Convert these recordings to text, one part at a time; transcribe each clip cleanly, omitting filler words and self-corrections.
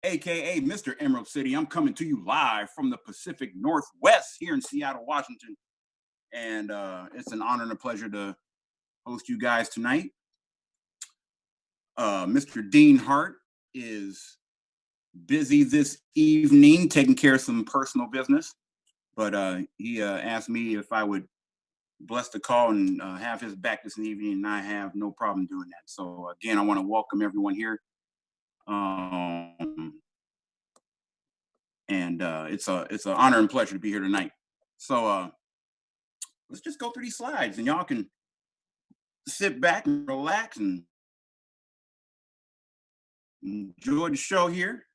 aka Mr. Emerald City. I'm coming to you live from the Pacific Northwest here in Seattle, Washington. And it's an honor and a pleasure to host you guys tonight. Mr. Dean Hart is busy this evening taking care of some personal business, but he asked me if I would bless the call and have his back this evening, and I have no problem doing that. So again, I want to welcome everyone here. And it's an honor and pleasure to be here tonight. So let's just go through these slides, and y'all can sit back and relax and enjoy the show here.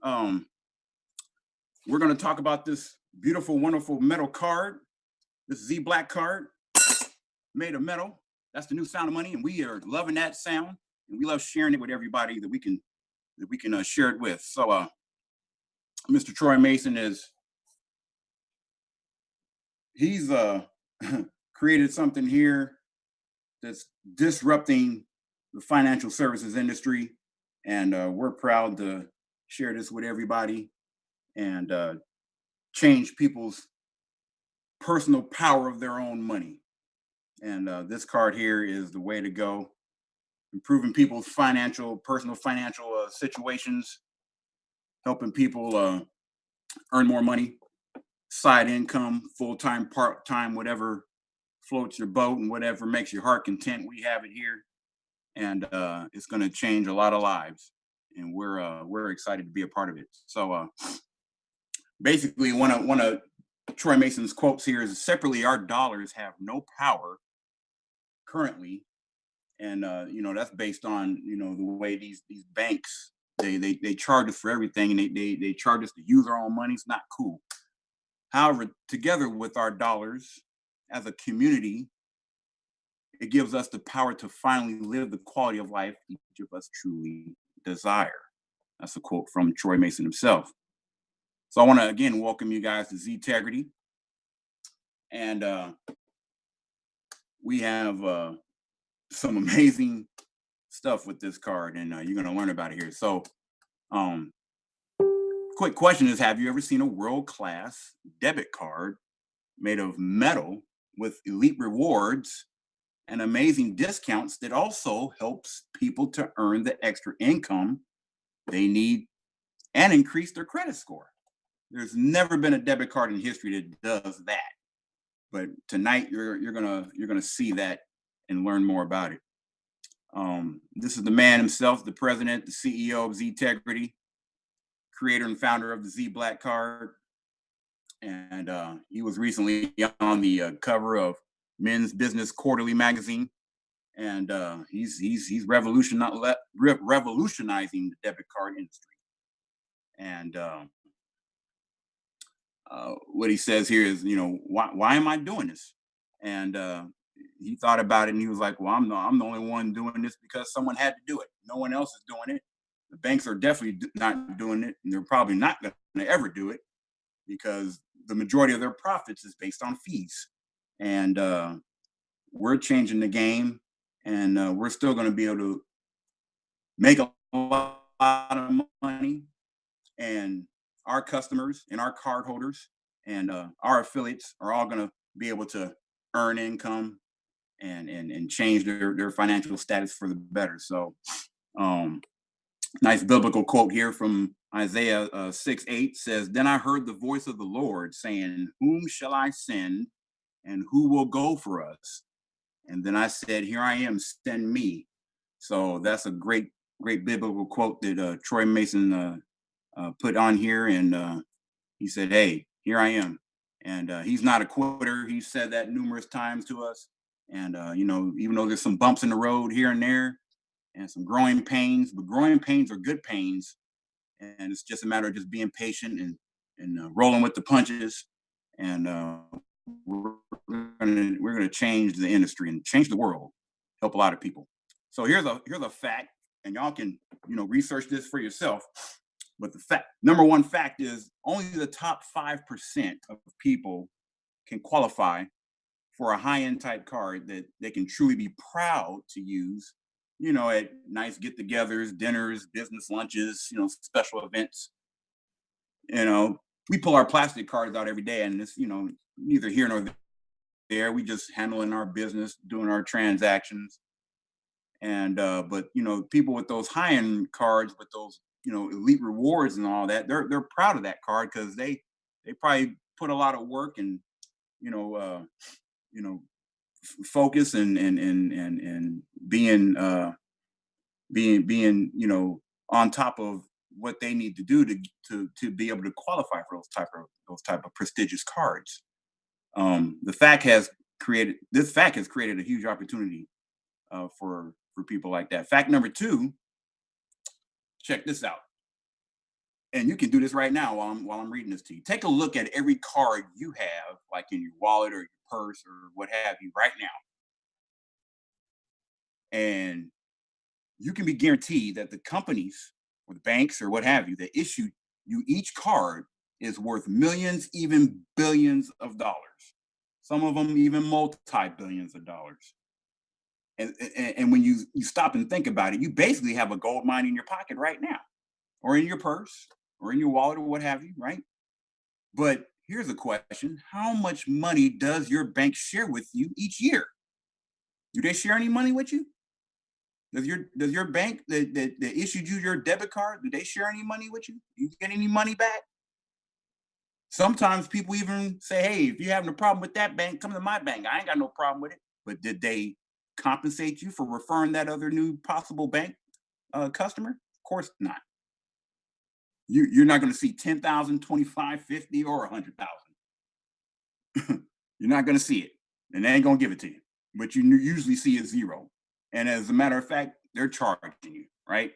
We're going to talk about this beautiful, wonderful metal card, this Zblackcard made of metal. That's the new sound of money, and we are loving that sound, and we love sharing it with everybody that we can share it with. So Mr. Troy Mason he's created something here that's disrupting the financial services industry, and we're proud to share this with everybody and change people's personal power of their own money. And this card here is the way to go, improving people's personal financial situations, helping people earn more money, side income, full-time, part-time, whatever floats your boat and whatever makes your heart content. We have it here, and it's going to change a lot of lives, and we're excited to be a part of it. So basically, one of Troy Mason's quotes here is, "Separately, our dollars have no power currently," and that's based on the way these banks they charge us for everything, and they charge us to use our own money. It's not cool. However, together with our dollars as a community, it gives us the power to finally live the quality of life each of us truly desire. That's a quote from Troy Mason himself. So I want to again welcome you guys to Ztegrity, and we have some amazing stuff with this card, and you're going to learn about it here. So, quick question is, have you ever seen a world-class debit card made of metal with elite rewards and amazing discounts that also helps people to earn the extra income they need and increase their credit score? There's never been a debit card in history that does that. But tonight you're gonna see that and learn more about it. This is the man himself, the president, the CEO of Ztegrity, creator and founder of the Zblackcard, and he was recently on the cover of Men's Business Quarterly magazine, and he's revolutionizing the debit card industry. And what he says here is, why am I doing this? And he thought about it, and he was like, well, I'm the only one doing this because someone had to do it. No one else is doing it. The banks are definitely not doing it, and they're probably not going to ever do it because the majority of their profits is based on fees. And we're changing the game, and we're still going to be able to make a lot of money, and our customers and our cardholders and our affiliates are all going to be able to earn income and change their financial status for the better. So nice biblical quote here from Isaiah 6:8 says, "Then I heard the voice of the Lord saying, whom shall I send, and who will go for us? And then I said, here I am, send me." So that's a great biblical quote that Troy Mason put on here, and he said, hey, here I am. And he's not a quitter. He said that numerous times to us. And even though there's some bumps in the road here and there and some growing pains, but growing pains are good pains, and it's just a matter of just being patient and rolling with the punches. And we're gonna change the industry and change the world, help a lot of people. So here's a fact, and y'all can research this for yourself. But the number one fact is only the top 5% of people can qualify for a high-end type card that they can truly be proud to use at nice get-togethers, dinners, business lunches, special events. You know, we pull our plastic cards out every day, and it's neither here nor there. We just handling our business, doing our transactions, and but people with those high-end cards, with those elite rewards and all that, they're proud of that card because they probably put a lot of work and you know uh, you know focus and being on top of what they need to do to be able to qualify for those type of prestigious cards. The fact has created a huge opportunity for people like that. Fact number two, check this out, and you can do this right now while I'm reading this to you. Take a look at every card you have, like in your wallet or your purse or what have you, right now, and you can be guaranteed that the companies or the banks or what have you that issue you each card is worth millions, even billions of dollars. Some of them even multi-billions of dollars. And when you stop and think about it, you basically have a gold mine in your pocket right now, or in your purse, or in your wallet, or what have you, right? But here's a question: how much money does your bank share with you each year? Do they share any money with you? Does your bank that issued you your debit card, do they share any money with you? Do you get any money back? Sometimes people even say, hey, if you're having a problem with that bank, come to my bank. I ain't got no problem with it. But did they compensate you for referring that other new possible bank customer? Of course not. You're not going to see 10,000, 25, 50, or 100,000. You're not going to see it. And they ain't going to give it to you. But you usually see a zero. And as a matter of fact, they're charging you, right?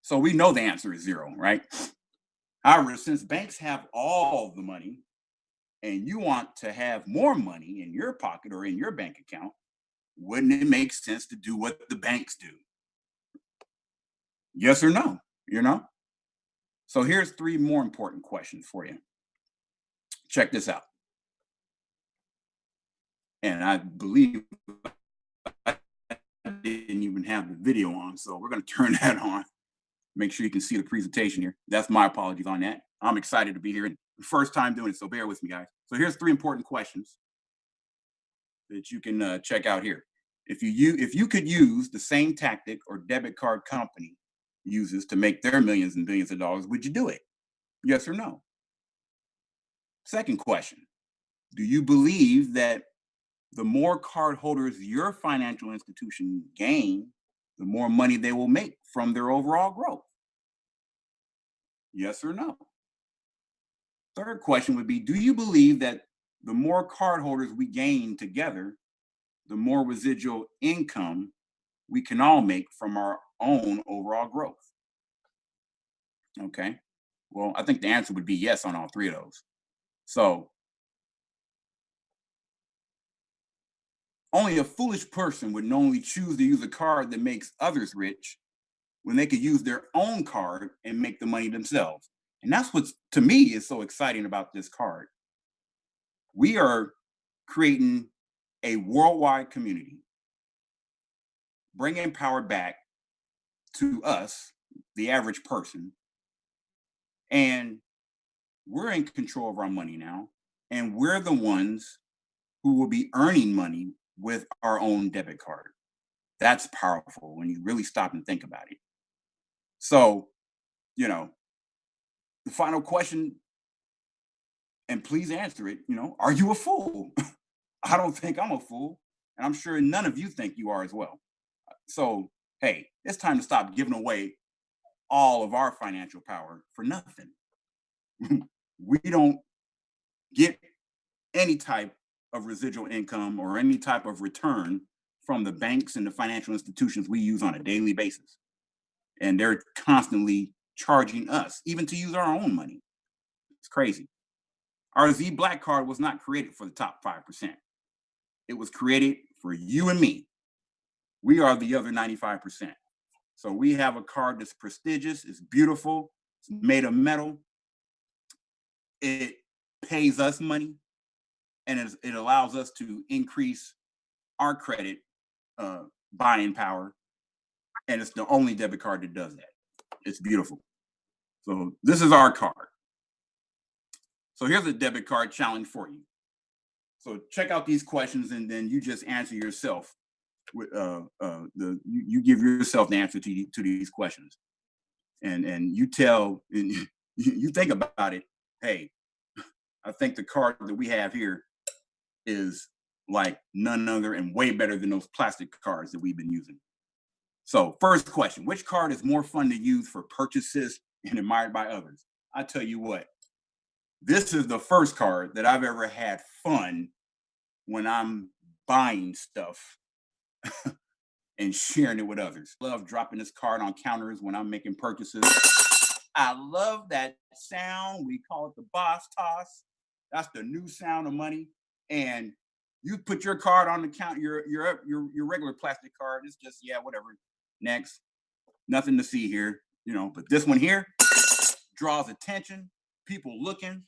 So we know the answer is zero, right? However, since banks have all the money and you want to have more money in your pocket or in your bank account, wouldn't it make sense to do what the banks do? Yes or no? You know? So here's three more important questions for you. Check this out. And I believe I didn't even have the video on, so we're going to turn that on. Make sure you can see the presentation here. That's my apologies on that. I'm excited to be here. First time doing it, so bear with me, guys. So here's three important questions that you can check out here. If you could use the same tactic or debit card company uses to make their millions and billions of dollars, would you do it? Yes or no? Second question: do you believe that the more card holders your financial institution gain, the more money they will make from their overall growth? Yes or no? Third question would be: do you believe that the more cardholders we gain together, the more residual income we can all make from our own overall growth? Okay. Well, I think the answer would be yes on all three of those. So, only a foolish person would knowingly choose to use a card that makes others rich when they could use their own card and make the money themselves. And that's what's to me is so exciting about this card. We are creating a worldwide community, bringing power back to us, the average person, and we're in control of our money now. And we're the ones who will be earning money with our own debit card. That's powerful when you really stop and think about it. So, you know, the final question, and please answer it, are you a fool? I don't think I'm a fool. And I'm sure none of you think you are as well. So, hey, it's time to stop giving away all of our financial power for nothing. We don't get any type of residual income or any type of return from the banks and the financial institutions we use on a daily basis. And they're constantly charging us, even to use our own money. It's crazy. Our Zblackcard was not created for the top 5%. It was created for you and me. We are the other 95%. So we have a card that's prestigious, it's beautiful, it's made of metal, it pays us money, and it allows us to increase our credit buying power, and it's the only debit card that does that. It's beautiful. So this is our card. So here's a debit card challenge for you. So check out these questions, and then you just answer yourself. You give yourself the answer to these questions, and you tell and you think about it. Hey, I think the card that we have here is like none other and way better than those plastic cards that we've been using. So, first question: which card is more fun to use for purchases and admired by others? I tell you what, this is the first card that I've ever had fun when I'm buying stuff and sharing it with others. Love dropping this card on counters when I'm making purchases. I love that sound. We call it the boss toss. That's the new sound of money. And you put your card on the counter, your regular plastic card. It's just, yeah, whatever. Next, nothing to see here, But this one here draws attention. People looking.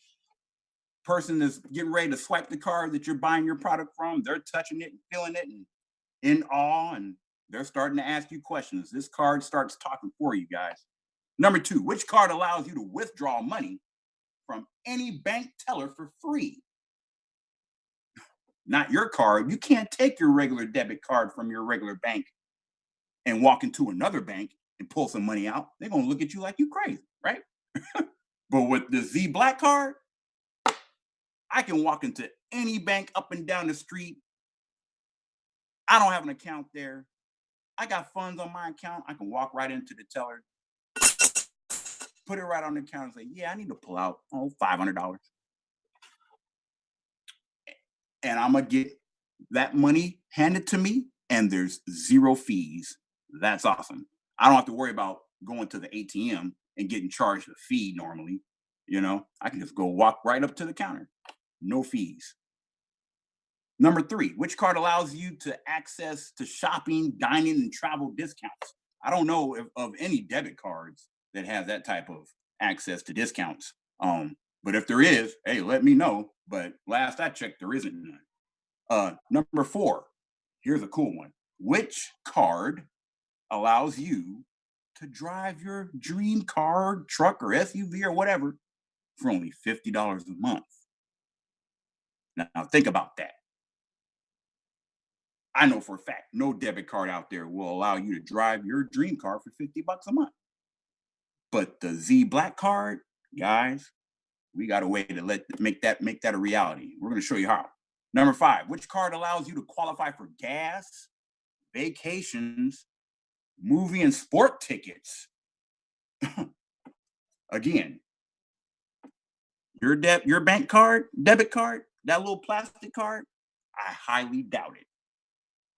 Person is getting ready to swipe the card that you're buying your product from. They're touching it and feeling it and in awe, and they're starting to ask you questions. This card starts talking for you guys. Number 2, which card allows you to withdraw money from any bank teller for free? Not your card. You can't take your regular debit card from your regular bank and walk into another bank and pull some money out. They're going to look at you like you crazy, right? But with the Zblackcard, I can walk into any bank up and down the street. I don't have an account there. I got funds on my account. I can walk right into the teller, put it right on the account and say, yeah, I need to pull out $500. And I'm going to get that money handed to me, and there's 0 fees. That's awesome. I don't have to worry about going to the ATM and getting charged a fee normally. I can just go walk right up to the counter. No fees. Number 3, which card allows you to access to shopping, dining, and travel discounts? I don't know of any debit cards that have that type of access to discounts. But if there is, hey, let me know. But last I checked, there isn't none. Number 4, here's a cool one. Which card allows you to drive your dream car, truck, or SUV or whatever for only $50 a month? Now think about that. I know for a fact no debit card out there will allow you to drive your dream car for $50 a month. But the Zblackcard, guys, we got a way to make that a reality. We're going to show you how. Number 5, which card allows you to qualify for gas, vacations, movie and sport tickets? Again, your bank card, debit card, that little plastic card, I highly doubt it.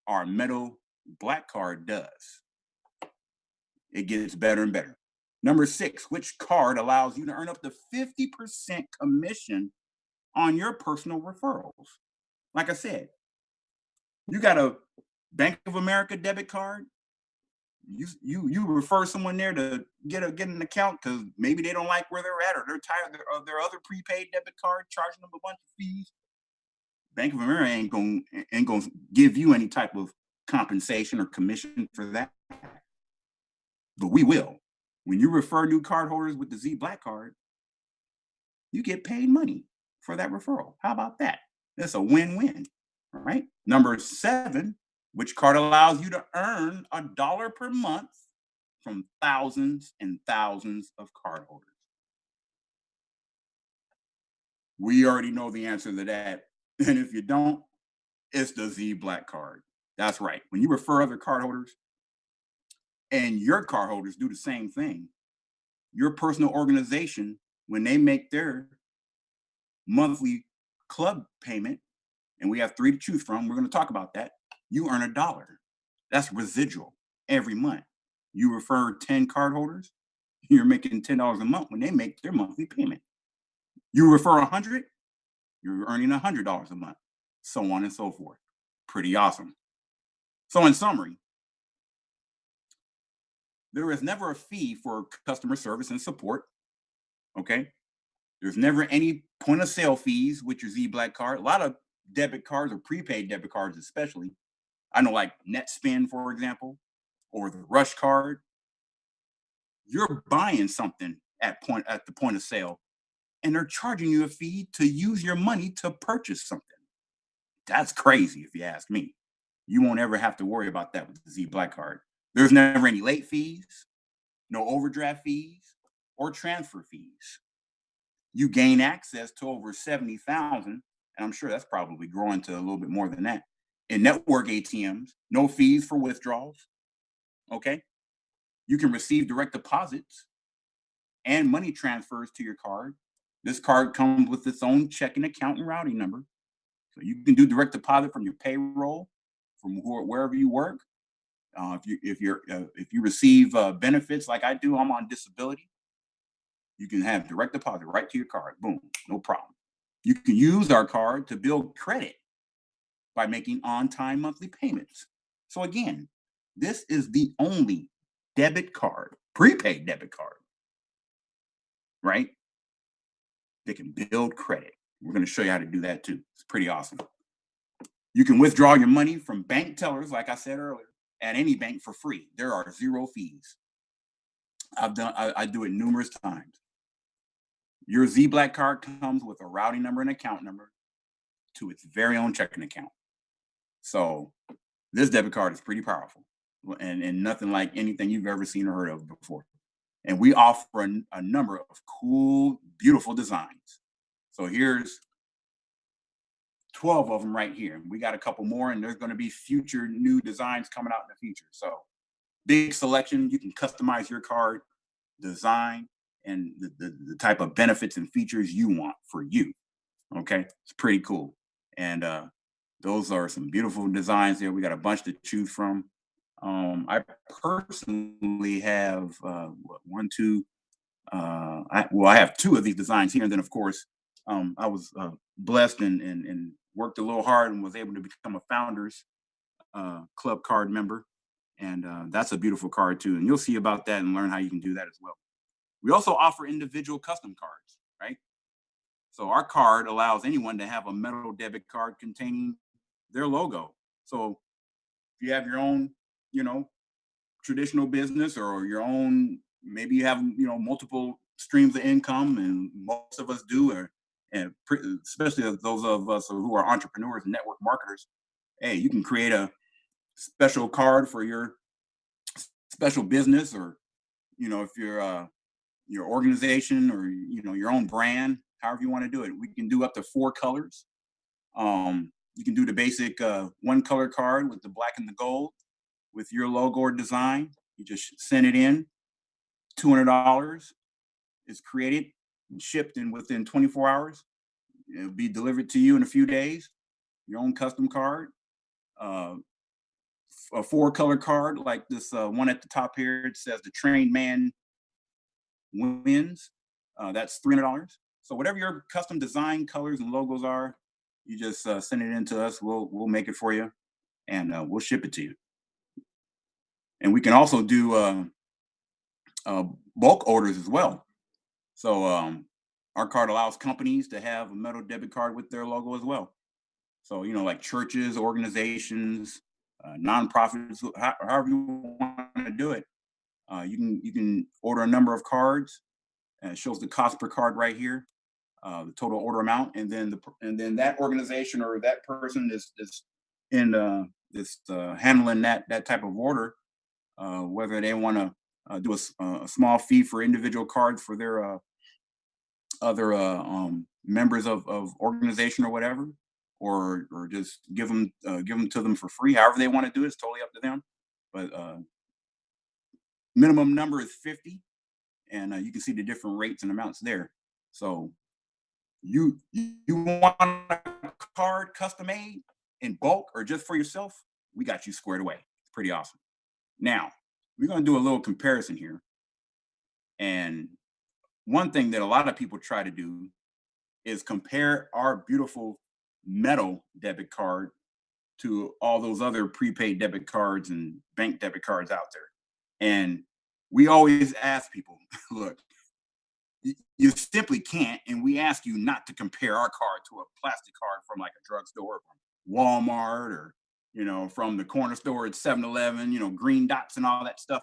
Our metal black card does. It gets better and better. Number 6, which card allows you to earn up to 50% commission on your personal referrals? Like I said, you got a Bank of America debit card. You refer someone there to get an account because maybe they don't like where they're at, or they're tired of their other prepaid debit card charging them a bunch of fees. Bank of America ain't gonna give you any type of compensation or commission for that, but we will. When you refer new cardholders with the Zblackcard, you get paid money for that referral. How about that? That's a win-win. All right. Number 7, which card allows you to earn $1 per month from thousands and thousands of cardholders? We already know the answer to that. And if you don't, it's the Zblackcard. That's right. When you refer other cardholders and your cardholders do the same thing, your personal organization, when they make their monthly club payment, and we have 3 to choose from, we're going to talk about that, you earn $1. That's residual every month. You refer 10 cardholders, you're making $10 a month when they make their monthly payment. You refer 100, you're earning $100 a month, so on and so forth. Pretty awesome. So in summary, there is never a fee for customer service and support. Okay. There's never any point of sale fees with your Zblackcard. A lot of debit cards, or prepaid debit cards especially, I know like NetSpend, for example, or the Rush card. You're buying something at the point of sale, and they're charging you a fee to use your money to purchase something. That's crazy, if you ask me. You won't ever have to worry about that with the Z Black Card. There's never any late fees, no overdraft fees, or transfer fees. You gain access to over 70,000, and I'm sure that's probably growing to a little bit more than that. In network ATMs, no fees for withdrawals. Okay. You can receive direct deposits and money transfers to your card. This card comes with its own checking account and routing number. So you can do direct deposit from your payroll, from wherever you work. If you receive benefits like I do, I'm on disability. You can have direct deposit right to your card. Boom, no problem. You can use our card to build credit by making on-time monthly payments. So again, this is the only debit card, prepaid debit card, right? That can build credit. We're going to show you how to do that too. It's pretty awesome. You can withdraw your money from bank tellers, like I said earlier, at any bank for free. There are zero fees. I do it numerous times. Your Z Black card comes with a routing number and account number to its very own checking account. So this debit card is pretty powerful and nothing like anything you've ever seen or heard of before. And we offer a number of cool, beautiful designs. So here's 12 of them right here. We got a couple more, and there's going to be future new designs coming out in the future. So big selection. You can customize your card design and the type of benefits and features you want for you. Okay. It's pretty cool. And those are some beautiful designs there. We got a bunch to choose from. I personally have one, two. I have two of these designs here, and then of course, I was blessed and worked a little hard and was able to become a founders club card member, and that's a beautiful card too. And you'll see about that and learn how you can do that as well. We also offer individual custom cards, right? So our card allows anyone to have a metal debit card containing their logo. So if you have your own, you know, traditional business or your own, maybe you have, multiple streams of income, and most of us do, or especially those of us who are entrepreneurs and network marketers. Hey, you can create a special card for your special business, or if you're your organization, or your own brand, however you want to do it. We can do up to 4 colors. You can do the basic one color card with the black and the gold with your logo or design. You just send it in. $200 is created and shipped in within 24 hours. It'll be delivered to you in a few days. Your own custom card. A 4 color card like this one at the top here. It says the trained man wins. That's $300. So whatever your custom design colors and logos are, you just send it in to us. We'll make it for you, and we'll ship it to you. And we can also do bulk orders as well. So our card allows companies to have a metal debit card with their logo as well. So like churches, organizations, nonprofits, however you want to do it. You can order a number of cards, and it shows the cost per card right here, the total order amount, and then that organization or that person is in this handling that type of order, whether they want to do a small fee for individual cards for their other members of organization or whatever, or just give them to them for free. However they want to do it, it's totally up to them. But minimum number is 50, and you can see the different rates and amounts there. So you want a card custom made in bulk or just for yourself? We got you squared away. It's pretty awesome. Now we're going to do a little comparison here, and one thing that a lot of people try to do is compare our beautiful metal debit card to all those other prepaid debit cards and bank debit cards out there. And we always ask people, look, you simply can't. And we ask you not to compare our card to a plastic card from like a drugstore, from Walmart, or from the corner store at 7-Eleven, green dots and all that stuff.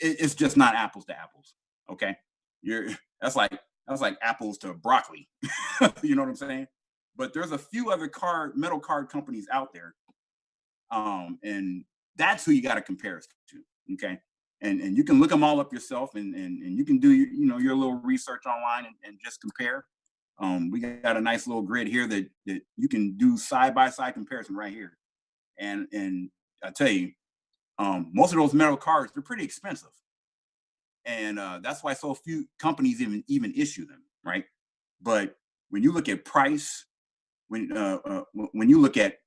It's just not apples to apples. Okay. You're that's like that's like apples to broccoli. You know what I'm saying? But there's a few other metal card companies out there. And that's who you got to compare us to. Okay. And you can look them all up yourself, and you can do your little research online, and just compare. We got a nice little grid here that you can do side by side comparison right here. And I tell you, most of those metal cards, they're pretty expensive, and that's why so few companies even issue them, right? But when you look at price, when you look at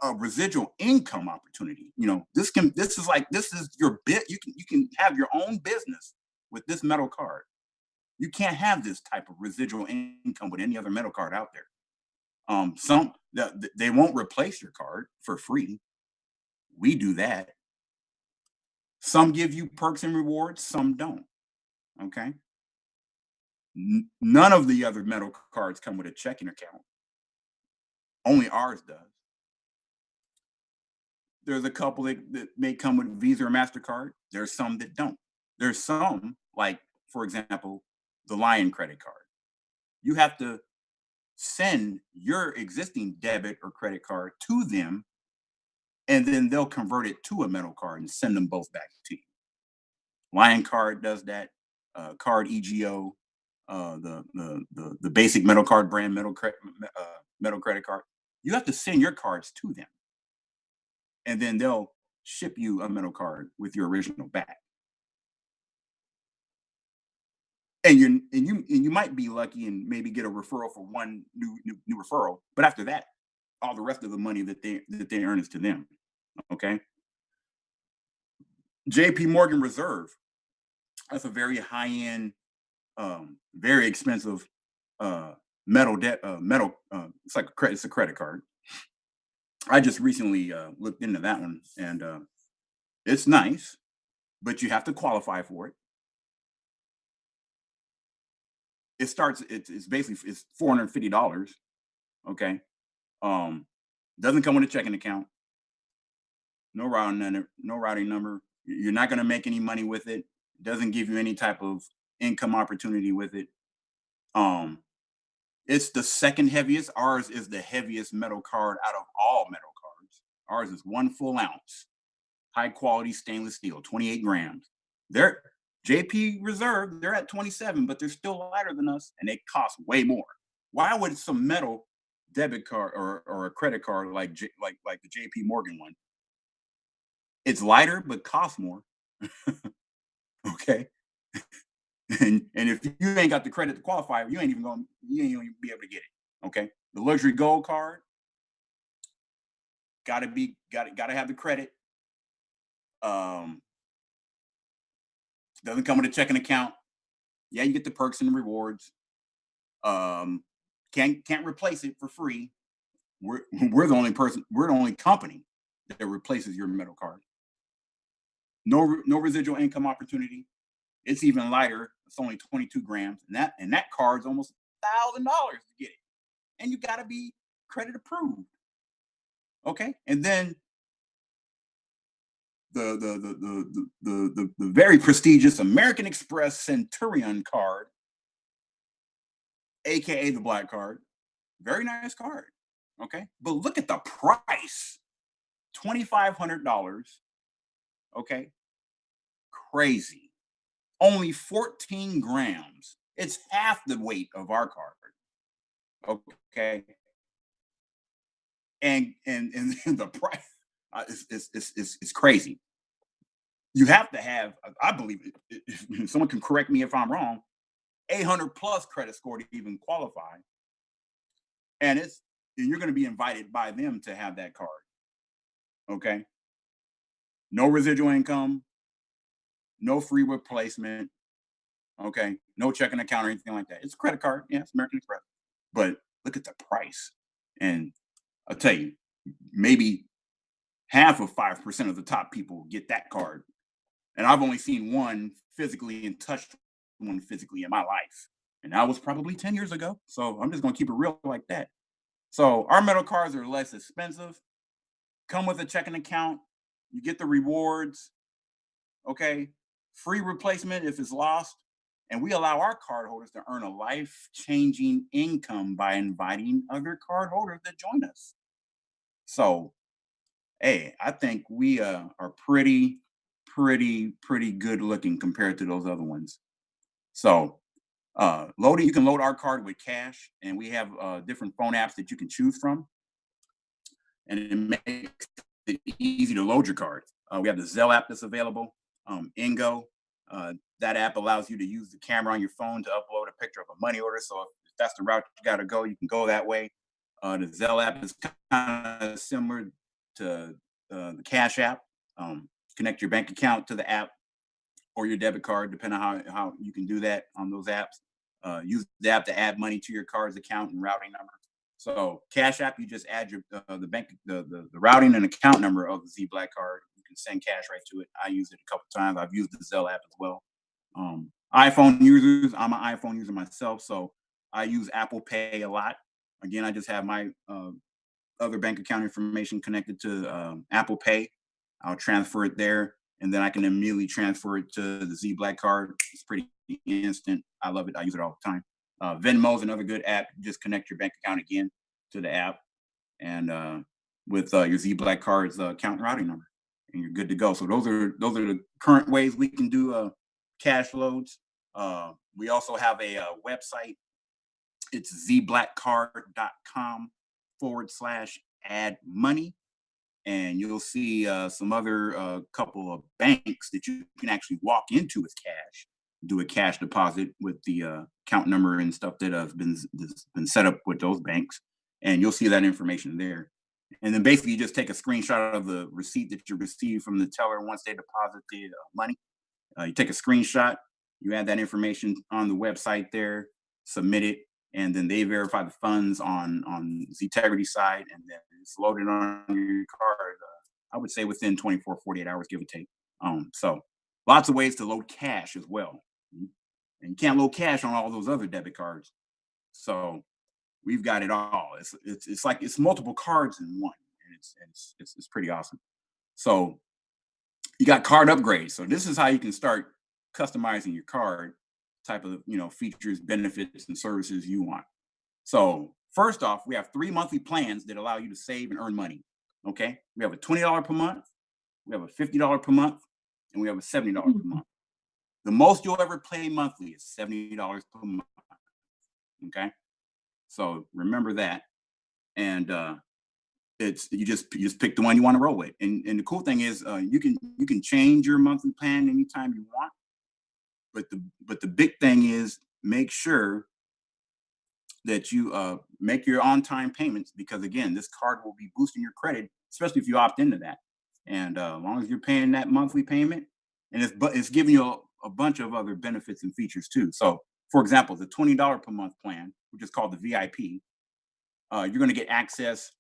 a residual income opportunity, this is your bit. You can have your own business with this metal card. You can't have this type of residual income with any other metal card out there. They won't replace your card for free. We do that. Some give you perks and rewards, some don't. Okay. None of the other metal cards come with a checking account. Only ours does. There's a couple that may come with Visa or MasterCard. There's some that don't. There's some, like, for example, the Lion credit card. You have to send your existing debit or credit card to them, and then they'll convert it to a metal card and send them both back to you. Lion card does that. Card EGO, the basic metal card brand metal credit card. You have to send your cards to them, and then they'll ship you a metal card with your original back. And you might be lucky and maybe get a referral for one new referral, but after that, all the rest of the money that they earn is to them. Okay. JP Morgan Reserve, that's a very high end, very expensive metal. It's a credit card. I just recently looked into that one, and it's nice, but you have to qualify for it. It's basically it's $450. Okay. Um, doesn't come with a checking account, no routing number. You're not going to make any money with it. Doesn't give you any type of income opportunity with it. Um, it's the second heaviest. Ours is the heaviest metal card out of all metal cards. Ours is 1 full ounce, high quality stainless steel, 28 grams. They're JP Reserve, they're at 27, but they're still lighter than us, and they cost way more. Why would some metal debit card or a credit card like the JP Morgan one? It's lighter but costs more. Okay. And if you ain't got the credit to qualify, you ain't even be able to get it. Okay. The luxury gold card, gotta have the credit. Um, doesn't come with a checking account. Yeah, you get the perks and the rewards. Um, can't replace it for free. We're the only company that replaces your metal card. No residual income opportunity. It's even lighter. It's only 22 grams, and that card's almost $1,000 to get it, and you got to be credit approved. Okay, and then the very prestigious American Express Centurion card, aka the black card, very nice card. Okay, but look at the price, $2,500. Okay, crazy. Only 14 grams. It's half the weight of our card. Okay, and the price is crazy. You have to have, I believe it. Someone can correct me if I'm wrong. 800 plus credit score to even qualify, and you're going to be invited by them to have that card. Okay, no residual income, no free replacement. Okay, no checking account or anything like that. It's a credit card. Yeah, it's American Express. But look at the price, and I'll tell you, maybe half of 5% of the top people get that card. And I've only seen one physically and touched one physically in my life. And that was probably 10 years ago. So I'm just going to keep it real like that. So our metal cards are less expensive. come with a checking account. You get the rewards. Okay, free replacement if it's lost. And we allow our cardholders to earn a life-changing income by inviting other cardholders to join us. So, hey, I think we are pretty good looking compared to those other ones. So, loading, you can load our card with cash, and we have different phone apps that you can choose from, and it makes it easy to load your card. We have the Zelle app that's available, Ingo. That app allows you to use the camera on your phone to upload a picture of a money order. So if that's the route you got to go, you can go that way. The Zelle app is kind of similar to the Cash app. Connect your bank account to the app or your debit card, depending on how you can do that on those apps. Use the app to add money to your card's account and routing number. So Cash App, you just add your the bank the routing and account number of the Zblackcard. You can send cash right to it. I used it a couple times. I've used the Zelle app as well. iPhone users, I'm an iPhone user myself, so I use Apple Pay a lot. Again, I just have my other bank account information connected to Apple Pay. I'll transfer it there, and then I can immediately transfer it to the Zblackcard. It's pretty instant. I love it. I use it all the time. Venmo is another good app. You just connect your bank account again to the app, and with your Zblackcard's account and routing number, and you're good to go. So those are the current ways we can do cash loads. We also have a website. It's zblackcard.com/add money. And you'll see some other couple of banks that you can actually walk into with cash, do a cash deposit with the account number and stuff that has been set up with those banks, and you'll see that information there. And then basically, you just take a screenshot of the receipt that you received from the teller once they deposited money. You take a screenshot, you add that information on the website there, submit it, and then they verify the funds on Ztegrity side, and then it's loaded on your card. I would say within 24, 48 hours, give or take. So lots of ways to load cash as well, and you can't load cash on all those other debit cards. So we've got it all. It's like it's multiple cards in one, and it's pretty awesome. So you got card upgrades. So this is how you can start customizing your card type of features, benefits, and services you want. So first off, we have 3 monthly plans that allow you to save and earn money. Okay, we have a $20 per month, we have a $50 per month, and we have a $70 per month. The most you'll ever pay monthly is $70 per month. Okay, so remember that, and it's you just pick the one you want to roll with. And the cool thing is, you can change your monthly plan anytime you want. But the big thing is make sure that you make your on-time payments, because again, this card will be boosting your credit, especially if you opt into that. And as long as you're paying that monthly payment, and it's giving you a bunch of other benefits and features too. So, for example, the $20 per month plan, which is called the VIP, you're going to get access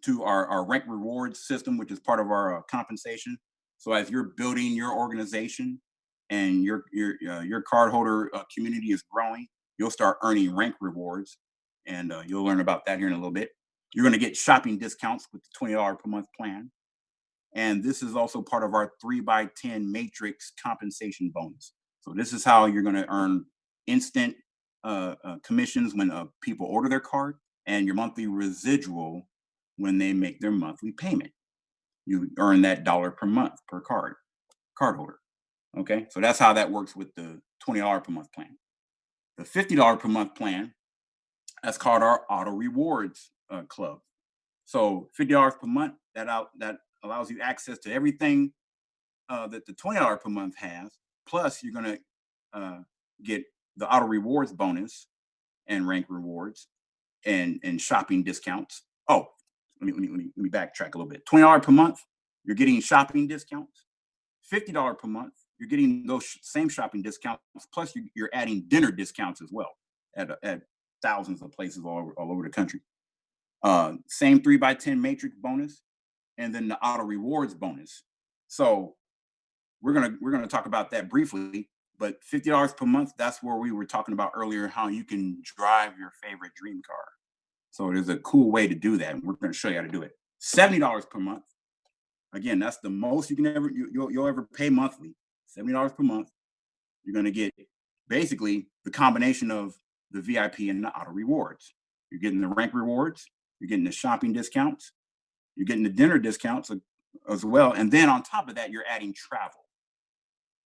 to our rank rewards system, which is part of our compensation. So as you're building your organization and your cardholder community is growing, you'll start earning rank rewards, and you'll learn about that here in a little bit. You're going to get shopping discounts with the $20 per month plan, and this is also part of our 3x10 matrix compensation bonus. So this is how you're going to earn instant commissions when people order their card, and your monthly residual when they make their monthly payment. You earn that dollar per month per cardholder. Okay, so that's how that works with the $20 per month plan. The $50 per month plan, that's called our auto rewards club. So $50 per month, that allows you access to everything that the $20 per month has. Plus, you're going to get the auto rewards bonus and rank rewards and shopping discounts. Oh, let me backtrack a little bit. $20 per month, you're getting shopping discounts. $50 per month, you're getting those same shopping discounts. Plus, you're adding dinner discounts as well at thousands of places all over the country. Same 3x10 matrix bonus, and then the auto rewards bonus. So we're gonna talk about that briefly. But $50 per month, that's where we were talking about earlier, how you can drive your favorite dream car. So there's a cool way to do that, and we're going to show you how to do it. $70 per month. Again, that's the most you can ever you'll ever pay monthly. $70 per month. You're going to get basically the combination of the VIP and the auto rewards. You're getting the rank rewards. You're getting the shopping discounts. You're getting the dinner discounts as well. And then on top of that, you're adding travel.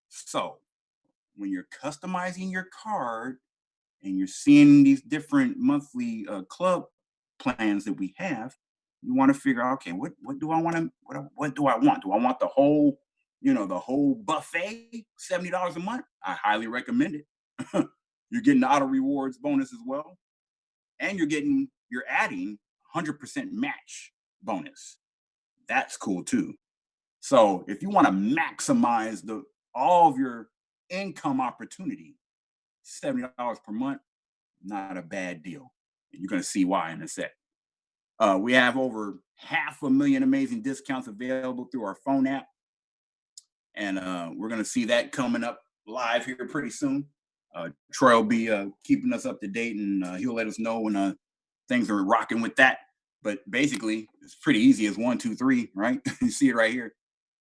So when you're customizing your card and you're seeing these different monthly club plans that we have, you want to figure out, okay, what do I want to what do I want? Do I want the whole, the whole buffet, $70 a month? I highly recommend it. You're getting the auto rewards bonus as well, and you're adding 100% match bonus. That's cool too. So if you want to maximize the all of your income opportunity, $70 per month, not a bad deal. And you're going to see why in a sec. We have over 500,000 amazing discounts available through our phone app. And we're going to see that coming up live here pretty soon. Troy will be keeping us up to date, and he'll let us know when things are rocking with that. But basically, it's pretty easy. It's 1, 2, 3, right? You see it right here.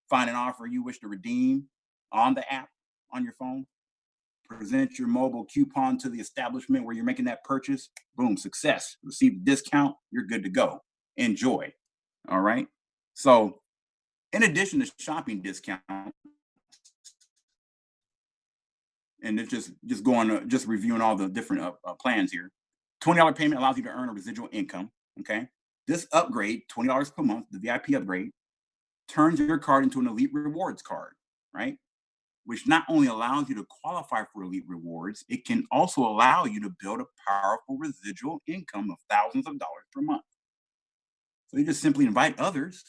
Find an offer you wish to redeem on the app on your phone. Present your mobile coupon to the establishment where you're making that purchase. Boom, success. Receive the discount. You're good to go. Enjoy. All right. So, in addition to shopping discount, and it's just going just reviewing all the different plans here. $20 payment allows you to earn a residual income. Okay. This upgrade, $20 per month, the VIP upgrade, turns your card into an elite rewards card, right? Which not only allows you to qualify for elite rewards, it can also allow you to build a powerful residual income of thousands of dollars per month. So you just simply invite others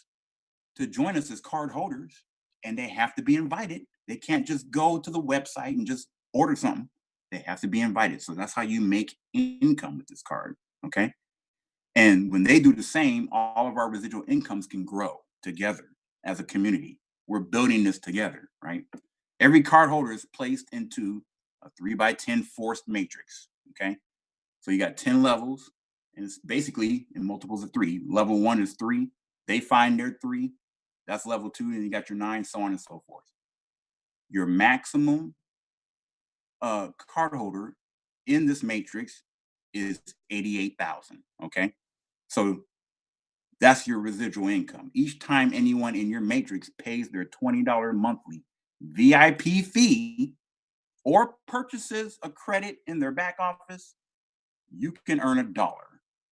to join us as card holders, and they have to be invited. They can't just go to the website and just order something. They have to be invited. So that's how you make income with this card. Okay. And when they do the same, all of our residual incomes can grow together as a community. We're building this together, right? Every card holder is placed into a 3x10 forced matrix. Okay. So you got 10 levels, and it's basically in multiples of 3. Level 1 is 3. They find their 3. That's level 2. And you got your 9, so on and so forth. Your maximum card holder in this matrix is 88,000. Okay. So that's your residual income. Each time anyone in your matrix pays their $20 monthly VIP fee or purchases a credit in their back office, you can earn $1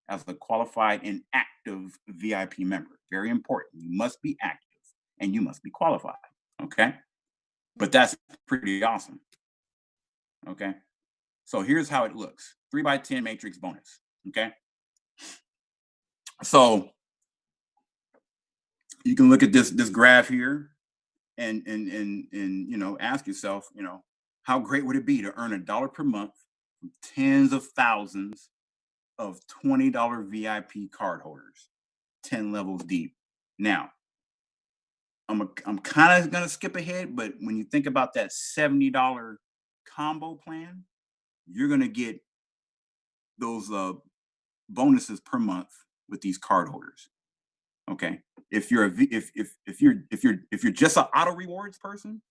as a qualified and active VIP member. Very important. You must be active and you must be qualified. Okay. But that's pretty awesome. Okay. So here's how it looks 3x10 matrix bonus. Okay. So you can look at this graph here and ask yourself, how great would it be to earn $1 per month from tens of thousands of $20 VIP card holders, 10 levels deep. Now, I'm kind of gonna skip ahead, but when you think about that $70 combo plan, you're gonna get those bonuses per month with these card holders. Okay. If you're if you're just an auto rewards person,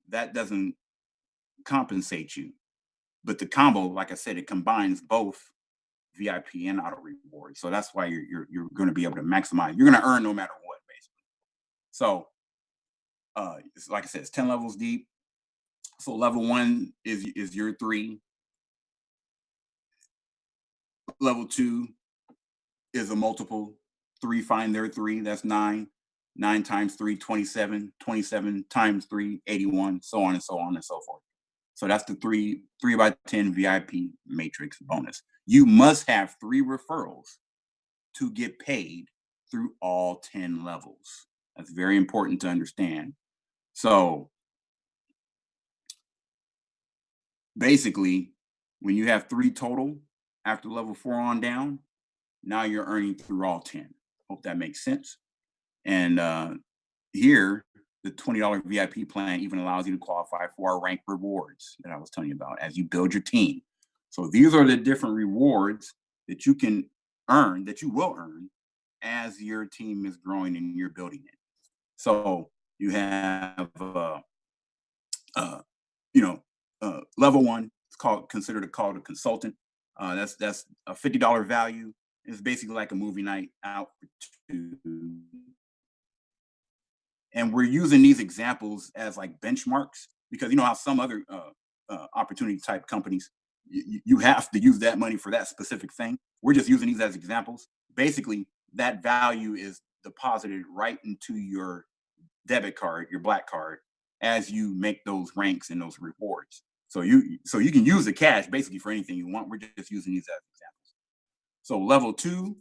that doesn't compensate you. But the combo, like I said, it combines both VIP and auto rewards. So that's why you're going to be able to maximize. You're going to earn no matter what, basically. So it's like I said, it's 10 levels deep. So level 1 is your 3. Level 2 is a multiple. 3 find their 3. That's 9. 9 times 3, 27. 27 times 3, 81. So on and so on and so forth. So that's the 3x10 VIP matrix bonus. You must have 3 referrals to get paid through all 10 levels. That's very important to understand. So basically, when you have 3 total after level 4 on down, now you're earning through all 10. Hope that makes sense. And here, the $20 VIP plan even allows you to qualify for our rank rewards that I was telling you about as you build your team. So these are the different rewards that you can earn, that you will earn as your team is growing and you're building it. So you have, uh, you know, level one. It's called a consultant. That's a $50 value. It's basically like a movie night out for two, and we're using these examples as like benchmarks because you know how some other opportunity type companies you have to use that money for that specific thing. We're just using these as examples. Basically, that value is deposited right into your debit card, your black card, as you make those ranks and those rewards. So you can use the cash basically for anything you want. We're just using these as examples. So level two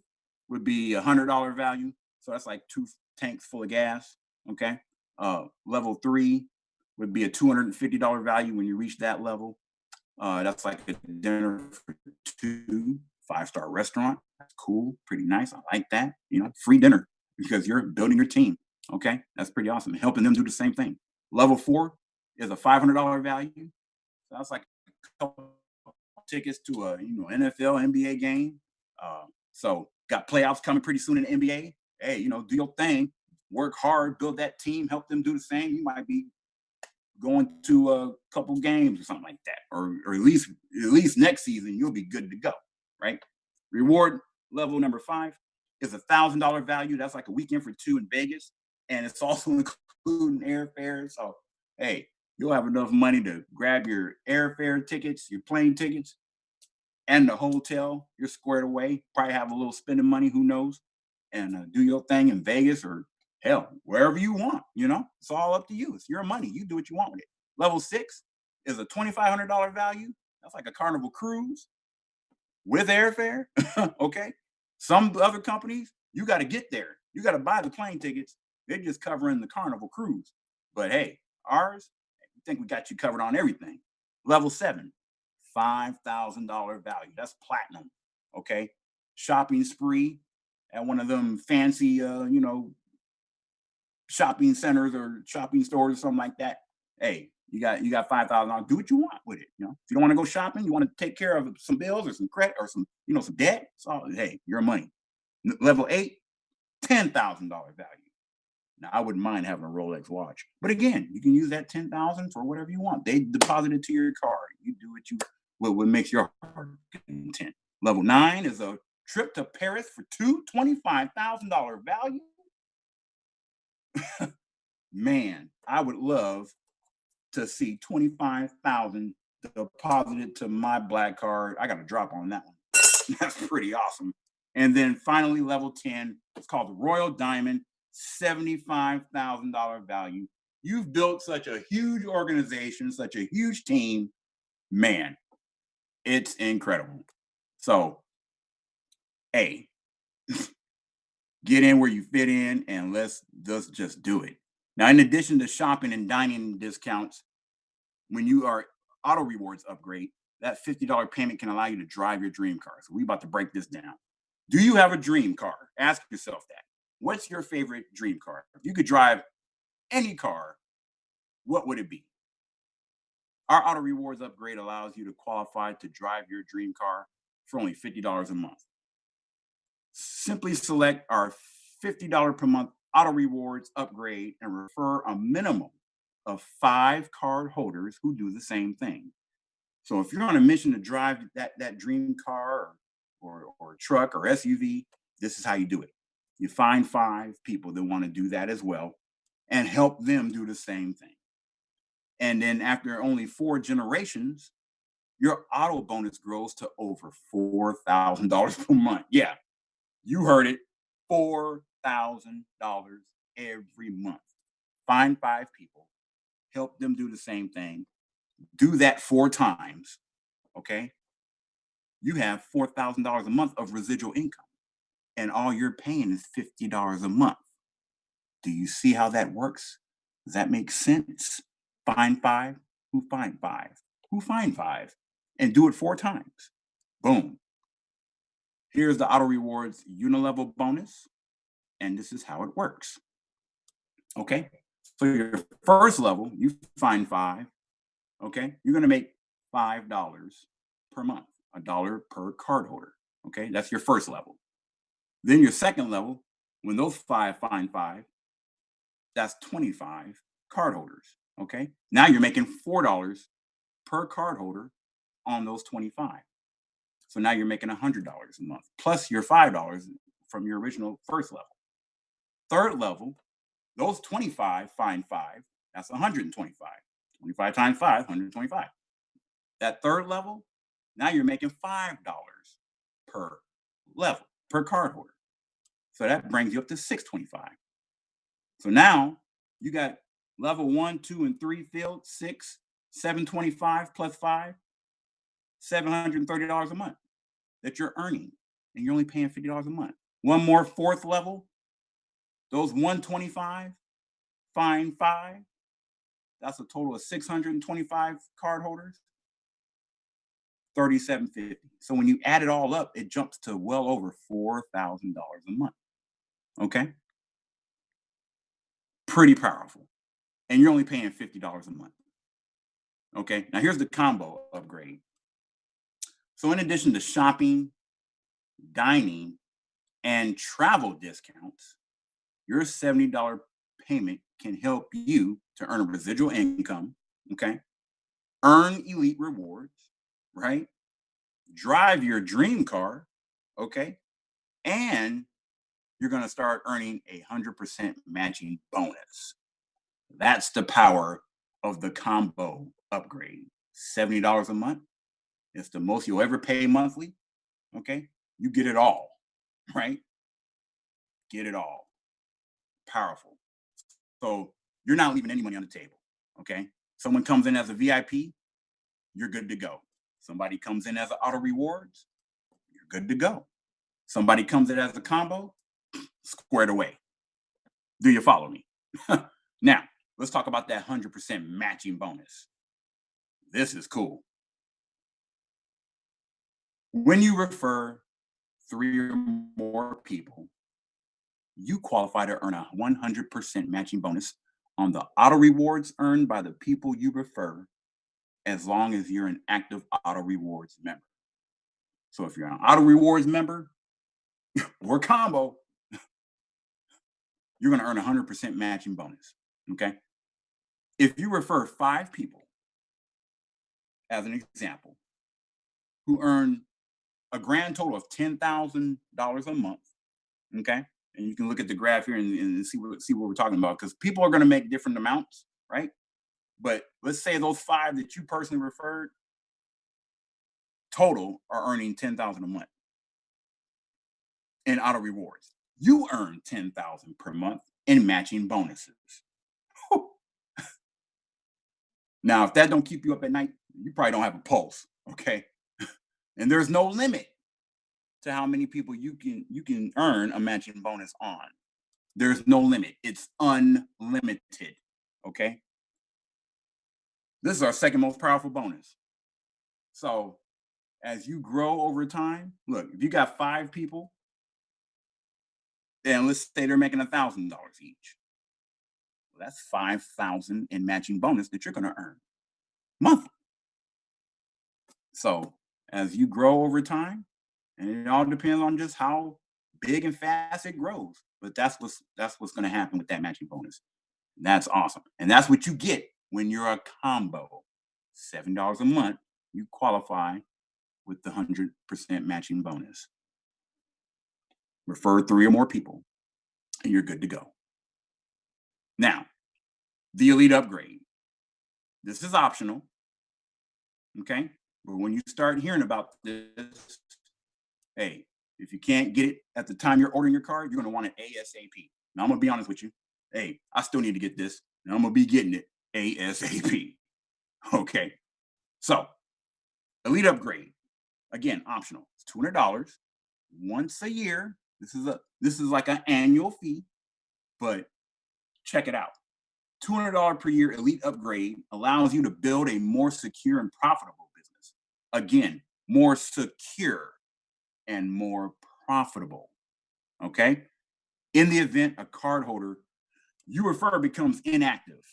would be $100 value. So that's like two tanks full of gas. Okay. Level three would be a $250 value when you reach that level. That's like a dinner for two, five-star restaurant. That's cool, pretty nice. I like that. You know, free dinner because you're building your team. Okay, that's pretty awesome. Helping them do the same thing. Level four is a $500 value. So that's like a couple tickets to a NFL, NBA game. So got playoffs coming pretty soon in the NBA. Hey, do your thing, work hard, build that team, help them do the same. You might be going to a couple games or something like that, or at least next season you'll be good to go, right? Reward level number five is $1,000 value. That's like a weekend for two in Vegas, and it's also including airfare. So hey, you'll have enough money to grab your airfare tickets, your plane tickets, and the hotel. You're squared away. Probably have a little spending money, who knows, and do your thing in Vegas or hell, wherever you want. It's all up to you. It's your money. You do what you want with it. Level six is a $2,500 value. That's like a Carnival cruise with airfare. Okay. Some other companies, you got to get there. You got to buy the plane tickets. They're just covering the Carnival cruise. But hey, ours, we think we got you covered on everything. Level seven, $5,000 value. That's platinum. Okay. Shopping spree at one of them fancy, shopping centers or shopping stores or something like that. Hey, you got $5,000. Do what you want with it. If you don't want to go shopping, you want to take care of some bills or some credit or some debt. So hey, your money. Level eight, $10,000 value. Now I wouldn't mind having a Rolex watch, but again, you can use that 10,000 for whatever you want. They deposit it to your card. You do what makes your heart content. Level nine is a trip to Paris for two, $25,000 value. Man, I would love to see 25,000 deposited to my black card. I got a drop on that one. That's pretty awesome. And then finally, level 10, it's called the Royal Diamond, $75,000 value. You've built such a huge organization, such a huge team. Man, it's incredible. So, hey, get in where you fit in and let's just do it. Now, in addition to shopping and dining discounts, when you are auto rewards upgrade, that $50 payment can allow you to drive your dream car. So we about to break this down. Do you have a dream car? Ask yourself that. What's your favorite dream car? If you could drive any car, what would it be? Our auto rewards upgrade allows you to qualify to drive your dream car for only $50 a month. Simply select our $50 per month auto rewards upgrade and refer a minimum of 5 card holders who do the same thing. So if you're on a mission to drive that dream car or truck or SUV, this is how you do it. You find 5 people that want to do that as well and help them do the same thing. And then after only 4 generations, your auto bonus grows to over $4,000 per month. Yeah, you heard it, $4,000 every month. Find 5 people, help them do the same thing. Do that 4 times, okay? You have $4,000 a month of residual income, and all you're paying is $50 a month. Do you see how that works? Does that make sense? Find 5, who find 5, who find 5, and do it 4 times. Boom. Here's the auto rewards Unilevel bonus, and this is how it works. Okay, so your first level, you find 5. Okay, you're going to make $5 per month, $1 per card holder. Okay, that's your first level. Then your second level, When those five find five, that's 25 cardholders. Okay. Now you're making $4 per cardholder on those 25. So now you're making $100 a month plus your $5 from your original first level. Third level, those 25 find five, that's 125. 25 times five, 125. That third level, now you're making $5 per level, per cardholder. So that brings you up to 625. So now you got level 1, 2, and 3 filled, 6, 725 plus 5, $730 a month that you're earning, and you're only paying $50 a month. One more fourth level, those 125 find five. That's a total of 625 card holders, 3750. So when you add it all up, it jumps to well over $4,000 a month. Okay, pretty powerful, and you're only paying $50 a month. Okay, now here's the combo upgrade. So in addition to shopping, dining, and travel discounts, your $70 payment can help you to earn a residual income, okay? Earn elite rewards, right? Drive your dream car, okay? And you're going to start earning 100% matching bonus. That's the power of the combo upgrade. $70 a month. It's the most you'll ever pay monthly, okay? You get it all, right? Get it all. Powerful. So you're not leaving any money on the table. Okay. Someone comes in as a VIP, you're good to go. Somebody comes in as an auto rewards, you're good to go. Somebody comes in as a combo, squared away. Do you follow me? Now, let's talk about that 100% matching bonus. This is cool. When you refer 3 or more people, you qualify to earn a 100% matching bonus on the auto rewards earned by the people you refer, as long as you're an active auto rewards member. So if you're an auto rewards member or combo, you're going to earn a 100% matching bonus. Okay. If you refer 5 people, as an example, who earn a grand total of $10,000 a month, okay, and you can look at the graph here and see what we're talking about, because people are going to make different amounts, right? But let's say those 5 that you personally referred total are earning $10,000 a month in auto rewards. You earn $10,000 per month in matching bonuses. Now, if that don't keep you up at night, you probably don't have a pulse, okay? And there's no limit to how many people you can earn a matching bonus on. There's no limit. It's unlimited, okay? This is our second most powerful bonus. So as you grow over time, look, if you got 5 people, and let's say they're making $1,000 each, well, that's 5,000 in matching bonus that you're going to earn monthly. So as you grow over time, and it all depends on just how big and fast it grows, but that's what's going to happen with that matching bonus. That's awesome, and that's what you get when you're a combo. $7 a month, you qualify with the 100% matching bonus. Refer 3 or more people, and you're good to go. Now, the elite upgrade. This is optional, okay? But when you start hearing about this, hey, if you can't get it at the time you're ordering your card, you're going to want it ASAP. Now, I'm going to be honest with you. Hey, I still need to get this, and I'm going to be getting it ASAP. Okay. So, elite upgrade, again, optional. It's $200 once a year. This is like an annual fee, but check it out. $200 per year elite upgrade allows you to build a more secure and profitable business. Again, more secure and more profitable. Okay. In the event a cardholder you refer becomes inactive,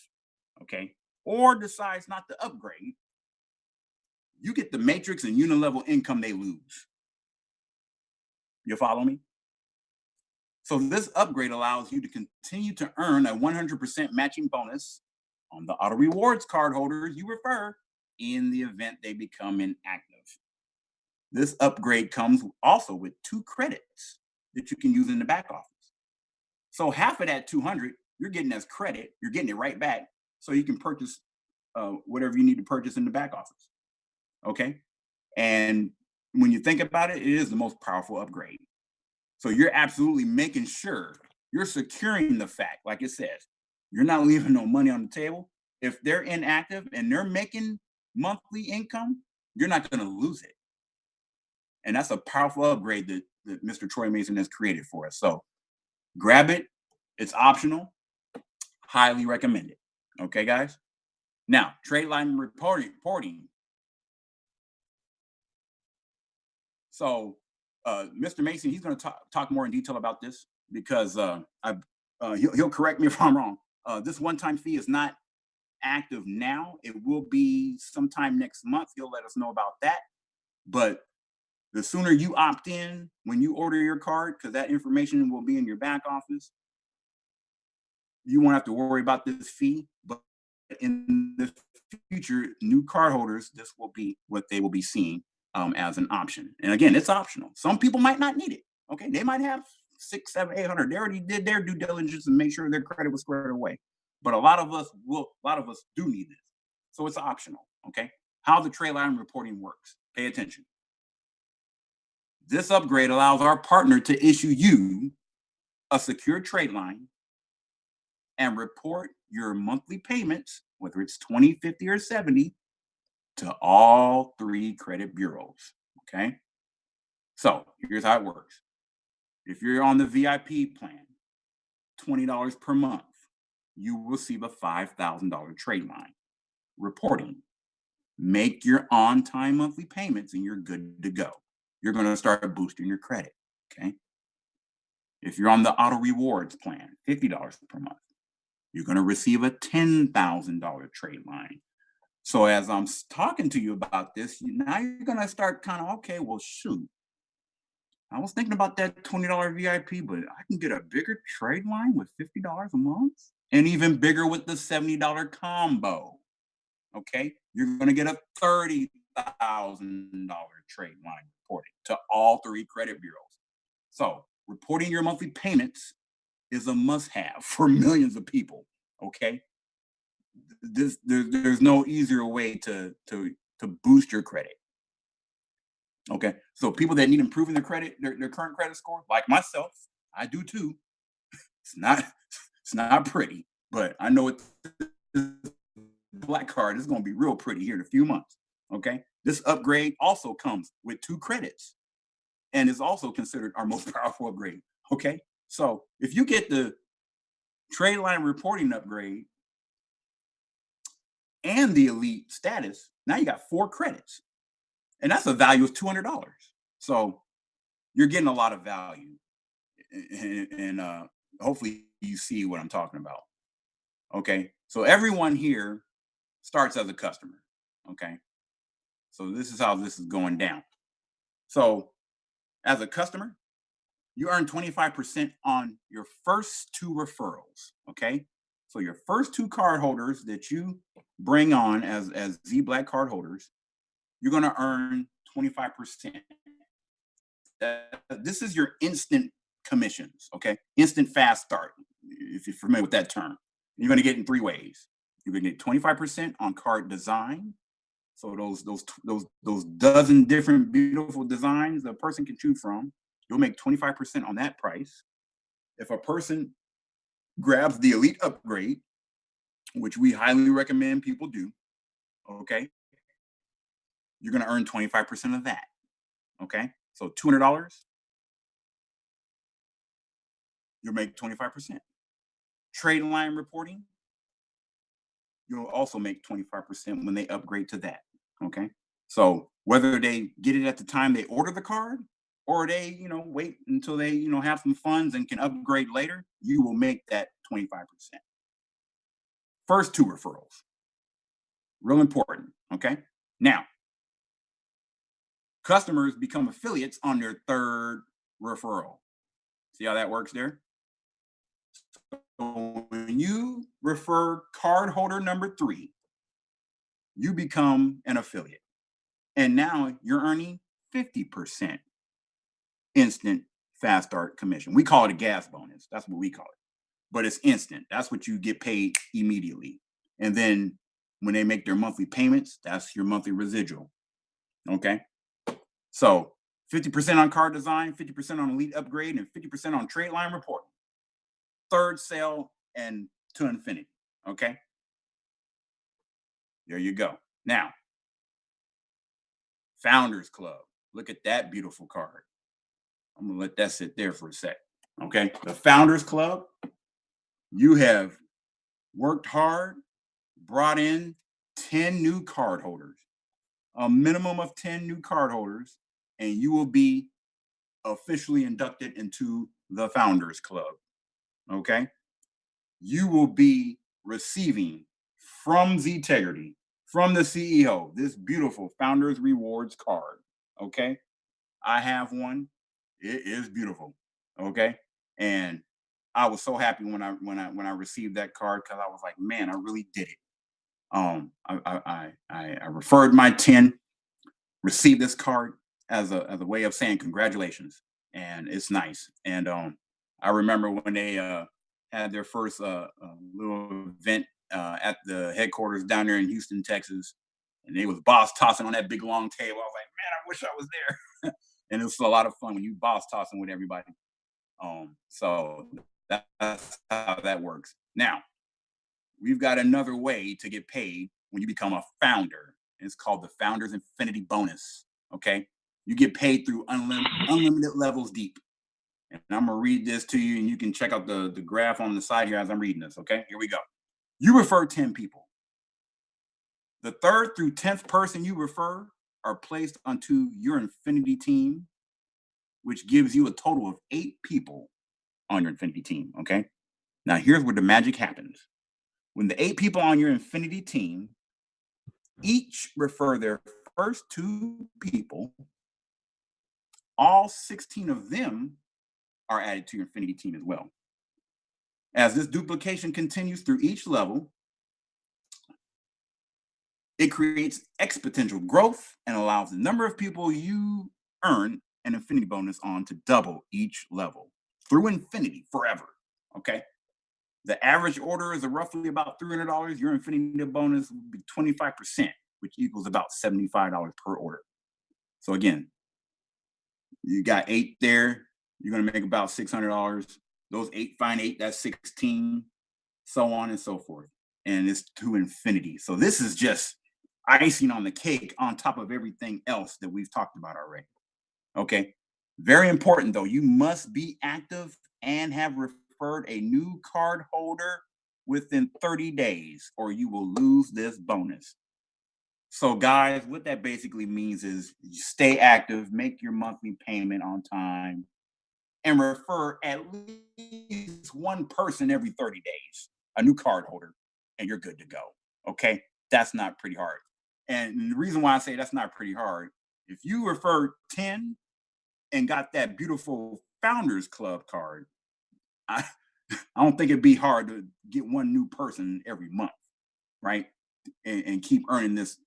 okay, or decides not to upgrade, you get the matrix and unilevel income they lose. You follow me? So this upgrade allows you to continue to earn a 100% matching bonus on the auto rewards card holders you refer in the event they become inactive. This upgrade comes also with 2 credits that you can use in the back office. So half of that 200 you're getting as credit, you're getting it right back, so you can purchase whatever you need to purchase in the back office. Okay, and when you think about it, it is the most powerful upgrade. So you're absolutely making sure you're securing the fact, like it says, you're not leaving no money on the table. If they're inactive and they're making monthly income, you're not going to lose it. And that's a powerful upgrade that Mr. Troy Mason has created for us. So grab it. It's optional. Highly recommend it. Okay, guys. Now, trade line reporting. So, Mr. Mason, he's going to talk more in detail about this because he'll correct me if I'm wrong. This one-time fee is not active now. It will be sometime next month. He'll let us know about that. But the sooner you opt in when you order your card, because that information will be in your back office, you won't have to worry about this fee. But in the future, new card holders, this will be what they will be seeing as an option. And again, it's optional. Some people might not need it. Okay, they might have 6, 7, 800. They already did their due diligence and make sure their credit was squared away. But a lot of us do need this. So it's optional. Okay, how the trade line reporting works. Pay attention. This upgrade allows our partner to issue you a secure trade line and report your monthly payments, whether it's 20, 50, or 70, to all 3 credit bureaus. Okay. So here's how it works. If you're on the VIP plan, $20 per month, you will receive a $5,000 trade line reporting. Make your on time monthly payments and you're good to go. You're going to start boosting your credit. Okay. If you're on the auto rewards plan, $50 per month, you're going to receive a $10,000 trade line. So as I'm talking to you about this, now you're going to start kind of, okay, well, shoot. I was thinking about that $20 VIP, but I can get a bigger trade line with $50 a month and even bigger with the $70 combo. Okay. You're going to get a $30,000 trade line reporting to all 3 credit bureaus. So reporting your monthly payments is a must-have for millions of people. Okay. There's no easier way to boost your credit. Okay. So people that need improving their credit, their current credit score, like myself, I do too. It's not it's not pretty, but I know it Zblackcard is going to be real pretty here in a few months. Okay. This upgrade also comes with 2 credits and is also considered our most powerful upgrade. Okay. So if you get the trade line reporting upgrade and the elite status, now you got 4 credits. And that's a value of $200. So you're getting a lot of value. And hopefully you see what I'm talking about. Okay. So everyone here starts as a customer. Okay. So this is how this is going down. So as a customer, you earn 25% on your first 2 referrals. Okay. So your first 2 card holders that you bring on as Zblackcard holders, you're going to earn 25%. This is your instant commissions. Okay. Instant fast start. If you're familiar with that term, you're going to get in 3 ways. You're going to get 25% on card design. So those dozen different beautiful designs a person can choose from, you'll make 25% on that price. If a person grabs the elite upgrade, which we highly recommend people do, okay, you're going to earn 25% of that. Okay. So $200, you'll make 25%. Trade line reporting, you'll also make 25% when they upgrade to that. Okay. So whether they get it at the time they order the card or they, wait until they, have some funds and can upgrade later, you will make that 25%. First 2 referrals, real important. Okay. Now, customers become affiliates on their 3rd referral. See how that works there? So when you refer cardholder number 3, you become an affiliate. And now you're earning 50% instant fast start commission. We call it a gas bonus. That's what we call it. But it's instant. That's what you get paid immediately. And then when they make their monthly payments, that's your monthly residual. Okay. So 50% on card design, 50% on elite upgrade, and 50% on trade line reporting. Third sale and to infinity. Okay. There you go. Now, Founders Club. Look at that beautiful card. I'm going to let that sit there for a sec. Okay. The Founders Club, you have worked hard, brought in 10 new card holders, a minimum of 10 new card holders, and you will be officially inducted into the Founders Club. Okay. You will be receiving from Ztegrity, from the CEO, this beautiful Founders Rewards card. Okay. I have one. It is beautiful. Okay. And I was so happy when I received that card because I was like, man, I really did it. I referred my 10, received this card as a way of saying congratulations, and it's nice. And I remember when they had their first little event at the headquarters down there in Houston, Texas, and they was boss tossing on that big long table. I was like, man, I wish I was there. And it was a lot of fun when you boss tossing with everybody. So that's how that works. Now, we've got another way to get paid when you become a founder. It's called the Founders Infinity Bonus. Okay. You get paid through unlimited levels deep. And I'm going to read this to you, and you can check out the graph on the side here as I'm reading this. Okay. Here we go. You refer 10 people. The third through 10th person you refer are placed onto your Infinity team, which gives you a total of 8 people on your Infinity team. Okay. Now, here's where the magic happens. When the 8 people on your Infinity team each refer their first 2 people, all 16 of them are added to your Infinity team as well. As this duplication continues through each level, it creates exponential growth and allows the number of people you earn an Infinity bonus on to double each level through infinity forever. Okay. The average order is roughly about $300. Your Infinity bonus will be 25%, which equals about $75 per order. So again, you got 8 there. You're going to make about $600. Those 8 find 8, that's 16, so on and so forth. And it's to infinity. So this is just icing on the cake on top of everything else that we've talked about already. Okay. Very important though. You must be active and have referred a new card holder within 30 days or you will lose this bonus. So guys, what that basically means is you stay active, make your monthly payment on time, and refer at least one person every 30 days, a new card holder, and you're good to go. Okay. That's not pretty hard. And the reason why I say that's not pretty hard, if you refer 10 and got that beautiful Founders Club card, I, I don't think it'd be hard to get one new person every month, right? And keep earning this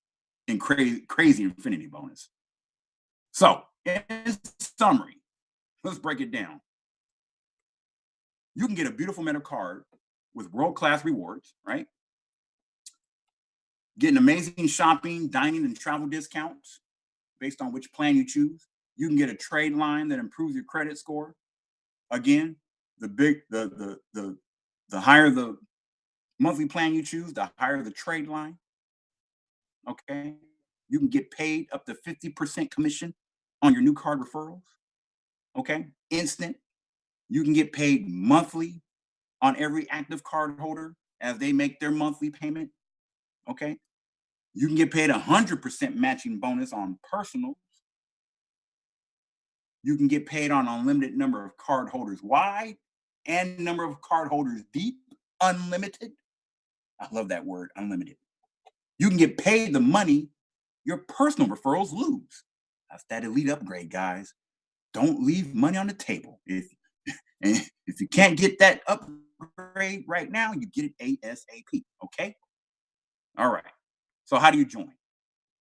crazy infinity bonus. So, in summary, let's break it down. You can get a beautiful metal card with world-class rewards, right? Get an amazing shopping, dining, and travel discounts based on which plan you choose. You can get a trade line that improves your credit score. Again, the higher the monthly plan you choose, the higher the trade line. Okay. You can get paid up to 50% commission on your new card referrals. Okay. Instant. You can get paid monthly on every active card holder as they make their monthly payment. Okay. You can get paid 100% matching bonus on personals. You can get paid on unlimited number of card holders wide and number of card holders deep, unlimited. I love that word, unlimited. You can get paid the money your personal referrals lose. That's that elite upgrade, guys. Don't leave money on the table. If And if you can't get that upgrade right now, you get it ASAP. Okay. All right. So how do you join?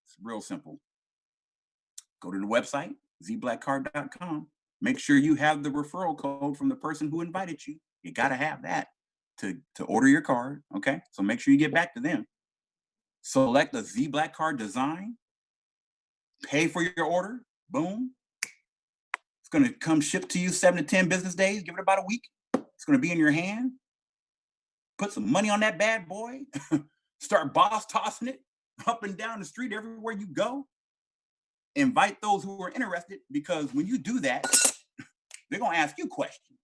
It's real simple. Go to the website, zblackcard.com. Make sure you have the referral code from the person who invited you. You got to have that to order your card. Okay. So make sure you get back to them. Select the Zblackcard design. Pay for your order. Boom. It's going to come shipped to you 7 to 10 business days. Give it about a week. It's going to be in your hand. Put some money on that bad boy. Start boss tossing it up and down the street everywhere you go. Invite those who are interested, because when you do that, they're going to ask you questions.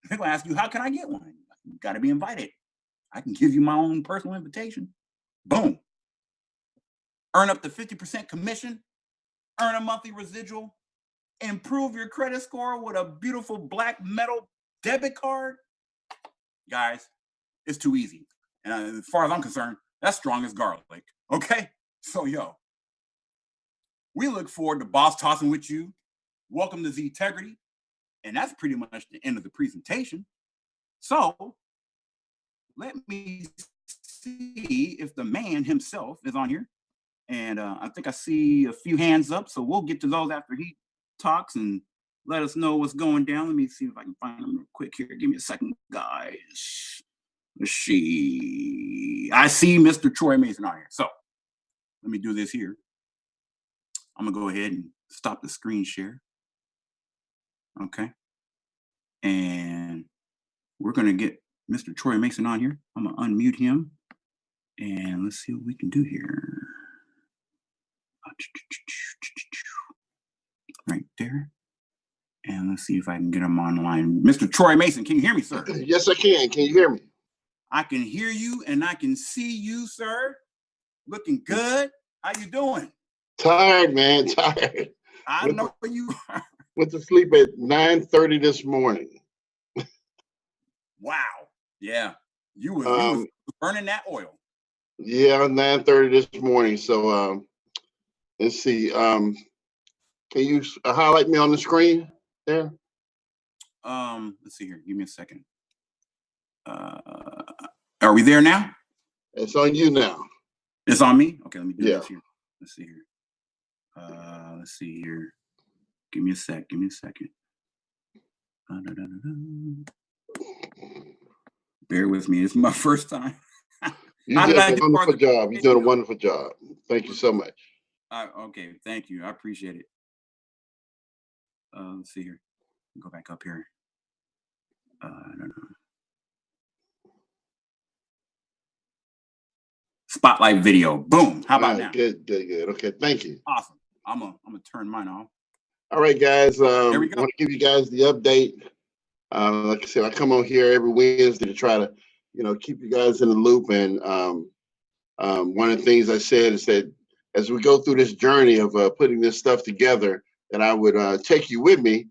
They're going to ask you, how can I get one? You got to be invited. I can give you my own personal invitation. Boom. Earn up to 50% commission. Earn a monthly residual. Improve your credit score with a beautiful black metal debit card. Guys, it's too easy. And as far as I'm concerned, that's strong as garlic. Okay? So, we look forward to boss tossing with you. Welcome to Ztegrity. And that's pretty much the end of the presentation. So, let me see if the man himself is on here. And I think I see a few hands up. So we'll get to those after he talks and let us know what's going down. Let me see if I can find them real quick here. Give me a second, guys. Let's see. I see Mr. Troy Mason on here. So let me do this here. I'm going to go ahead and stop the screen share. Okay. And we're going to get Mr. Troy Mason on here. I'm going to unmute him. And let's see what we can do here. Right there. And let's see if I can get him online. Mr. Troy Mason, can you hear me, sir? Yes, I can. Can you hear me? I can hear you and I can see you, sir. Looking good. How you doing? Tired, man. Tired. I know you are. Went to sleep at 9:30 this morning. Wow. Yeah. You was burning that oil. Yeah, 9:30 this morning. So let's see. Can you highlight me on the screen there? Let's see here. Give me a second. Are we there now? It's on you now. It's on me? Okay, let me do this here. Let's see here. Let's see here. Give me a sec. Give me a second. Bear with me. It's my first time. You did a wonderful job. You did a wonderful job. Thank you so much. Okay, thank you. I appreciate it. Let's see here. Go back up here. I don't know. Spotlight video. Boom. How about now? Good. Okay, thank you. Awesome. I'm gonna turn mine off. All right, guys. There we go. I want to give you guys the update. Like I said, I come on here every Wednesday to try to, keep you guys in the loop. And one of the things I said is that as we go through this journey of putting this stuff together, that I would take you with me,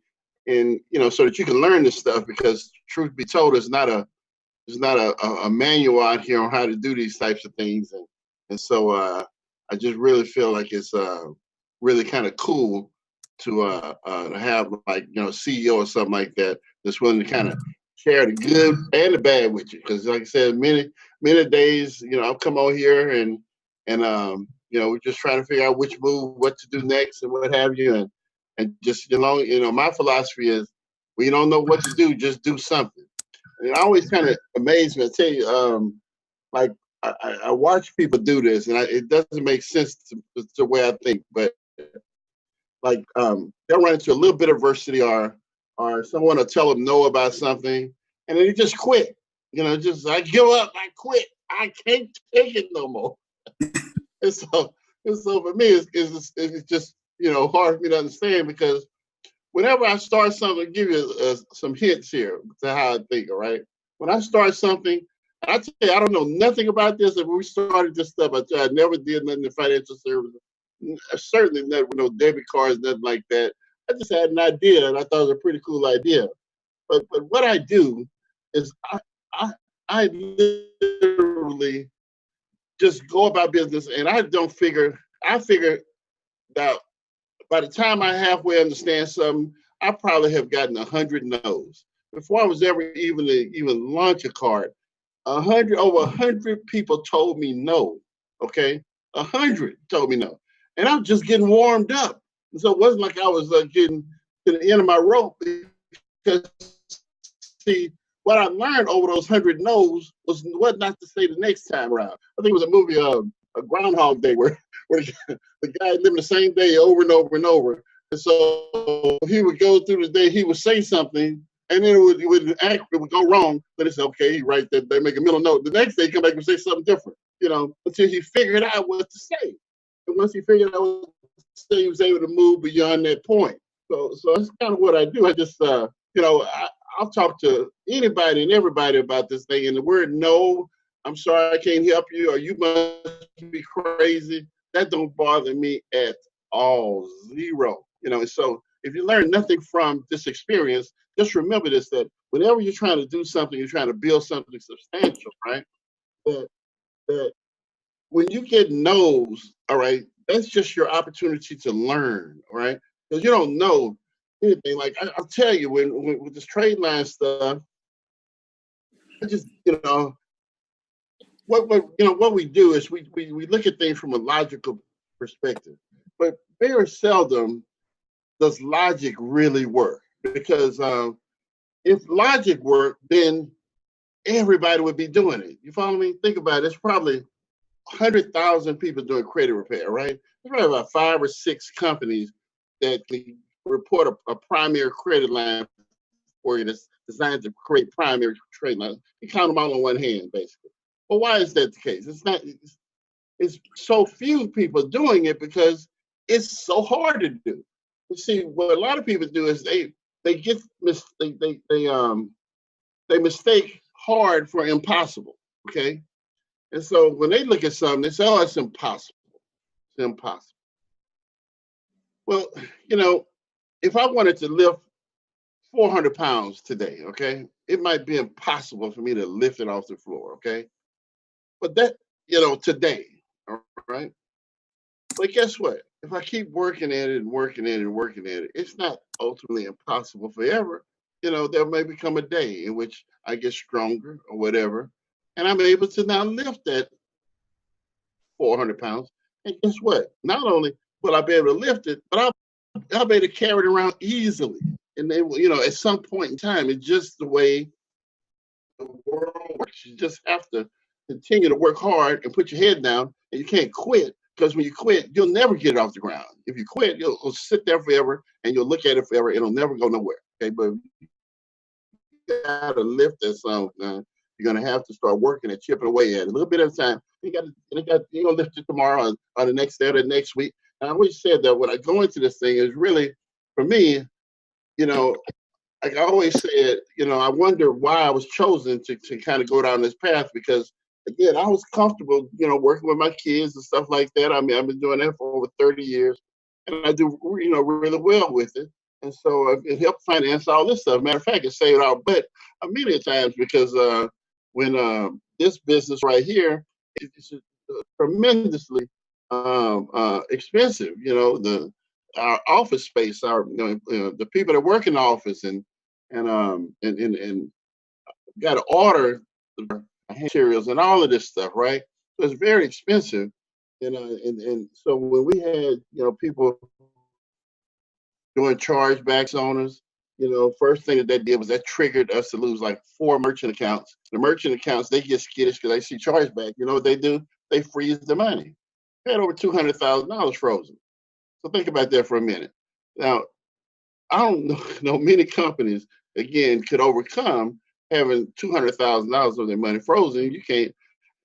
and so that you can learn this stuff. Because truth be told, it's not a manual out here on how to do these types of things, and so I just really feel like it's really kind of cool to have like CEO or something like that that's willing to kind of share the good and the bad with you. Because like I said, many days I've come on here and we're just trying to figure out which move, what to do next, and what have you, and just my philosophy is when you don't know what to do, just do something. And it always kind of amazed me. I tell you, like I watch people do this, and it doesn't make sense to the way I think, but like they'll run into a little bit of adversity, or someone will tell them no about something, and then they just quit. Just I give up, I quit, I can't take it no more. and so for me, it's just hard for me to understand, because whenever I start something, I'll give you some hints here to how I think. All right, when I start something, I tell you, I don't know nothing about this. And when we started this stuff, I never did nothing in financial services. Certainly never with no debit cards, nothing like that. I just had an idea, and I thought it was a pretty cool idea. But what I do is I literally just go about business, and I figure that by the time I halfway understand something, I probably have gotten 100 no's before I was ever even launch a card. Over 100 people told me no. Okay, 100 told me no, and I'm just getting warmed up. And so it wasn't like I was getting to the end of my rope, because see, what I learned over those 100 no's was what not to say the next time around. I think it was a movie, a Groundhog Day, where the guy living the same day over and over and over. And so he would go through the day, he would say something, and then it would go wrong. But it's okay, he write that, they make a mental note. The next day, he come back and say something different, until he figured out what to say. And once he figured out what to say, he was able to move beyond that point. So that's kind of what I do. I just, I'll talk to anybody and everybody about this thing. And the word no, I'm sorry, I can't help you, or you must be crazy, that don't bother me at all. Zero. So if you learn nothing from this experience, just remember this, that whenever you're trying to do something, you're trying to build something substantial, right? That when you get no's, all right, that's just your opportunity to learn, right? Because you don't know anything. Like I'll tell you, when with this trade line stuff, I just, what we do is we look at things from a logical perspective, but very seldom does logic really work, because if logic worked, then everybody would be doing it. You follow me? Think about it. There's probably 100,000 people doing credit repair, right? There's probably about 5 or 6 companies that report a primary credit line for you that's designed to create primary trade lines. You count them all on one hand, basically. Well, why is that the case? It's so few people doing it because it's so hard to do. You see, what a lot of people do is they mistake hard for impossible. Okay, and so when they look at something, they say, "Oh, it's impossible. It's impossible." Well, if I wanted to lift 400 pounds today, okay, it might be impossible for me to lift it off the floor, okay? But that, today, all right? But guess what? If I keep working at it and working at it and working at it, it's not ultimately impossible forever. There may become a day in which I get stronger or whatever, and I'm able to now lift that 400 pounds. And guess what? Not only will I be able to lift it, but I'll be able to carry it around easily. And then, at some point in time, it's just the way the world works. You just have to continue to work hard and put your head down, and you can't quit, because when you quit, you'll never get it off the ground. If you quit, you'll sit there forever, and you'll look at it forever. It'll never go nowhere. Okay, but you gotta lift that something. You're gonna have to start working and chipping away at it a little bit at a time. You're gonna lift it tomorrow, or the next day, or the next week. And I always said that when I go into this thing is really, for me, like I always said, I wonder why I was chosen to kind of go down this path, because again, I was comfortable, working with my kids and stuff like that. I mean, I've been doing that for over 30 years, and I do, really well with it. And so it helped finance all this stuff. Matter of fact, it saved our butt many times, because when this business right here is tremendously expensive. Our office space, the people that work in the office, and got to order materials and all of this stuff, right? So it's very expensive. And so when we had people doing chargebacks on us, first thing that did was that triggered us to lose like 4 merchant accounts. The merchant accounts, they get skittish because they see chargeback. You know what they do? They freeze the money. They had over $200,000 frozen. So think about that for a minute. Now, I don't know many companies, again, could overcome having $200,000 of their money frozen. You can't.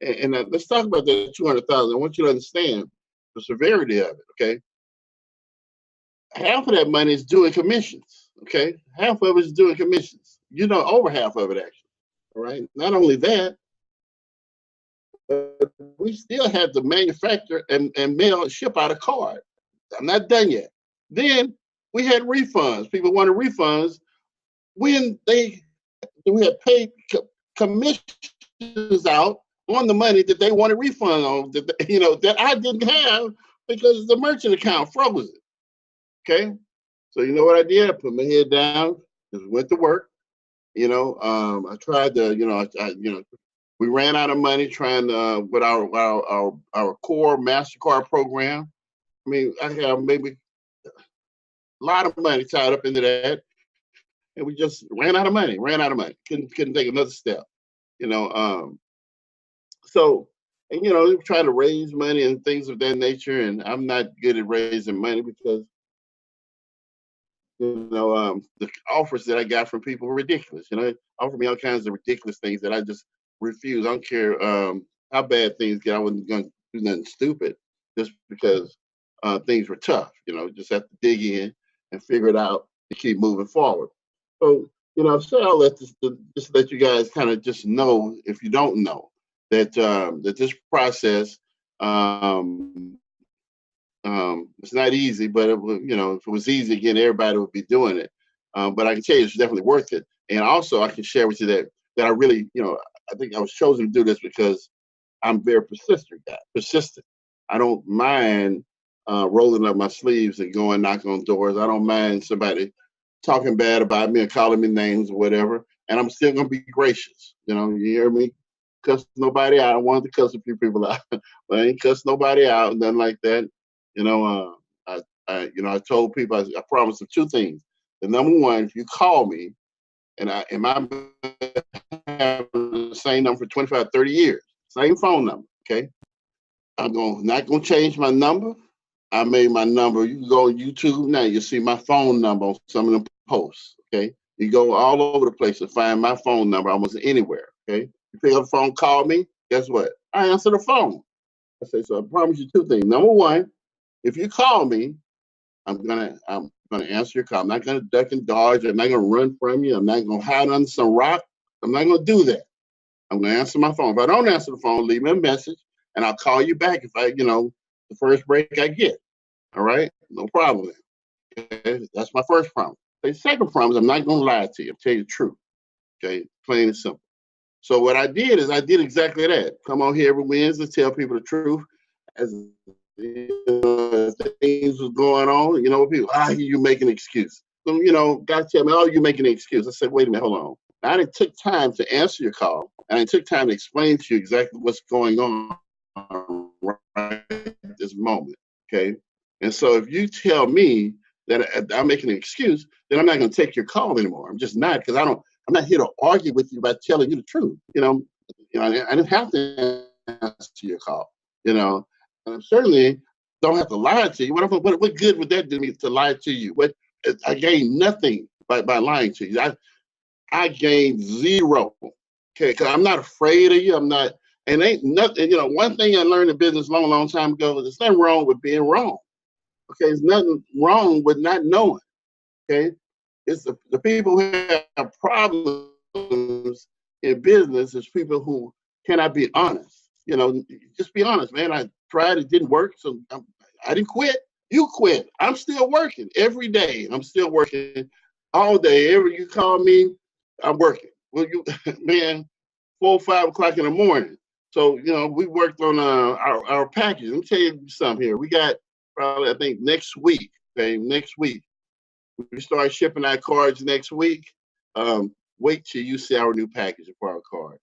And let's talk about that $200,000. I want you to understand the severity of it. Okay, half of that money is due in commissions. Okay, half of it is due in commissions. Over half of it actually. All right. Not only that, but we still have to manufacture and mail and ship out a card. I'm not done yet. Then we had refunds. People wanted refunds when we had paid commissions out on the money that they wanted refund on, that I didn't have because the merchant account froze it. Okay, So you know what I did? I put my head down, just went to work. I tried to, we ran out of money trying to with our core MasterCard program. I mean, I have maybe a lot of money tied up into that, and we just ran out of money. Couldn't take another step. You know, so and trying to raise money and things of that nature. And I'm not good at raising money because the offers that I got from people were ridiculous. Offer me all kinds of ridiculous things that I just refuse. I don't care how bad things get. I wasn't going to do nothing stupid just because things were tough. Just have to dig in and figure it out to keep moving forward. So, so I'll just let you guys kind of just know, if you don't know, that that this process it's not easy, but if it was easy again, everybody would be doing it. But I can tell you, it's definitely worth it. And also, I can share with you that I really, I think I was chosen to do this because I'm very persistent. I don't mind rolling up my sleeves and going knock on doors. I don't mind somebody talking bad about me and calling me names or whatever. And I'm still gonna be gracious. You hear me? Cuss nobody out. I wanted to cuss a few people out, but I ain't cuss nobody out, nothing like that. I told people I promised them two things. The number one, if you call me, and I have the same number for 25, 30 years, same phone number. Okay, not gonna change my number. I made my number. You can go on YouTube now. You see my phone number on some of them posts. Okay, you go all over the place to find my phone number almost anywhere. Okay, you pick up the phone, call me. Guess what? I answer the phone. I say, so I promise you two things. Number one, if you call me, I'm gonna answer your call. I'm not gonna duck and dodge. I'm not gonna run from you. I'm not gonna hide under some rock. I'm not gonna do that. I'm gonna answer my phone. If I don't answer the phone, leave me a message, and I'll call you back if the first break I get. All right, no problem. Okay? That's my first promise. The second promise, I'm not gonna lie to you. I'll tell you the truth. Okay, plain and simple. So what I did is I did exactly that. Come on here every Wednesday, tell people the truth. As things was going on, people, I hear you making an excuse. So, guys tell me, oh, you making an excuse. I said, wait a minute, hold on. I didn't take time to answer your call, and I took time to explain to you exactly what's going on right at this moment. Okay. And so if you tell me that I'm making an excuse, then I'm not going to take your call anymore. I'm just not, because I'm not here to argue with you by telling you the truth. I didn't have to answer your call. And I certainly don't have to lie to you. What good would that do me to lie to you? I gained nothing by lying to you. I gained zero. Okay, because I'm not afraid of you. I'm not, and ain't nothing. One thing I learned in business long time ago is there's nothing wrong with being wrong. Okay, there's nothing wrong with not knowing. Okay, it's the people who have problems in business is people who cannot be honest. Just be honest, man. I tried, it didn't work, so I didn't quit. You quit. I'm still working every day. I'm still working all day. You call me, I'm working. Well, man, 4 or 5 o'clock in the morning. So we worked on our package. Let me tell you something here. We got probably, I think, next week. Okay, next week we start shipping our cards next week. Wait till you see our new package for our card.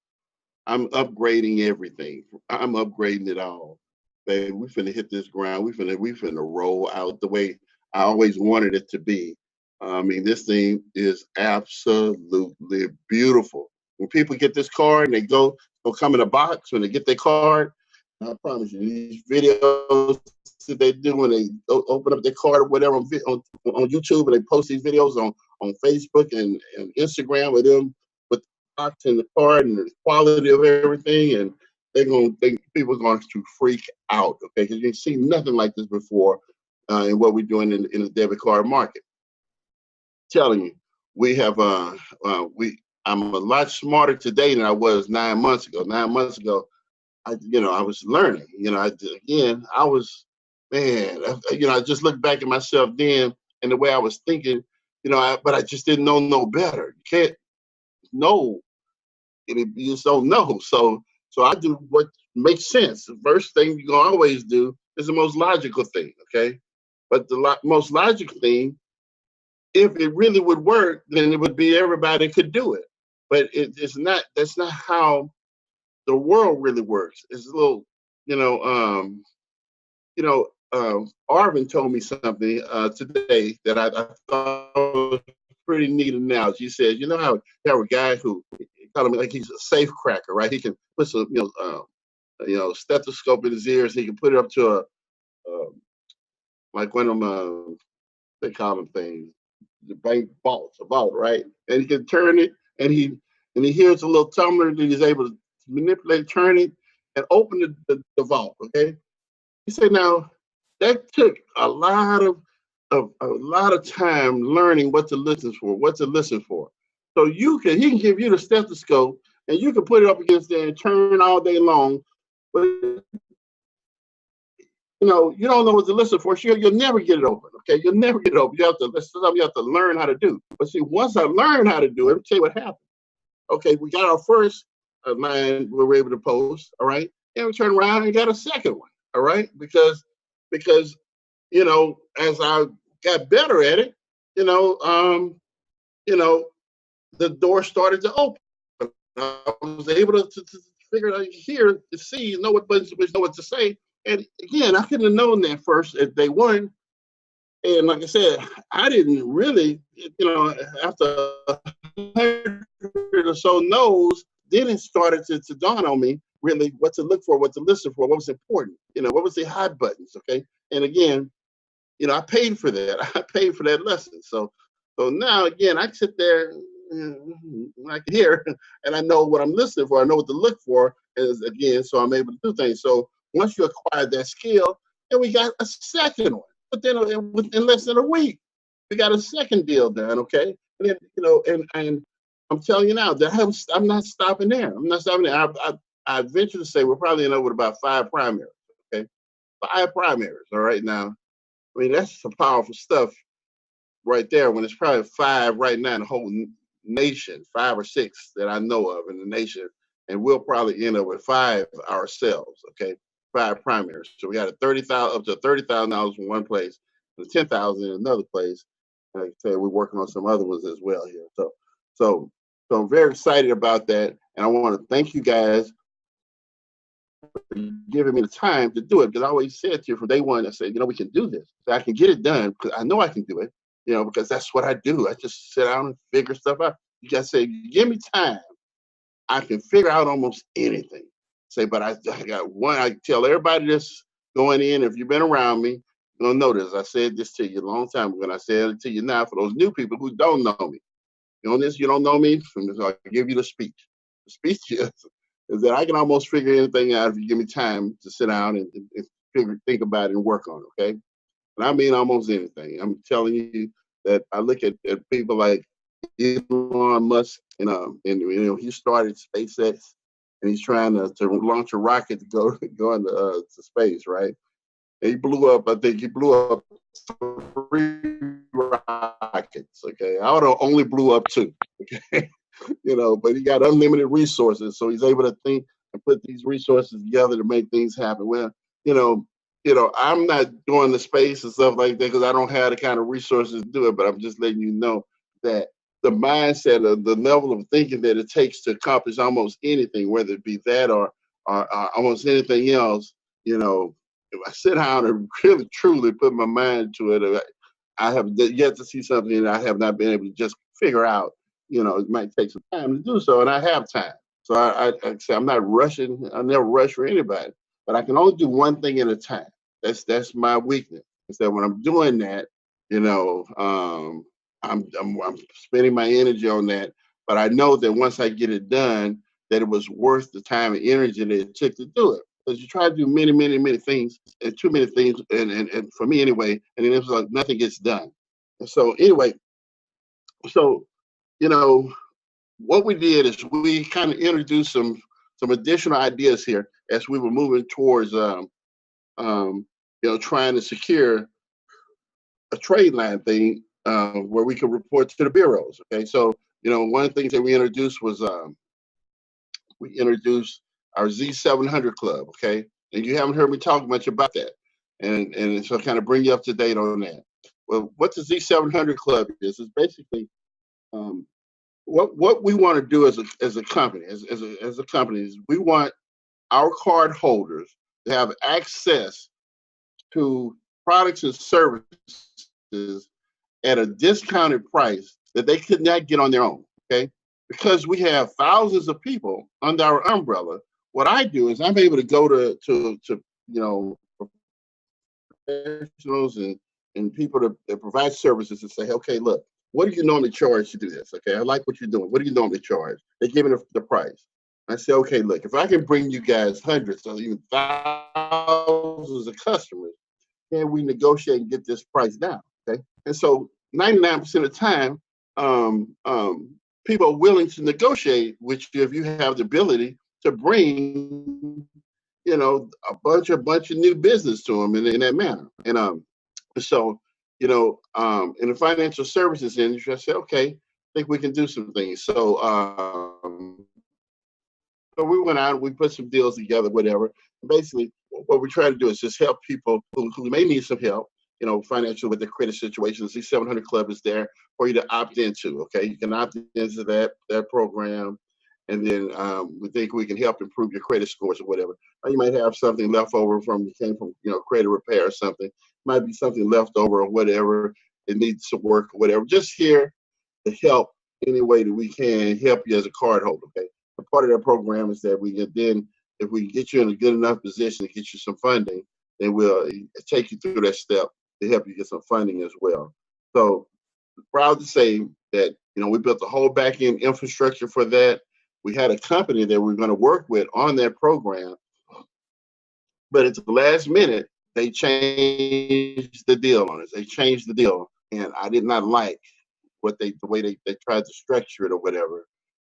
I'm upgrading everything. I'm upgrading it all. Baby, we finna hit this ground. We finna roll out the way I always wanted it to be. I mean, this thing is absolutely beautiful. When people get this card and they'll come in a box when they get their card, I promise you, these videos that they do when they open up their card or whatever on YouTube, and they post these videos on Facebook and Instagram with them with the box and the card and the quality of everything, and people are going to freak out, okay? Because you've seen nothing like this before in what we're doing in the debit card market. Telling you, we have I'm a lot smarter today than I was 9 months ago. 9 months ago, I was learning. I was, man. I just look back at myself then and the way I was thinking. But I just didn't know no better. You can't know. You just don't know. So I do what makes sense. The first thing you're gonna always do is the most logical thing. Okay, but the most logical thing if it really would work, then it would be everybody could do it. But it's not. That's not how the world really works. It's a little, you know, Arvin told me something today that I thought was pretty neat analogy. He said, you know how you have a guy who call him like he's a safe cracker, right? He can put some, stethoscope in his ears. He can put it up to like one of them, they call them things, the bank vaults, a vault, right? And he can turn it, and he hears a little tumbler, and he's able to manipulate, turn it, and open the vault. Okay. He said, now that took a lot of time learning what to listen for. So he can give you the stethoscope, and you can put it up against there and turn all day long, but you don't know what to listen for. Sure, you'll never get it open. Okay, you'll never get it open. That's something you have to learn how to do. But see, once I learned how to do it, let me tell you what happened. Okay, we got our first line we were able to post. All right, and we turned around and got a second one. All right, because as I got better at it, you know, um, you know, the door started to open. I was able to figure out, hear, to see, know what buttons, know what to say. And again, I couldn't have known that first at day one. And like I said, I didn't really, after 100 or so no's, then it started to dawn on me really what to look for, what to listen for, what was important, what was the hot buttons, okay? And again, I paid for that. I paid for that lesson. So now again, I sit there, I can hear, and I know what I'm listening for. I know what to look for, again, so I'm able to do things. So once you acquire that skill, then we got a second one. But then in less than a week, we got a second deal done, okay? And then, and I'm telling you now, I'm not stopping there. I'm not stopping there. I venture to say we're probably in with about 5 primaries, okay? 5 primaries, all right? Now, I mean, that's some powerful stuff right there when it's probably 5 right now in the whole nation, 5 or 6 that I know of in the nation. And we'll probably end up with 5 ourselves, okay? 5 primaries. So we got up to $30,000 from one place and 10,000 in another place. And like I say, we're working on some other ones as well here. So I'm very excited about that. And I want to thank you guys for giving me the time to do it, because I always said to you from day one, I said, we can do this. So I can get it done because I know I can do it, because that's what I do. I just sit down and figure stuff out. You guys say, give me time, I can figure out almost anything. Say, but I got one, I tell everybody this going in, if you've been around me, you'll notice I said this to you a long time ago, and I said it to you now for those new people who don't know me. You don't know me, so I'll give you the speech. The speech is that I can almost figure anything out if you give me time to sit down and think about it and work on it, okay? And I mean almost anything. I'm telling you that I look at people like Elon Musk, and he started SpaceX, and he's trying to launch a rocket to go into space, right? And he blew up. I think he blew up 3 rockets. Okay, I would have only blew up 2. Okay, but he got unlimited resources, so he's able to think and put these resources together to make things happen. Well, I'm not doing the space and stuff like that because I don't have the kind of resources to do it. But I'm just letting you know that the mindset of the level of thinking that it takes to accomplish almost anything, whether it be that or almost anything else, if I sit down and really truly put my mind to it, I have yet to see something that I have not been able to just figure out. It might take some time to do so, and I have time. So I say I'm not rushing. I never rush for anybody, but I can only do one thing at a time. That's my weakness. So when I'm doing that, I'm spending my energy on that. But I know that once I get it done, that it was worth the time and energy that it took to do it. Because you try to do many, many, many things, and too many things, and for me anyway, and then it's like nothing gets done. And so anyway, so what we did is we kind of introduced some additional ideas here as we were moving towards trying to secure a trade line thing where we could report to the bureaus. Okay, so one of the things that we introduced was we introduced our Z700 Club. Okay, and you haven't heard me talk much about that, and so kind of bring you up to date on that. Well, what the Z700 Club is basically what we want to do as a company, as a company, is we want our card holders to have access to products and services at a discounted price that they could not get on their own. Okay, because we have thousands of people under our umbrella. What I do is I'm able to go to professionals and people that provide services and say, okay, look, what do you normally charge to do this? Okay, I like what you're doing. What do you normally charge? They give me the price. I say, okay, look, if I can bring you guys hundreds or even thousands of customers, can we negotiate and get this price down? Okay, and so 99% of the time, people are willing to negotiate with you if you have the ability to bring, a bunch of new business to them in that manner. And so, in the financial services industry, I said, okay, I think we can do some things. So we went out, we put some deals together, whatever. Basically, what we're trying to do is just help people who may need some help, financial with their credit situations. The 700 Club is there for you to opt into. Okay, you can opt into that program, and then we think we can help improve your credit scores or whatever. Or you might have something left over from credit repair or something. Might be something left over or whatever. It needs some work or whatever. Just here to help any way that we can help you as a card holder. Okay. A part of that program is that if we get you in a good enough position to get you some funding, then we'll take you through that step to help you get some funding as well. So proud to say that, we built the whole back end infrastructure for that. We had a company that we're going to work with on that program, but at the last minute, they changed the deal on us. They changed the deal, and I did not like the way they tried to structure it or whatever.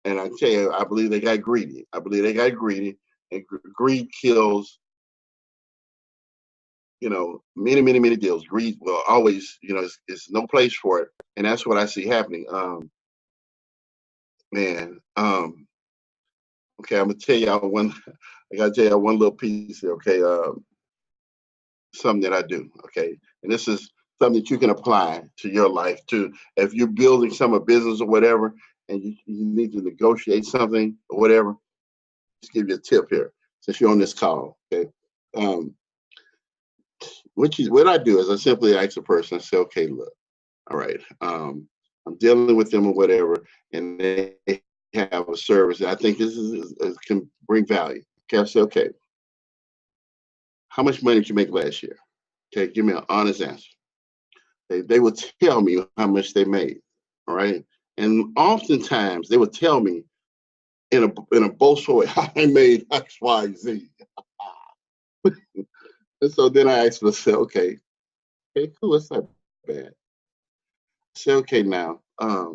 And I tell you, I believe they got greedy. And greed kills, many, many, many deals. Greed will always, it's no place for it. And that's what I see happening. Okay, I'm gonna tell y'all I gotta tell y'all one little piece here, okay? Something that I do, okay? And this is something that you can apply to your life too. If you're building some business or whatever, and you need to negotiate something or whatever, just give you a tip here since you're on this call, okay? What I do is I simply ask a person, I say, okay, look, all right, I'm dealing with them or whatever, and they have a service that I think this can bring value. Okay, I say, okay, how much money did you make last year? Okay, give me an honest answer. They will tell me how much they made, all right? And oftentimes they will tell me in a boastful way, I made X, Y, Z. And so then I ask myself, okay, cool, it's not bad. I say, okay, now, how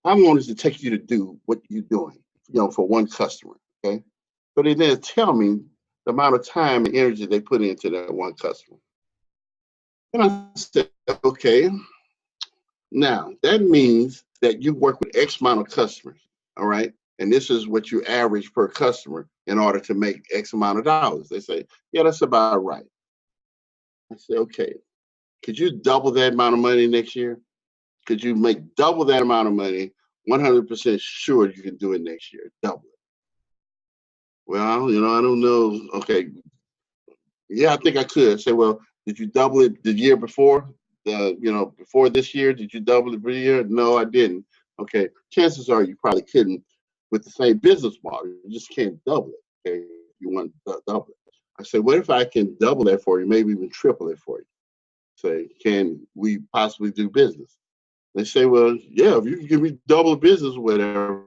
long does it take you to do what you're doing, for one customer, okay? So they then tell me the amount of time and energy they put into that one customer. And I said, okay, now that means that you work with X amount of customers, all right? And this is what you average per customer in order to make X amount of dollars. They say, yeah, that's about right. I say, okay, could you double that amount of money next year? Could you make double that amount of money? 100% sure you can do it next year, double it. Well, I don't know. Okay, yeah, I think I could. Say, well, did you double it the year before? Before this year, did you double it for the year? No, I didn't. Okay, chances are you probably couldn't with the same business model. You just can't double it. Okay, you want to double it. I said, what if I can double that for you, maybe even triple it for you? Say, can we possibly do business? They say, well, yeah, if you can give me double the business, whatever.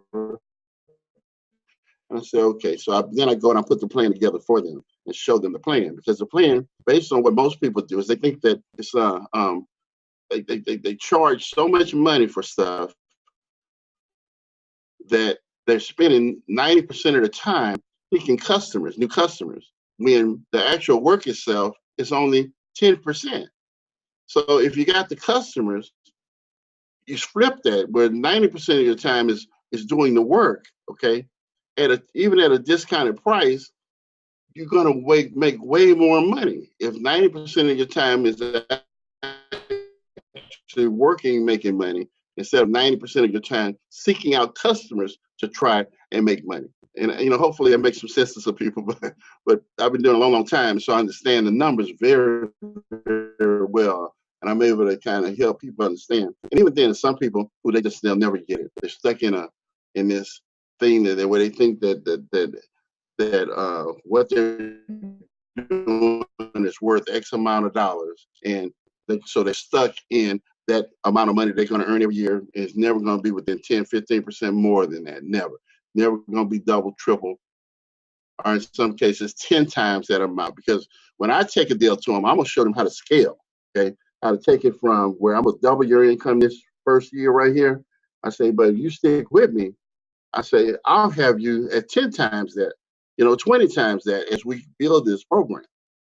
And I say, okay. So then I go and I put the plan together for them and show them the plan, because the plan, based on what most people do, is they think that it's they charge so much money for stuff that they're spending 90% of the time seeking new customers, when the actual work itself is only 10%. So if you got the customers, you flip that, where 90% of your time is doing the work, okay? Even at a discounted price, you're gonna make way more money if 90% of your time is actually working, making money, instead of 90% of your time seeking out customers to try and make money. And hopefully that makes some sense to some people, but I've been doing it a long, long time, so I understand the numbers very, very well, and I'm able to kind of help people understand. And even then, some people who they'll never get it. They're stuck in this thing that where they think that what they're doing is worth X amount of dollars, and so they're stuck in that amount of money they're going to earn every year. Is never going to be within 10-15% more than that. Never going to be double, triple, or in some cases 10 times that amount. Because when I take a deal to them, I'm going to show them how to scale. Okay, how to take it from where I'm going to double your income this first year right here. I say, but if you stick with me, I say I'll have you at 10 times that, 20 times that as we build this program.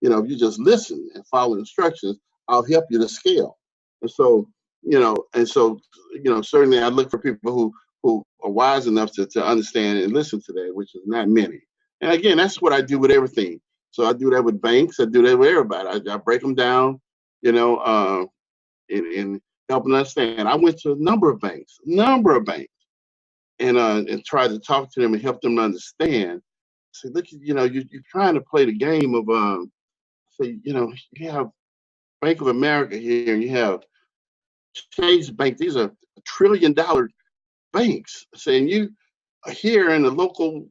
If you just listen and follow instructions, I'll help you to scale. And so, certainly I look for people who are wise enough to understand and listen to that, which is not many. And again, that's what I do with everything. So I do that with banks. I do that with everybody. I break them down, and help them understand. I went to a number of banks, and tried to talk to them and help them understand. Say, look, you're trying to play the game of, you have Bank of America here, and you have Chase Bank. These are $1 trillion banks. Saying you are here in a local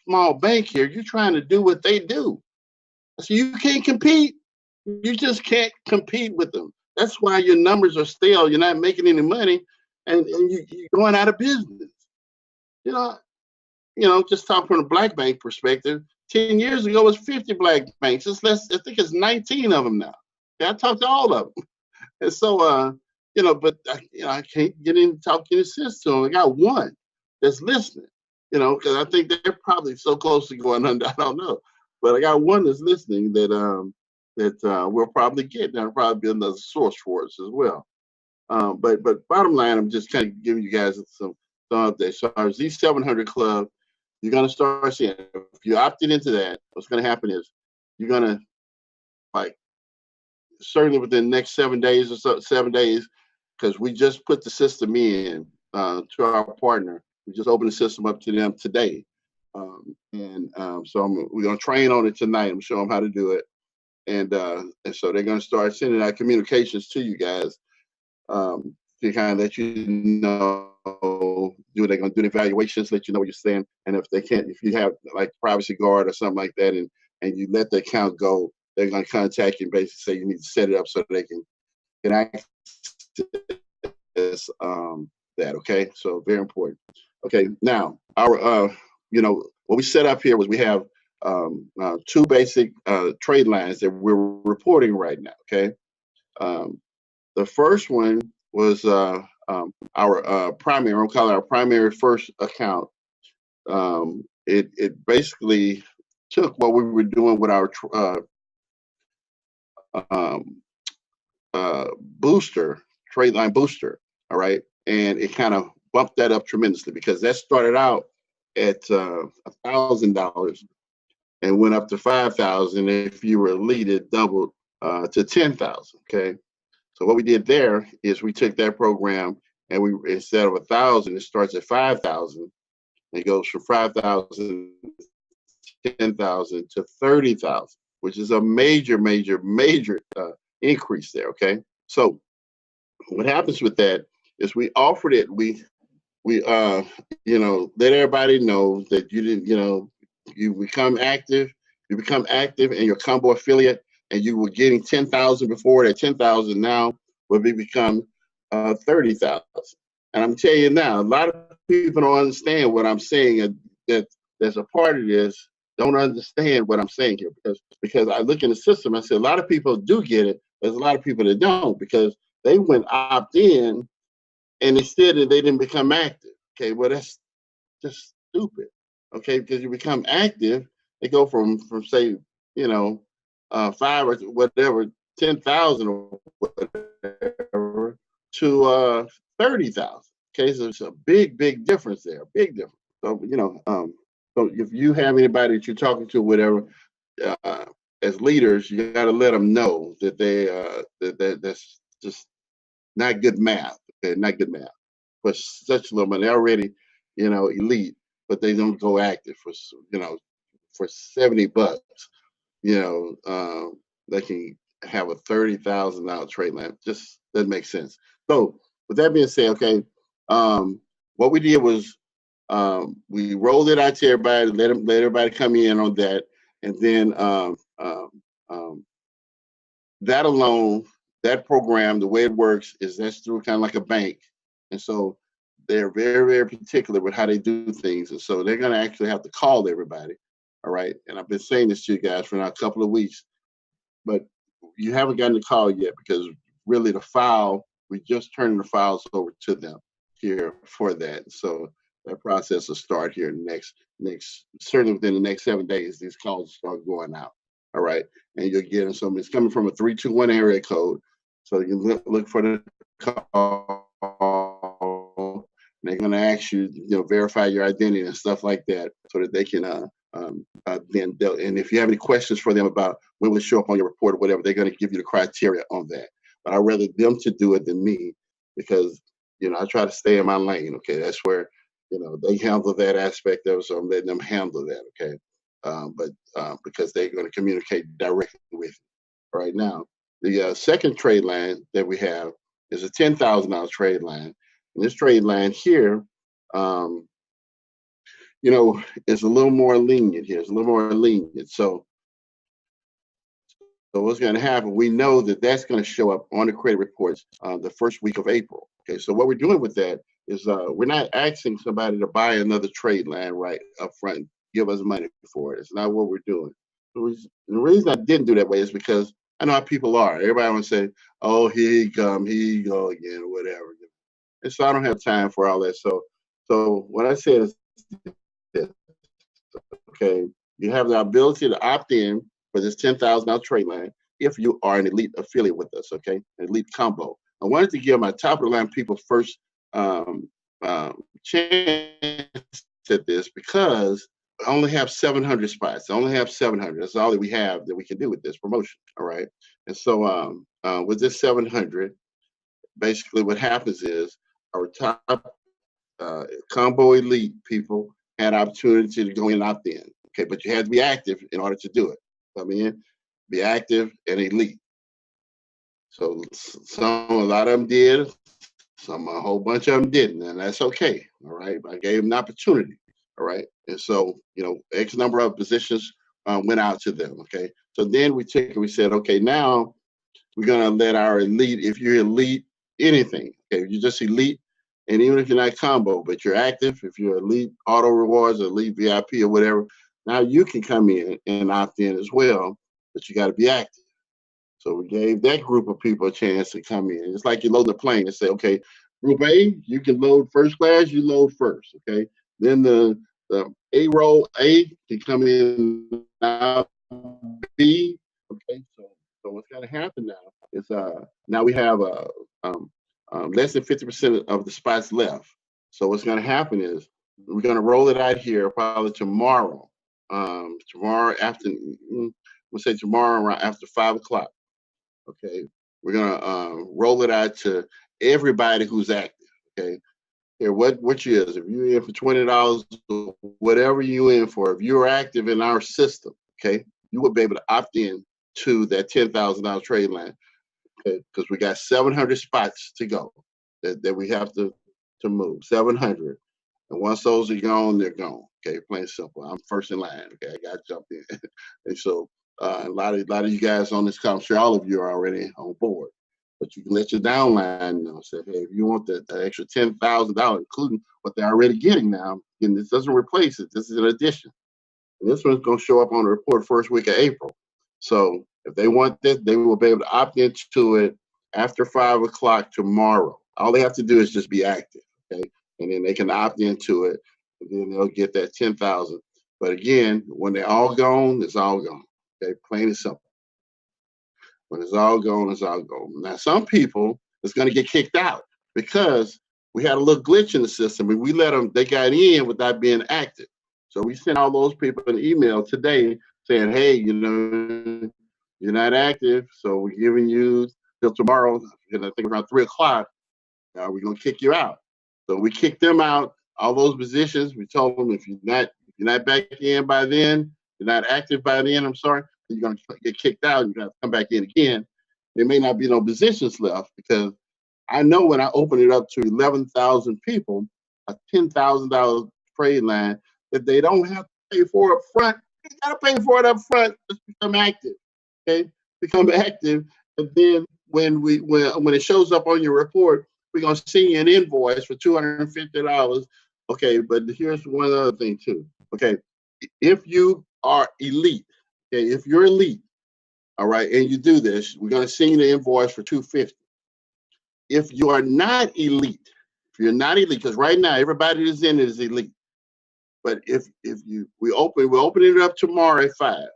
small bank here, you're trying to do what they do. So you can't compete. You just can't compete with them. That's why your numbers are stale. You're not making any money, and you're going out of business. Just talking from a black bank perspective, 10 years ago it was 50 black banks. It's less, I think it's 19 of them now. I talked to all of them. And so, but I can't get in talking sense to them. I got one that's listening, because I think they're probably so close to going under. I don't know, but I got one that's listening that we'll probably get. That'll probably be another source for us as well. But bottom line, I'm just kind of giving you guys some updates. So our Z700 Club, you're going to start seeing, if you opted into that, what's going to happen is you're going to, certainly within the next 7 days or so, 7 days, because we just put the system in to our partner. We just opened the system up to them today. So we're going to train on it tonight and show them how to do it. And so they're going to start sending out communications to you guys to kind of let you know, they're going to do the evaluations, let you know where you stand. And if you have like privacy guard or something like that, and you let the account go, they're going to contact you and basically say you need to set it up so they can access that. Okay, so very important. Okay, now our what we set up here was we have two basic trade lines that we're reporting right now. Okay, the first one was our primary. We'll call it our primary first account. It basically took what we were doing with our booster, trade line booster, all right, and it kind of bumped that up tremendously because that started out at $1,000 and went up to 5,000. If you were elite, it doubled to 10,000. Okay, so what we did there is we took that program and we, instead of 1,000, it starts at 5,000. It goes from 5,000, 10,000 to 30,000, which is a major increase there. Okay, so what happens with that is we offered it. We let everybody know that you didn't. You become active. You become active in your combo affiliate, and you were getting 10,000 before. That 10,000 now will become 30,000. And I'm telling you now, a lot of people don't understand what I'm saying. That there's a part of this don't understand what I'm saying here because I look in the system. I say a lot of people do get it. There's a lot of people that don't because they went opt in, and instead they didn't become active. Okay, well that's just stupid. Okay, because you become active, they go from say 5 or whatever 10,000 or whatever to 30,000. Okay, so it's a big difference there, big difference. So so if you have anybody that you're talking to, whatever, as leaders, you got to let them know that that's just not good math. Okay, not good math. For such little money, they're already, elite, but they don't go active for, for $70. They can have a $30,000 trade line. Just doesn't make sense. So with that being said, okay, what we did was we rolled it out to everybody, let everybody come in on that, and then that alone, that program, the way it works is that's through kind of like a bank, and so they're very, very particular with how they do things, and so they're going to actually have to call everybody. All right, and I've been saying this to you guys for now a couple of weeks, but you haven't gotten the call yet because really we just turned the files over to them here for that. So that process will start here next certainly within the next 7 days. These calls start going out. All right, and you're getting some. It's coming from a 321 area code, so you can look for the call. They're going to ask you, verify your identity and stuff like that, so that they can then. And if you have any questions for them about when will it show up on your report or whatever, they're going to give you the criteria on that. But I'd rather them to do it than me because I try to stay in my lane. Okay, that's where they handle that aspect of it, so I'm letting them handle that. Okay, but because they're going to communicate directly with you. Right now, the second trade line that we have is a $10,000 trade line. And this trade line here, is a little more lenient here. It's a little more lenient. So what's going to happen? We know that that's going to show up on the credit reports the first week of April. Okay, so what we're doing with that is we're not asking somebody to buy another trade line right up front and give us money for it. It's not what we're doing. The reason I didn't do that way is because I know how people are. Everybody wants to say, "Oh, here he come, here you go again," or whatever. And so I don't have time for all that. So what I said is this, okay, you have the ability to opt in for this $10,000 trade line if you are an elite affiliate with us, okay, an elite combo. I wanted to give my top of the line people first chance at this because I only have 700 spots. I only have 700. That's all that we have that we can do with this promotion, all right? And so with this 700, basically what happens is our top combo elite people had opportunity to go in and opt in. Okay, but you had to be active in order to do it. Come in, be active and elite. So a lot of them did, a whole bunch of them didn't, and that's okay. All right, I gave them an opportunity. All right, and so X number of positions went out to them. Okay, so then we said, okay, now we're gonna let our elite, if you're elite anything, okay, if you're just elite, and even if you're not combo, but you're active, if you're elite auto rewards or elite VIP or whatever, now you can come in and opt in as well, but you got to be active. So we gave that group of people a chance to come in. It's like you load the plane and say, okay, group A, you can load first class, you load first, okay? Then the A row A can come in now B, okay? So what's going to happen now is now we have less than 50% of the spots left. So what's going to happen is we're going to roll it out here probably tomorrow. Tomorrow after, we'll say tomorrow around after 5 o'clock. Okay, we're gonna roll it out to everybody who's active. Okay, here what you is if you're in for $20, whatever you in for, if you're active in our system, okay, you will be able to opt in to that $10,000 trade line. Okay, because we got 700 spots to go that we have to move 700, and once those are gone, they're gone. Okay, plain simple. I'm first in line. Okay, I got to jump in, and so. A lot of you guys on this call, I'm sure all of you are already on board, but you can let your downline know. Say, hey, if you want the extra $10,000, including what they're already getting now, and this doesn't replace it. This is an addition. And this one's going to show up on the report first week of April. So if they want this, they will be able to opt into it after 5 o'clock tomorrow. All they have to do is just be active, okay? And then they can opt into it, and then they'll get that $10,000. But again, when they're all gone, it's all gone. Okay, plain and simple. When it's all gone, it's all gone. Now, some people is going to get kicked out because we had a little glitch in the system and we let them, they got in without being active. So we sent all those people an email today saying, hey, you're not active, so we're giving you till tomorrow, and I think around 3 o'clock, we're gonna kick you out. So we kicked them out, all those positions. We told them if you're not back in by then, you're not active by then, I'm sorry, you're gonna get kicked out, and you're gonna come back in again. There may not be no positions left, because I know when I open it up to 11,000 people, a $10,000 trade line that they don't have to pay for up front. You gotta pay for it up front. Just become active. Okay, become active, and then when it shows up on your report, we're gonna send you an invoice for $250. Okay, but here's one other thing too. Okay, if you are elite, okay, if you're elite, all right, and you do this, we're gonna send you the invoice for $250. If you are not elite, if you're not elite, because right now everybody that's in it is elite. But if we're opening it up tomorrow at 5,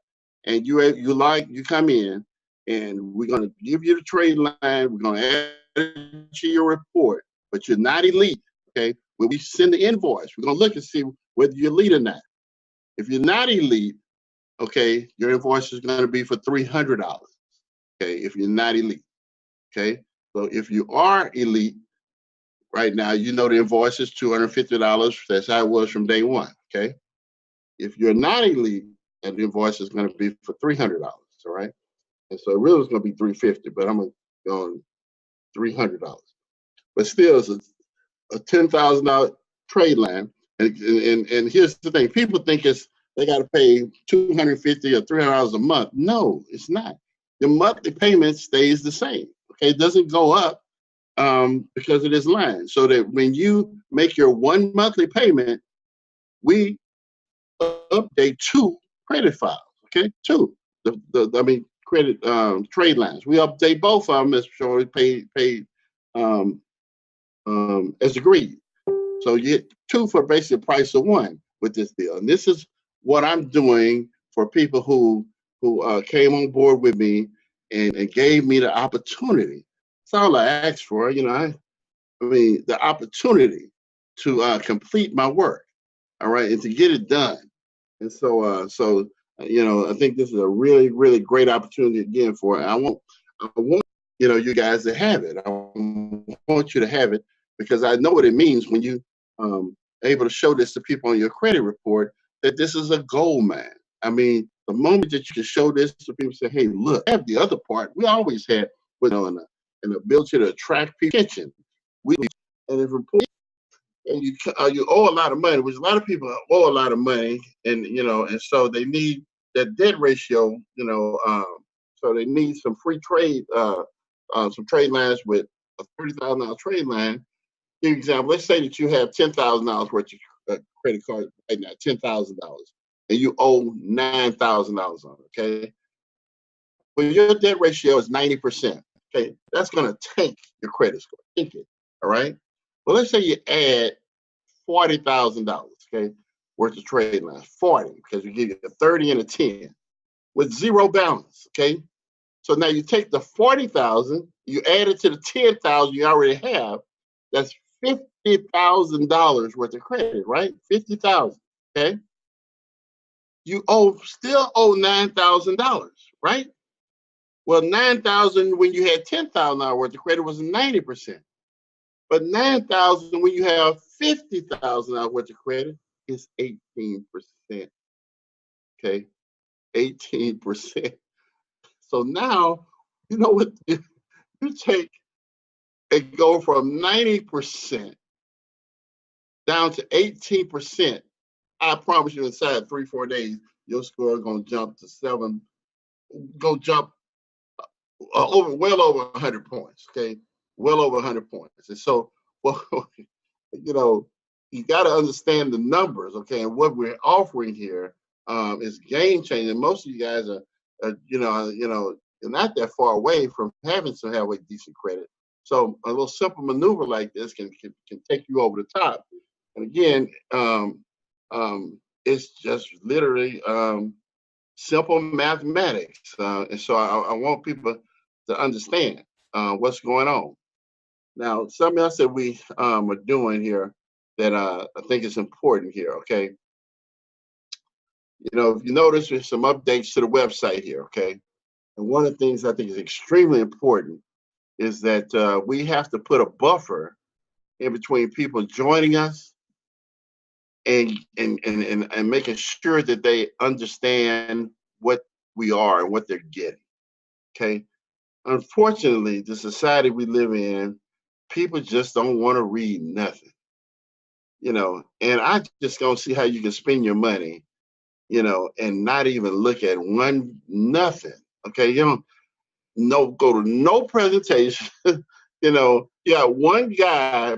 and you come in, and we're gonna give you the trade line, we're gonna add it to your report, but you're not elite, okay? When we send the invoice, we're gonna look and see whether you're elite or not. If you're not elite, okay, your invoice is gonna be for $300, okay, if you're not elite, okay? So if you are elite, right now, you know the invoice is $250. That's how it was from day one, okay? If you're not elite, and the invoice is going to be for $300, all right? And so it really is going to be $350, but I'm going to go on $300. But still, it's a $10,000 trade line. And here's the thing: people think they got to pay $250 or $300 a month. No, it's not. The monthly payment stays the same. Okay, it doesn't go up because of this line. So that when you make your one monthly payment, we update 2 credit files. Okay, 2. Credit trade lines. We update both of them as shortly paid as agreed. So you get 2 for basically the price of 1 with this deal. And this is what I'm doing for people who came on board with me and gave me the opportunity. That's all I asked for. I mean, the opportunity to complete my work, all right, and to get it done. And so, I think this is a really, really great opportunity again for it. I want, you guys to have it. I want you to have it, because I know what it means when you able to show this to people on your credit report, that this is a gold mine. I mean, the moment that you can show this to people, say, "Hey, look, I have the other part." We always had, an ability to attract people attention. And you owe a lot of money, which a lot of people owe a lot of money, and so they need that debt ratio, so they need some free trade, some trade lines with a $30,000 trade line. Give you an example. Let's say that you have $10,000 worth of credit card right now, $10,000, and you owe $9,000 on it. Okay, well, your debt ratio is 90%. Okay, that's going to tank your credit score. Tank it. All right. Well, let's say you add $40,000, okay, worth of trade lines. 40, because we give you a 30 and a 10 with zero balance. Okay. So now you take the 40,000, you add it to the 10,000 you already have. That's $50,000 worth of credit, right? 50,000. Okay. You still owe $9,000, right? Well, 9,000 when you had $10,000 worth of credit was 90%. But 9,000 when you have $50,000 worth of credit is 18%. Okay, 18%. So now, you know what? You take and go from 90% down to 18%. I promise you, inside 3-4 days, your score is going to jump to 7. Go jump well over 100 points. Okay, well over 100 points. And so, well, you got to understand the numbers, okay? And what we're offering here is game changing. Most of you guys are you're not that far away from having to have a decent credit. So a little simple maneuver like this can take you over the top. And again, it's just literally simple mathematics. And so I want people to understand what's going on. Now, something else that we are doing here that I think is important here, okay? If you notice, there's some updates to the website here, okay? And one of the things I think is extremely important is that we have to put a buffer in between people joining us and making sure that they understand what we are and what they're getting. Okay. Unfortunately, the society we live in, people just don't want to read nothing, and I just don't see how you can spend your money, and not even look at nothing. Okay. You don't go to no presentation. You got one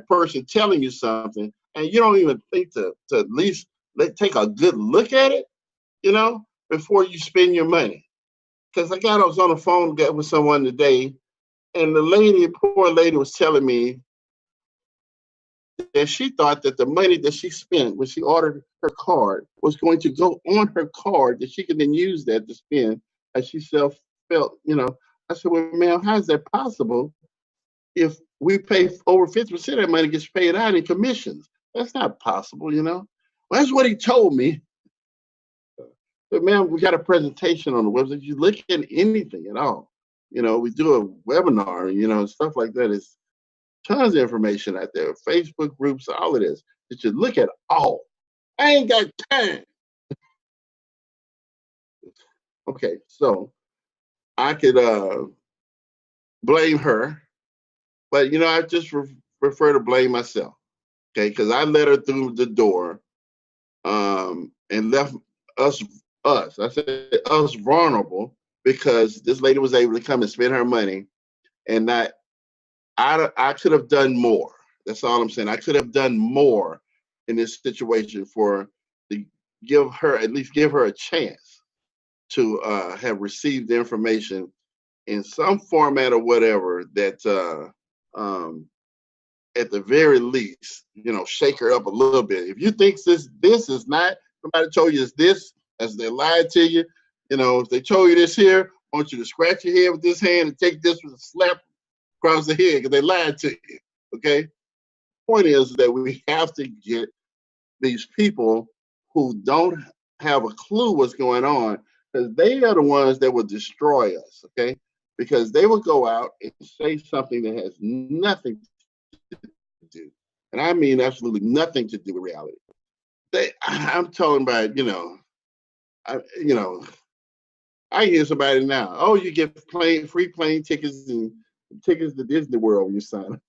person telling you something, and you don't even think to at least take a good look at it, before you spend your money. Because I was on the phone with someone today, and the poor lady was telling me that she thought that the money that she spent when she ordered her card was going to go on her card, that she could then use that to spend as she felt. I said, well, ma'am, how is that possible if we pay over 50% of that money gets paid out in commissions? That's not possible. Well, that's what he told me. But ma'am, we got a presentation on the website. You look at anything at all. We do a webinar, stuff like that. It's tons of information out there, Facebook groups, all of this. You should look at all. I ain't got time. Okay, so I could blame her, but I just prefer to blame myself. Okay, because I let her through the door, and left us. I said us vulnerable because this lady was able to come and spend her money, and not. I could have done more. That's all I'm saying. I could have done more in this situation to at least give her a chance to have received the information in some format or whatever that at the very least, shake her up a little bit. If you think this is not, somebody told you it's this, as they lied to you, if they told you this here, I want you to scratch your head with this hand and take this with a slap across the head because they lied to you. Okay? Point is that we have to get these people who don't have a clue what's going on, because they are the ones that will destroy us. Okay? Because they will go out and say something that has nothing to do, and I mean absolutely nothing to do with reality. I'm talking about, I hear somebody now. Oh, you get free plane tickets and tickets to Disney World when you sign up.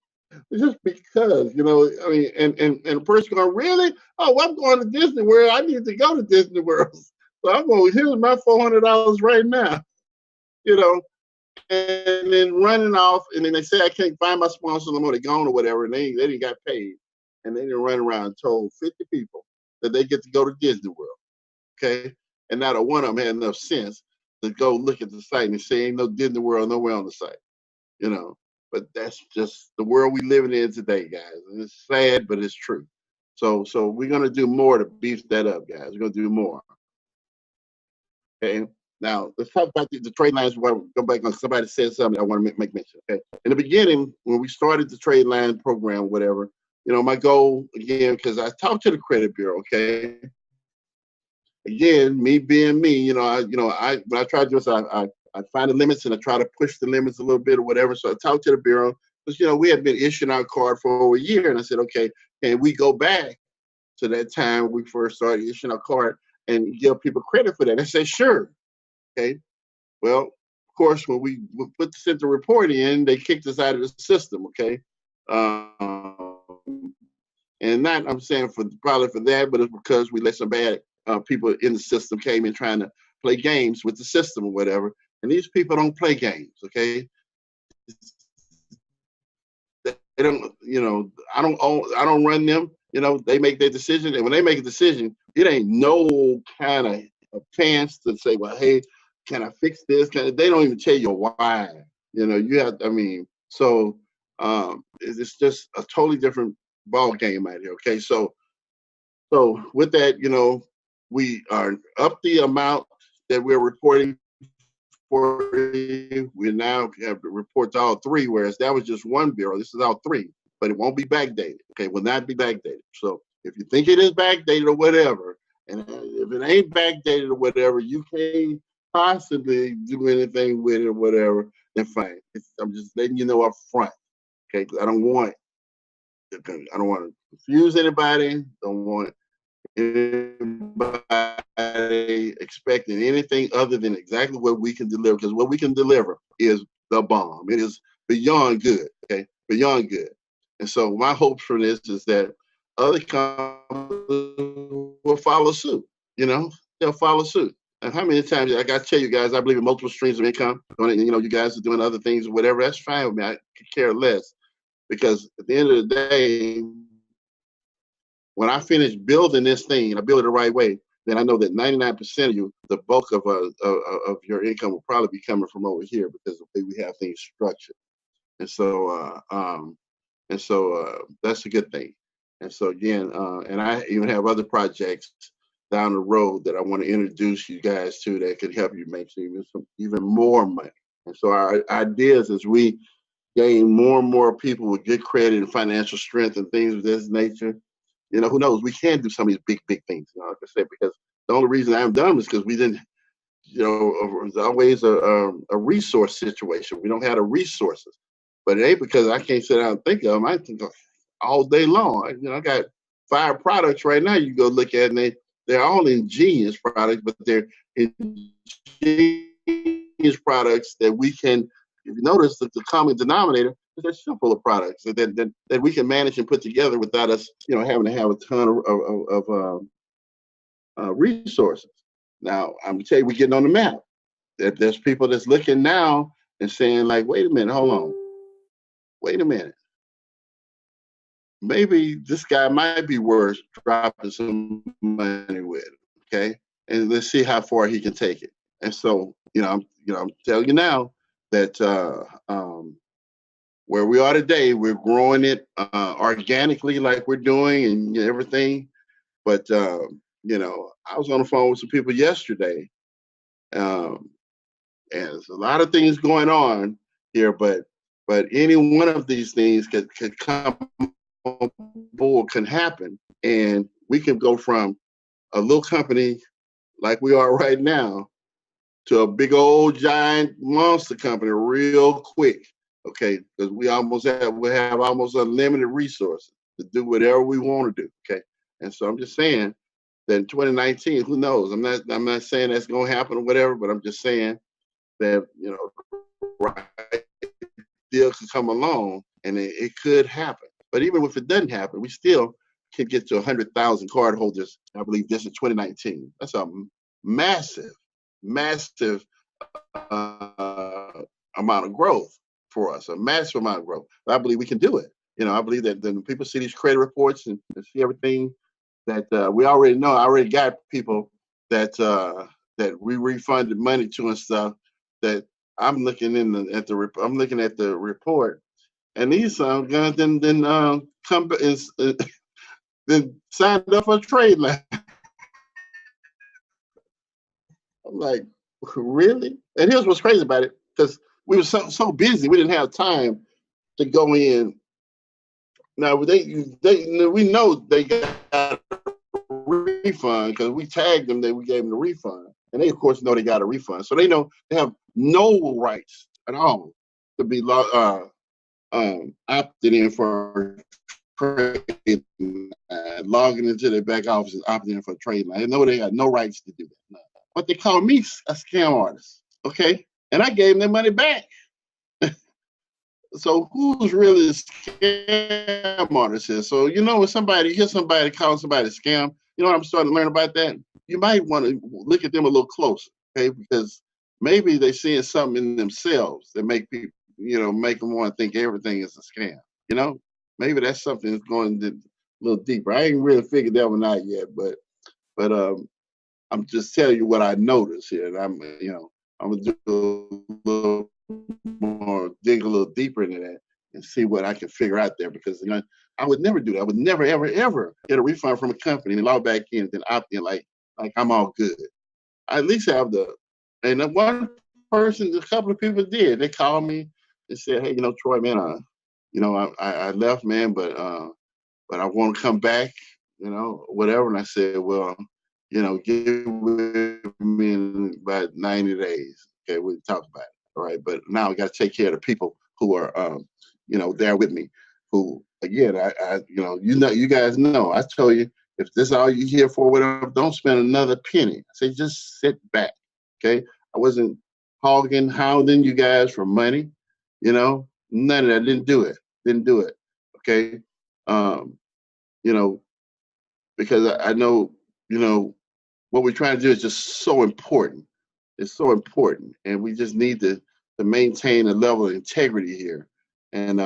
Just because, I mean, and a person going, really? Oh, I'm going to Disney World. I need to go to Disney World. So I'm going, here's my $400 right now, and then running off, and then they say I can't find my sponsor no more. They're gone or whatever, and they didn't got paid, and they didn't run around and told 50 people that they get to go to Disney World. Okay, and not a one of them had enough sense to go look at the site and say ain't no Disney World nowhere on the site. But that's just the world we living in today, guys. And it's sad, but it's true. So we're gonna do more to beef that up, guys. We're gonna do more. Okay. Now let's talk about the trade lines. We'll go back on. Somebody said something I want to make mention. Okay. In the beginning, when we started the trade line program, whatever, my goal again, because I talked to the credit bureau. Okay. Again, me being me, when I try to do is I find the limits and I try to push the limits a little bit or whatever. So I talked to the bureau because we had been issuing our card for over a year, and I said, okay, can we go back to that time we first started issuing our card and give people credit for that? They say, sure. Okay. Well, of course, when we sent the report in, they kicked us out of the system. Okay. And not, I'm saying probably for that, but it's because we let some bad people in the system came in trying to play games with the system or whatever. And these people don't play games. Okay. They don't, I don't run them. They make their decision, and when they make a decision, it ain't no kind of chance to say, well, hey, can I fix this? They don't even tell you why. You have. So it's just a totally different ball game out here. Okay, so with that, we are up the amount that we're reporting for. We now have to report all three, whereas that was just one bureau. This is all three, but it won't be backdated. Okay, will not be backdated. So if you think it is backdated or whatever, and if it ain't backdated or whatever, you can't possibly do anything with it or whatever. then fine. I'm just letting you know up front, okay? 'Cause I don't want to confuse anybody. Don't want anybody expecting anything other than exactly what we can deliver, because what we can deliver is the bomb. It is beyond good, okay? Beyond good. And so my hopes for this is that other companies will follow suit, they'll follow suit. And how many times, I got to tell you guys, I believe in multiple streams of income. You guys are doing other things or whatever, that's fine with me. I could care less, because at the end of the day, when I finish building this thing and I build it the right way, then I know that 99% of you, the bulk of your income will probably be coming from over here, because the way we have things structured. And so that's a good thing. And so again, and I even have other projects down the road that I want to introduce you guys to that could help you make even more money. And so our ideas, as we gain more and more people with good credit and financial strength and things of this nature, who knows, we can do some of these big things, like I said, because the only reason I haven't done them is because we didn't, it's always a resource situation. We don't have the resources. But it ain't because I can't sit down and think of them. I think all day long. I got 5 products right now you go look at, and they're all ingenious products, but they're ingenious products that we can, if you notice, that the common denominator is they're simple of products that we can manage and put together without us, having to have a ton of resources. Now, I'm gonna tell you, we're getting on the map. There's people that's looking now and saying, like, wait a minute, hold on. Wait a minute. Maybe this guy might be worth dropping some money with, okay? And let's see how far he can take it. And so, I'm telling you now that where we are today, we're growing it organically, like we're doing, and everything. But I was on the phone with some people yesterday, and there's a lot of things going on here, but any one of these things could come on board, can happen, and we can go from a little company like we are right now to a big old giant monster company real quick, okay? Because we have almost unlimited resources to do whatever we want to do, okay? And so I'm just saying that in 2019, who knows? I'm not saying that's going to happen or whatever, but I'm just saying that right deal could come along, and it could happen. But even if it doesn't happen, we still can get to 100,000 cardholders, I believe, just in 2019. That's a massive amount of growth for us, a massive amount of growth. But I believe we can do it. I believe that when people see these credit reports and see everything that we already know, I already got people that we refunded money to and stuff, that I'm looking at the report, and these guys then come is then signed up for a trade line. I'm like, really? And here's what's crazy about it, because we were so busy, we didn't have time to go in. Now we know they got a refund because we tagged them that we gave them the refund, and they of course know they got a refund, so they know they have no rights at all to be opted in for trade, logging into their back office and opting in for a trade line. They know they got no rights to do that. No. But they call me a scam artist, okay? And I gave them their money back. So who's really the scam artist is? So when somebody calls somebody a scam, what I'm starting to learn about that? You might want to look at them a little closer, okay? Because maybe they're seeing something in themselves that make people, make them want to think everything is a scam. Maybe that's something that's going a little deeper. I ain't really figured that one out yet, but I'm just telling you what I noticed here, and I'm gonna do a little more, dig a little deeper into that and see what I can figure out there, because I would never do that. I would never ever get a refund from a company and log back in and then opt in like I'm all good. I at least have and then one person, a couple of people did. They called me and said, hey, Troy, man, I left, man, but I want to come back, whatever. And I said, well, give with me in about 90 days. Okay, we talked about it. All right, but now I got to take care of the people who are, there with me. Who again, you guys know. I told you, if this is all you here for, whatever, don't spend another penny. I say just sit back. Okay, I wasn't hounding you guys for money. None of that. Didn't do it. Didn't do it. Okay, um, you know, because I know, what we're trying to do is just so important. It's so important, and we just need to maintain a level of integrity here, and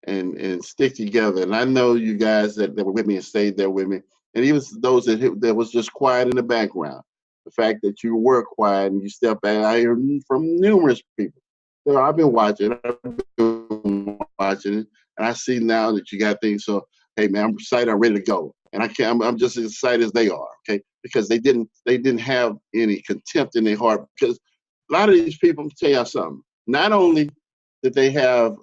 and stick together. And I know you guys that were with me and stayed there with me, and even those that was just quiet in the background. The fact that you were quiet and you stepped back, I hear from numerous people. So I've been watching. It, and I see now that you got things. So hey, man, I'm excited. I'm ready to go, and I'm just as excited as they are. Okay, because they didn't have any contempt in their heart. Because a lot of these people, tell you something. Not only did they have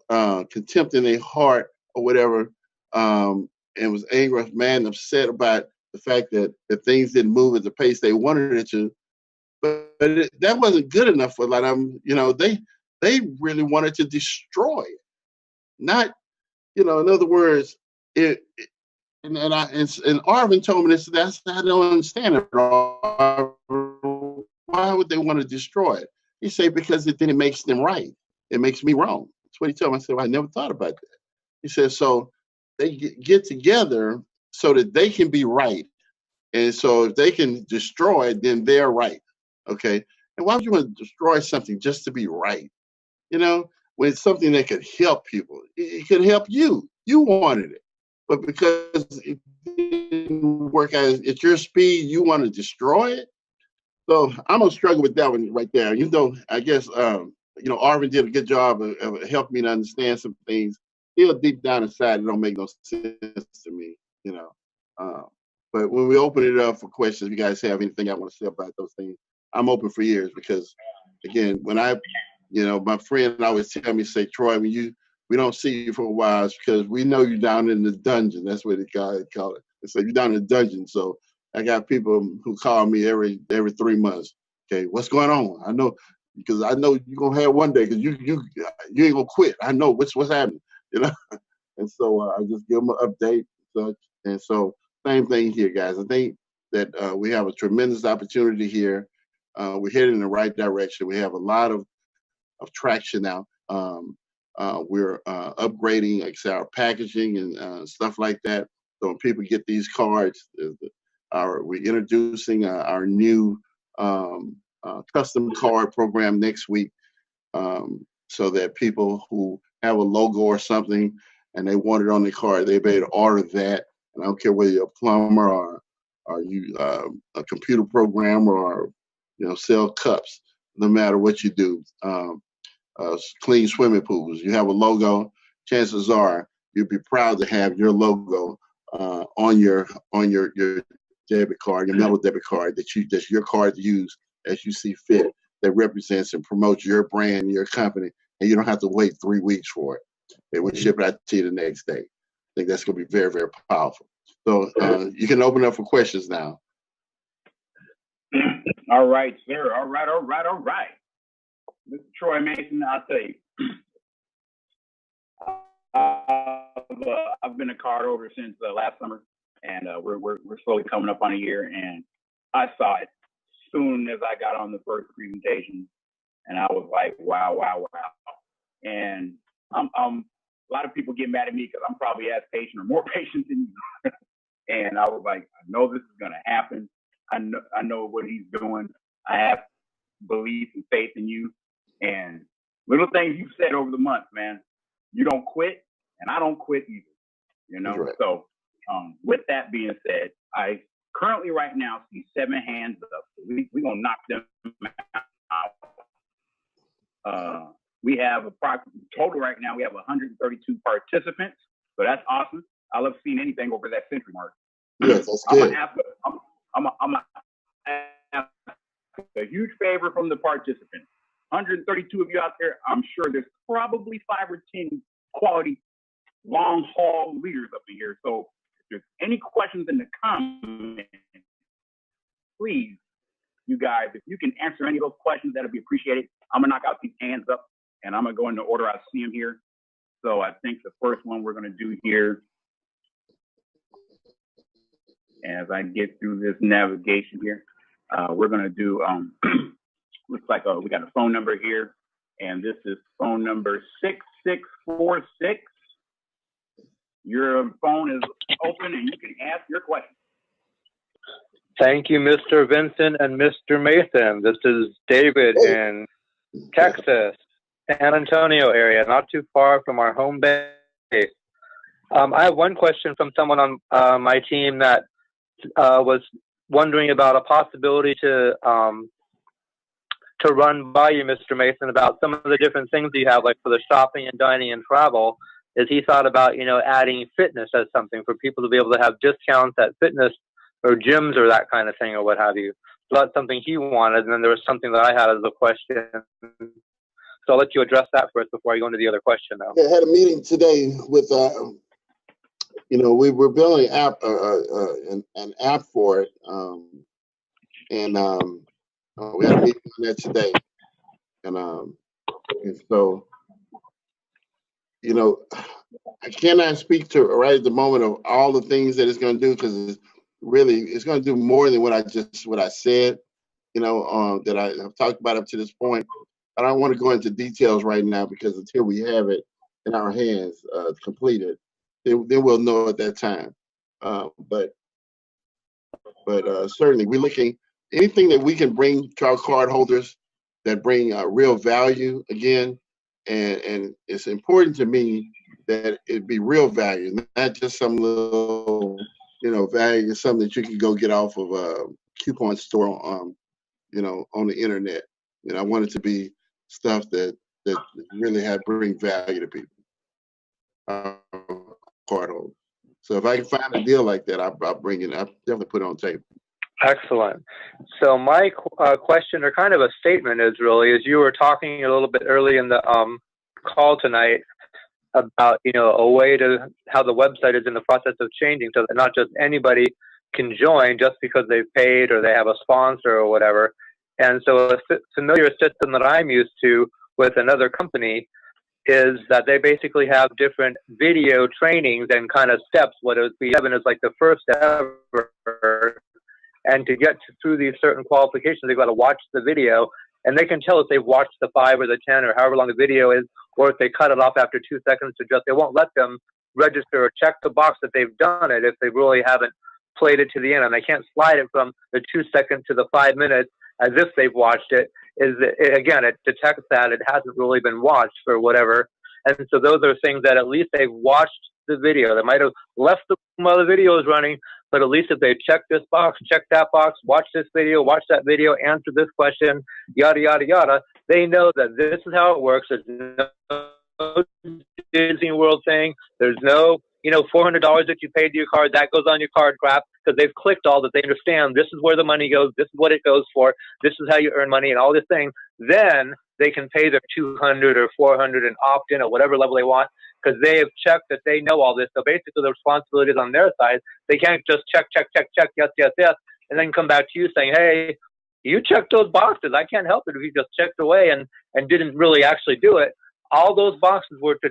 contempt in their heart or whatever, and was angry, mad, and upset about the fact that things didn't move at the pace they wanted it to. But that wasn't good enough for a lot of them. They really wanted to destroy it. Not, in other words, and Arvin told me this. I don't understand it. Why would they want to destroy it? He said because then it makes them right. It makes me wrong. That's what he told me. I said, well, I never thought about that. He said, so they get together so that they can be right. And so if they can destroy it, then they're right. Okay. And why would you want to destroy something just to be right? When it's something that could help people, it could help you. You wanted it. But because it didn't work out at your speed, you want to destroy it. So I'm gonna struggle with that one right there. I guess Arvin did a good job of helping me to understand some things. Still deep down inside, it don't make no sense to me. Uh, but when we open it up for questions, if you guys have anything I want to say about those things, I'm open for years because, again, when my friend always tell me, say, Troy, we don't see you for a while, it's because we know you're down in the dungeon. That's what they call it. They say you're down in the dungeon. So I got people who call me every 3 months. Okay, what's going on? I know because I know you're gonna have one day because you ain't gonna quit. I know what's happening. And so I just give them an update. And so same thing here, guys. I think that we have a tremendous opportunity here. We're heading in the right direction. We have a lot of traction now. We're upgrading our packaging and stuff like that. So when people get these cards, we're introducing our new custom card program next week, so that people who have a logo or something and they want it on their card, they be able to order that. And I don't care whether you're a plumber or you a computer programmer or sell cups. No matter what you do. Clean swimming pools. You have a logo. Chances are you'd be proud to have your logo on your debit card, your metal debit card that's your card to use as you see fit. That represents and promotes your brand, your company, and you don't have to wait 3 weeks for it. They will ship it out to you the next day. I think that's going to be very, very powerful. So you can open up for questions now. All right, sir. All right. Mr. Troy Mason, I'll tell you, I've been a card holder since last summer, and we're slowly coming up on a year. And I saw it soon as I got on the first presentation, and I was like, wow. And a lot of people get mad at me because I'm probably as patient or more patient than you. And I was like, I know this is going to happen. I know what he's doing. I have belief and faith in you. And little things you've said over the months, man. You don't quit, and I don't quit either. Right. So with that being said, I currently right now see 7 hands up. We're going to knock them out. We have approximately total right now, we have 132 participants. So that's awesome. I love seeing anything over that century mark. Yes, that's good. I'm going to ask a huge favor from the participants. 132 of you out there, I'm sure there's probably 5 or 10 quality long haul leaders up in here. So if there's any questions in the comments, please, you guys, if you can answer any of those questions, that'll be appreciated. I'm gonna knock out these hands up, and I'm gonna go in the order I see them here. So I think the first one we're gonna do here, as I get through this navigation here, we're gonna do, looks like we got a phone number here, and this is phone number 6646. Your phone is open and you can ask your question. Thank you, Mr. Vincent and Mr. Mason. This is David in Texas, San Antonio area, not too far from our home base. I have one question from someone on my team that was wondering about a possibility to run by you, Mr. Mason, about some of the different things you have, like for the shopping and dining and travel. Is he thought about, adding fitness as something for people to be able to have discounts at fitness or gyms or that kind of thing or what have you. So that's something he wanted, and then there was something that I had as a question. So I'll let you address that first before I go into the other question now. Yeah, I had a meeting today with, we were building an app for it, and we had a meeting on that today, and so, I cannot speak to right at the moment of all the things that it's going to do, because it's going to do more than what I said, that I have talked about up to this point. I don't want to go into details right now, because until we have it in our hands completed, then we'll know at that time. But certainly we're looking anything that we can bring to our card holders that bring real value again. And it's important to me that it be real value, not just some little, value, something that you can go get off of a coupon store, on the internet. I want it to be stuff that really bring value to people, card holders. So if I can find a deal like that, I'll bring it. I'll definitely put it on the table. Excellent. So my question, or kind of a statement, is you were talking a little bit early in the call tonight about a way to how the website is in the process of changing, so that not just anybody can join just because they've paid or they have a sponsor or whatever. And so a familiar system that I'm used to with another company is that they basically have different video trainings and kind of steps. What it would be, Evan, is like the first ever. And to get through these certain qualifications, they've got to watch the video, and they can tell if they've watched the 5 or the 10 or however long the video is, or if they cut it off after 2 seconds they won't let them register or check the box that they've done it if they really haven't played it to the end. And they can't slide it from the 2 seconds to the 5 minutes as if they've watched it. Again, it detects that it hasn't really been watched for whatever. And so those are things that at least they've watched the video. They might have left the room while the video is running, but at least if they check this box, check that box, watch this video, watch that video, answer this question, yada, yada, yada, they know that this is how it works. There's no Disney World thing. There's no, $400 that you paid to your card, that goes on your card crap, because they've clicked all that. They understand this is where the money goes, this is what it goes for, this is how you earn money and all this thing. Then they can pay their $200 or $400 and opt in at whatever level they want, because they have checked that they know all this. So basically the responsibility is on their side. They can't just check, yes, and then come back to you saying, hey, you checked those boxes. I can't help it if you just checked away and didn't really actually do it. All those boxes were to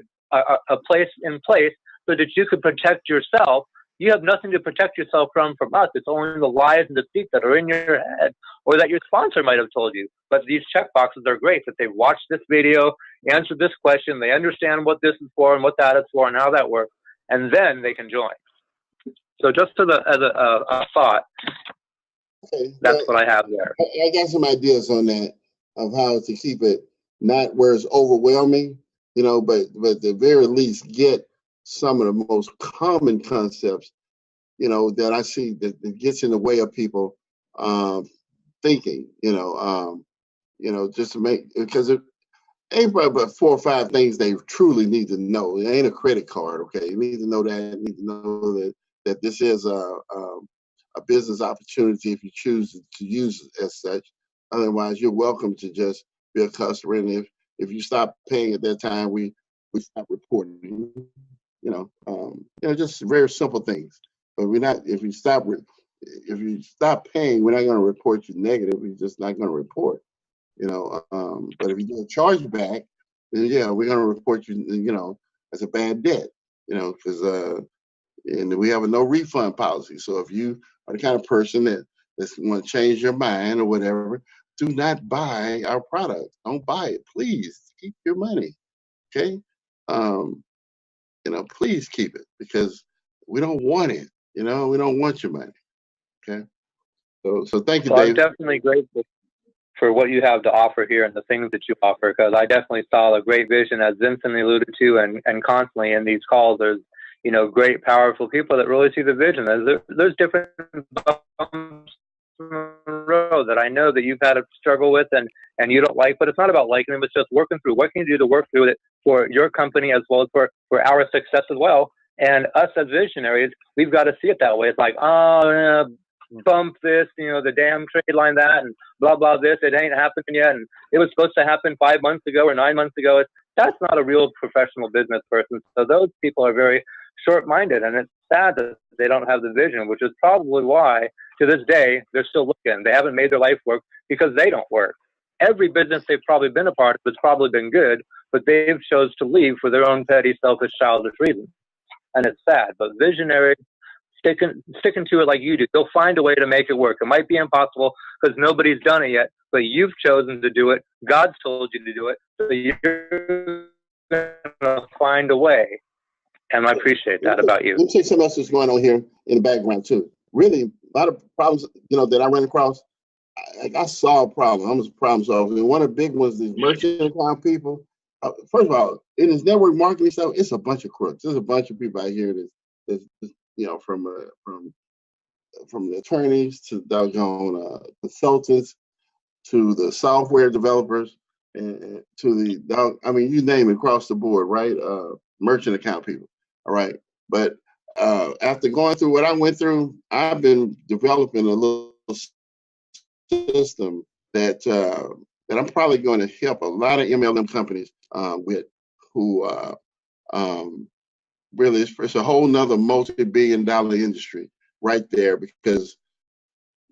place in place so that you could protect yourself. You have nothing to protect yourself from us. It's only the lies and deceit that are in your head or that your sponsor might have told you. But these check boxes are great, that they've watched this video, answered this question, they understand what this is for and what that is for and how that works, and then they can join. So just as a thought, okay, that's what I have there. I got some ideas on that, of how to keep it not where it's overwhelming, but at the very least get some of the most common concepts, that I see that gets in the way of people thinking, just to make, because it ain't but 4 or 5 things they truly need to know. It ain't a credit card, okay? You need to know that. You need to know that this is a business opportunity if you choose to use it as such. Otherwise, you're welcome to just be a customer. And if you stop paying at that time, we stop reporting. Just very simple things. But we're not. If you stop paying, we're not going to report you negative. We're just not going to report. But if you do a chargeback, then yeah, we're going to report you, as a bad debt, because and we have a no refund policy. So if you are the kind of person that's want to change your mind or whatever, do not buy our product. Don't buy it, please. Keep your money, okay? Please keep it because we don't want it. We don't want your money, okay? So thank you, Well, I'm David. definitely grateful for what you have to offer here and the things that you offer, because I definitely saw a great vision, as Vincent alluded to, and constantly in these calls, there's great, powerful people that really see the vision. There's different bumps in the road that I know that you've had to struggle with and you don't like, but it's not about liking them. It's just working through. What can you do to work through it for your company as well as for our success as well? And us as visionaries, we've got to see it that way. It's like, bump this, the damn trade line that, and blah, blah, this, it ain't happening yet. And it was supposed to happen 5 months ago or 9 months ago. That's not a real professional business person. So those people are very short-minded, and it's sad that they don't have the vision, which is probably why to this day they're still looking. They haven't made their life work because they don't work. Every business they've probably been a part of has probably been good, but they've chose to leave for their own petty, selfish, childish reasons. And it's sad, but visionaries, sticking to it like you do, they'll find a way to make it work. It might be impossible because nobody's done it yet, but you've chosen to do it. God's told you to do it, so you're going to find a way. And I appreciate that about you. Let me tell you something else that's going on here in the background too. Really, a lot of problems, that I ran across. I solve problems. I'm a problem solver. And one of the big ones is merchant account people. First of all, in this network marketing stuff, it's a bunch of crooks. There's a bunch of people out here that's from the attorneys to doggone consultants to the software developers and to you name it, across the board, right? Merchant account people, all right? But after going through what I went through, I've been developing a little system that I'm probably going to help a lot of MLM companies with, who really it's a whole nother multi-billion-dollar industry right there, because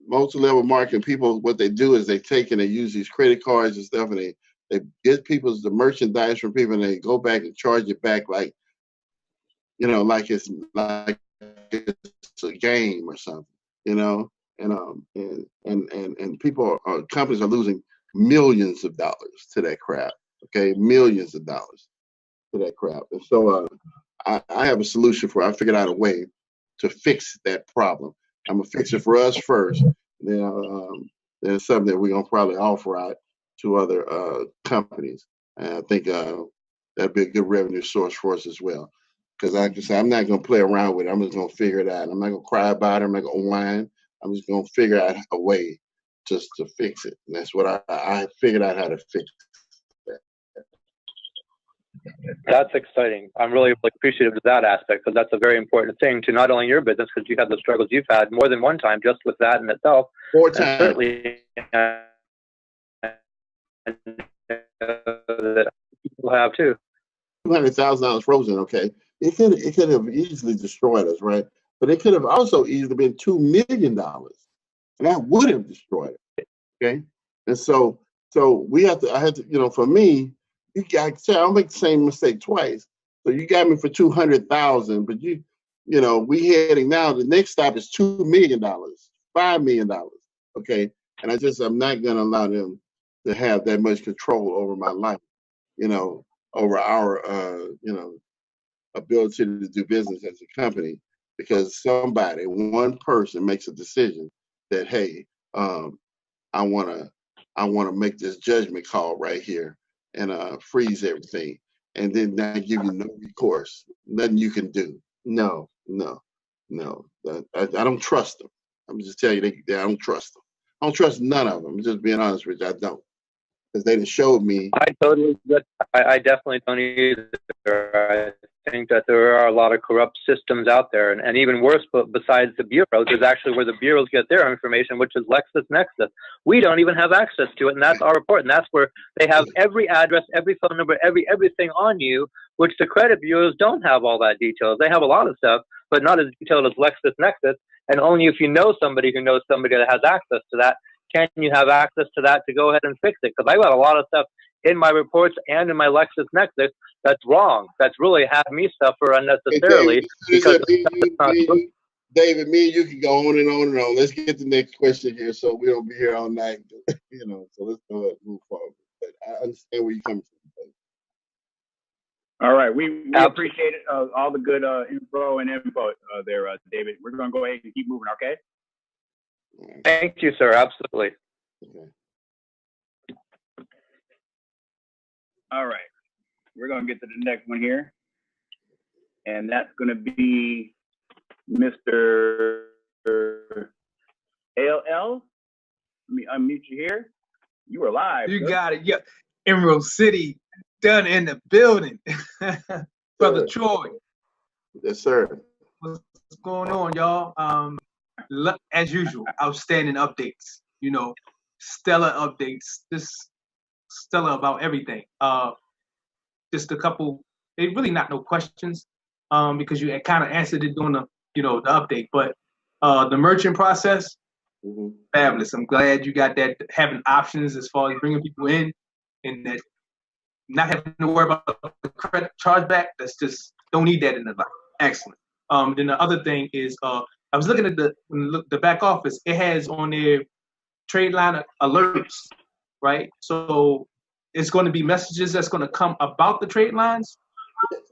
multi-level marketing people, what they do is they take and they use these credit cards and stuff, and they get the merchandise from people, and they go back and charge it back like it's a game or something, and people companies are losing millions of dollars to that crap. Okay, millions of dollars to that crap. And so I have a solution I figured out a way to fix that problem. I'm gonna fix it for us first. Then there's something that we're gonna probably offer out to other companies. And I think that'd be a good revenue source for us as well. Because like I said, I'm not gonna play around with it. I'm just gonna figure it out. I'm not gonna cry about it. I'm not gonna whine. I'm just gonna figure out a way just to fix it. And that's what I figured out how to fix that. That's exciting. I'm really appreciative of that aspect, because that's a very important thing to not only your business, because you have the struggles you've had more than one time just with that in itself. 4 times. Certainly, that people have too. $200,000 frozen. Okay, it could have easily destroyed us, right? But it could have also easily been $2 million, and that would have destroyed it. Okay, and so I had to, for me, I'll make the same mistake twice. So you got me for 200,000, but we heading now. The next stop is $2 million, $5 million. Okay, and I'm not gonna allow them to have that much control over my life, over our ability to do business as a company, because one person makes a decision that, hey, I wanna make this judgment call right here and freeze everything, and then not give you no recourse, nothing you can do. No. I don't trust them. I'm just telling you, I don't trust them. I don't trust none of them. I'm just being honest with you. I don't, because they done showed me. I definitely don't either. I think that there are a lot of corrupt systems out there, and even worse, but besides the bureaus, is actually where the bureaus get their information, which is LexisNexis. We don't even have access to it, and that's our report, and that's where they have every address, every phone number, everything on you, which the credit bureaus don't have all that details. They have a lot of stuff, but not as detailed as LexisNexis, and only if you know somebody who knows somebody that has access to that can you have access to that to go ahead and fix it? Because I got a lot of stuff in my reports and in my LexisNexis that's wrong. That's really have me suffer unnecessarily because David, me and you can go on and on and on. Let's get the next question here, so we don't be here all night. So let's go ahead and move forward. But I understand where you're coming from. All right, we appreciate it. All the good info and input there, David. We're going to go ahead and keep moving, okay? Thank you, sir. Absolutely. Okay. All right, we're going to get to the next one here. And that's going to be Mr. LL. Let me unmute you here. You are live. You got it. Yeah. Emerald City, done in the building. Brother Troy. Yes, sir. What's going on, y'all? As usual, outstanding updates. Stellar updates. Just stellar about everything. Just a couple. They really not no questions. Because you kind of answered it during the the update. But the merchant process, fabulous. I'm glad you got that, having options as far as bringing people in, and that not having to worry about the credit chargeback. That's just, don't need that in the life. Excellent. Then the other thing is, I was looking at the back office. It has on their trade line alerts, right? So it's going to be messages that's going to come about the trade lines.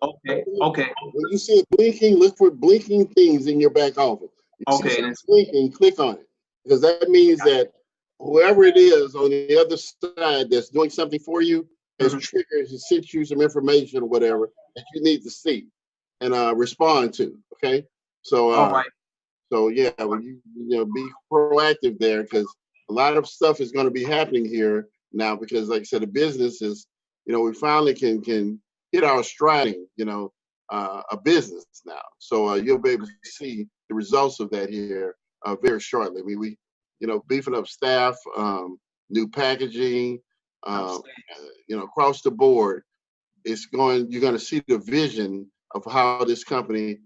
Okay. When you see it blinking, look for blinking things in your back office. Okay. Blinking, click on it, because that means that whoever it is on the other side that's doing something for you has triggered, has sent you some information or whatever that you need to see and respond to. Okay. So all right. So yeah, when you be proactive there, because a lot of stuff is going to be happening here now, because like I said, the business is, we finally can hit our striding, a business now. So you'll be able to see the results of that here very shortly. I mean, we, beefing up staff, new packaging, across the board. You're going to see the vision of how this company,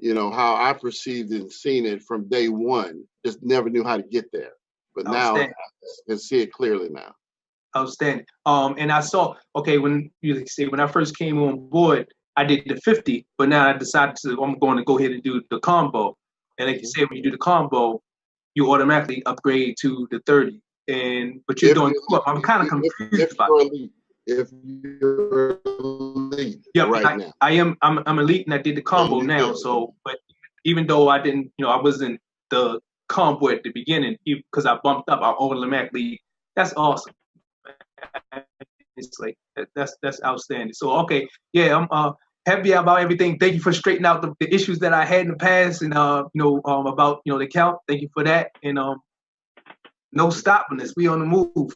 how I perceived and seen it from day one. Just never knew how to get there. But now I can see it clearly now. Outstanding. And I saw, when I first came on board, I did the 50, but now I decided I'm going to go ahead and do the combo. And like you said, when you do the combo, you automatically upgrade to the 30. But you're doing, I'm kind of confused about it. If you're elite, now. I'm elite, and I did the combo now. So, but even though I didn't, I wasn't the combo at the beginning, because I bumped up, I automatically, that's awesome. It's like that's outstanding. So I'm happy about everything. Thank you for straightening out the issues that I had in the past, and about the account. Thank you for that. And no stopping us. We on the move.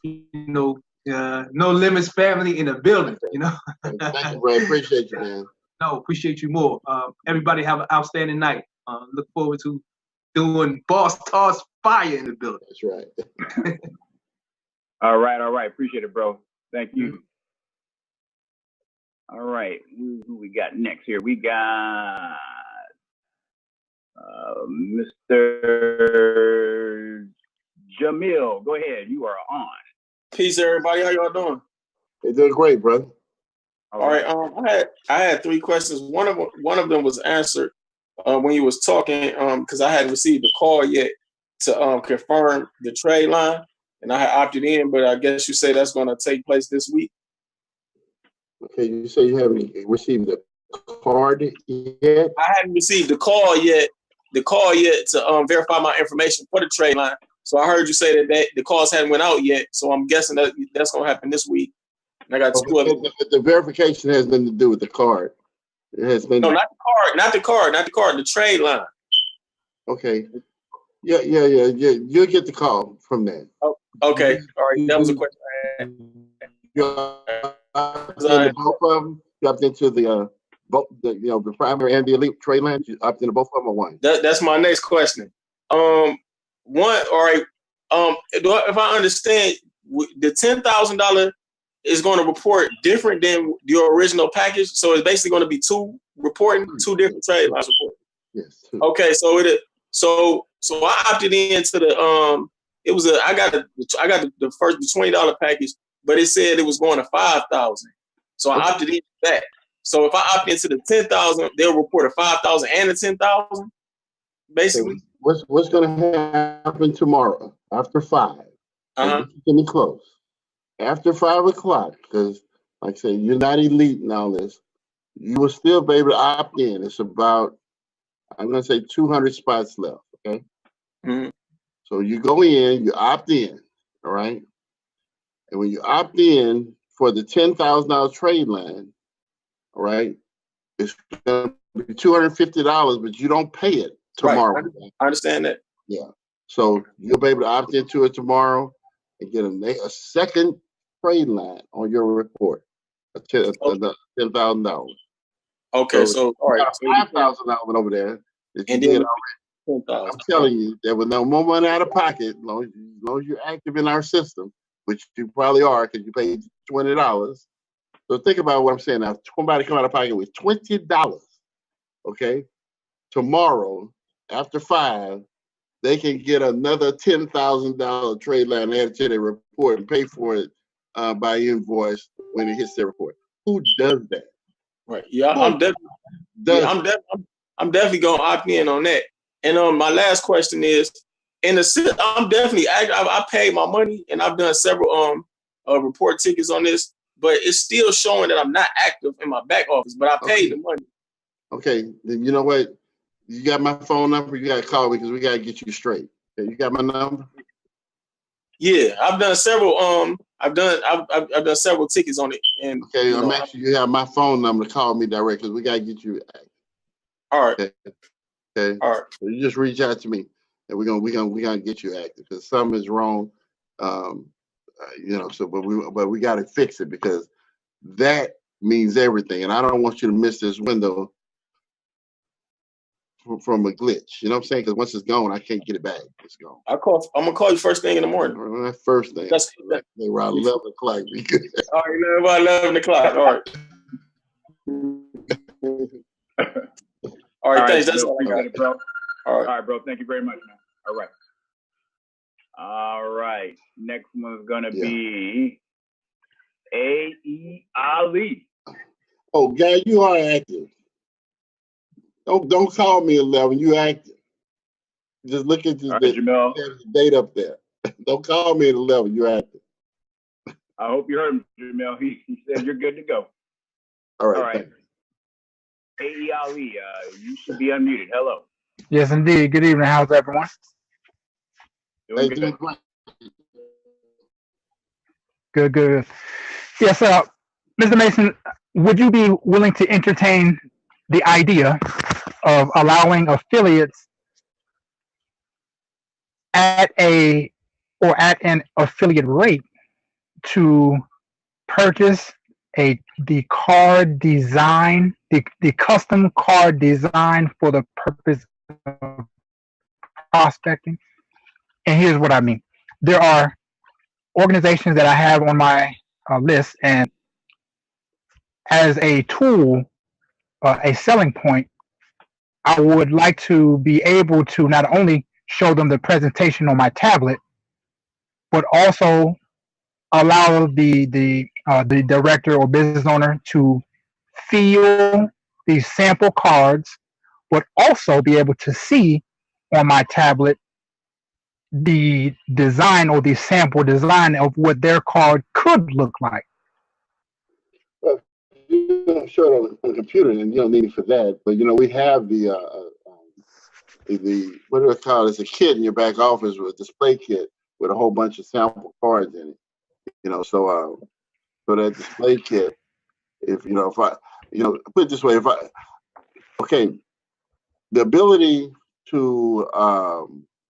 No limits family in the building. Thank you, bro. Appreciate you, man. No, appreciate you more. Everybody have an outstanding night. Look forward to doing Boss Toss Fire in the building. That's right. All right. Appreciate it, bro. Thank you. All right. Who we got next here? We got Mr. Jamil. Go ahead. You are on. Peace, everybody. How y'all doing? They're doing great, brother. All right. I had 3 questions. One of them was answered when you was talking, because I hadn't received the call yet to confirm the trade line. And I had opted in, but I guess you say that's going to take place this week. Okay, you say you haven't received the card yet? I hadn't received the call yet to verify my information for the trade line. So I heard you say that the calls hadn't went out yet. So I'm guessing that's going to happen this week. And I got the verification has nothing to do with the card. It has been. No, not the card, the trade line. Okay. Yeah. You'll get the call from that. Oh, okay. All right. That was a question I had. Both of them. You opted into the primary and the elite trade line. You opted into both of them, or one? That's my next question. One. All right. If I understand, the $10,000 is going to report different than your original package. So it's basically going to be two different trade lines reporting. Yes. Okay. So I opted into it was I got the first $20 package, but it said it was going to 5,000. So I opted into that. So if I opt into the 10,000, they'll report a 5,000 and a 10,000, basically. What's going to happen tomorrow after 5? Get me close. After 5 o'clock, because like I said, you're not elite in all this. You will still be able to opt in. It's about, I'm going to say 200 spots left. Okay. Mm-hmm. So you go in, you opt in. All right. And when you opt in for the $10,000 trade line, all right, it's going to be $250, but you don't pay it tomorrow. Right. I understand that. Yeah. So you'll be able to opt into it tomorrow and get a second trade line on your report, $10,000. Okay, so all right, $5,000 over there. And then I'm telling you, there was no more money out of pocket, as long as you're active in our system, which you probably are because you paid $20. So think about what I'm saying now. Somebody come out of pocket with $20. Okay, tomorrow after 5. They can get another $10,000 trade line added to their report and pay for it by invoice when it hits their report. Who does that? Right. Yeah, I'm definitely gonna opt in on that. And my last question is, I'm definitely active. I paid my money and I've done several report tickets on this, but it's still showing that I'm not active in my back office. But I paid the money. Okay, then you know what? You got my phone number. You got to call me because we got to get you straight. Okay, you got my number? Yeah, I've done several. I've done several tickets on it. And okay, I'm actually you have my phone number to call me directly. We got to get you active. All right. Okay. All right. So you just reach out to me, and we're gonna get you active because something is wrong. So but we got to fix it because that means everything, and I don't want you to miss this window from a glitch, you know what I'm saying? Because once it's gone, I can't get it back. It's gone. I'm gonna call you first thing in the morning. That first thing. That's around 11 o'clock. Be good. All right, about 11 o'clock. All right. All right, thanks. That's all I got, bro. All right, bro. Thank you very much, man. All right. Next one's gonna be A.E. Ali. Oh, guy, you are active. Don't call me 11. You active. Just look at this date up there. Don't call me at 11. You're active. I hope you heard him, Jamel. He said you're good to go. All right. A.E. Ali, you should be unmuted. Hello. Yes, indeed. Good evening. How's everyone? Doing good. Good. Yes, Mr. Mason, would you be willing to entertain the idea of allowing affiliates at an affiliate rate to purchase the card design, the custom card design for the purpose of prospecting? And here's what I mean. There are organizations that I have on my list, and as a tool, a selling point, I would like to be able to not only show them the presentation on my tablet, but also allow the director or business owner to feel these sample cards, but also be able to see on my tablet the design or the sample design of what their card could look like. Well, you don't show it on the computer, and you don't need it for that. But we have the what do I call it? It's a kit in your back office with a display kit with a whole bunch of sample cards in it. So that display kit, if I put it this way, the ability to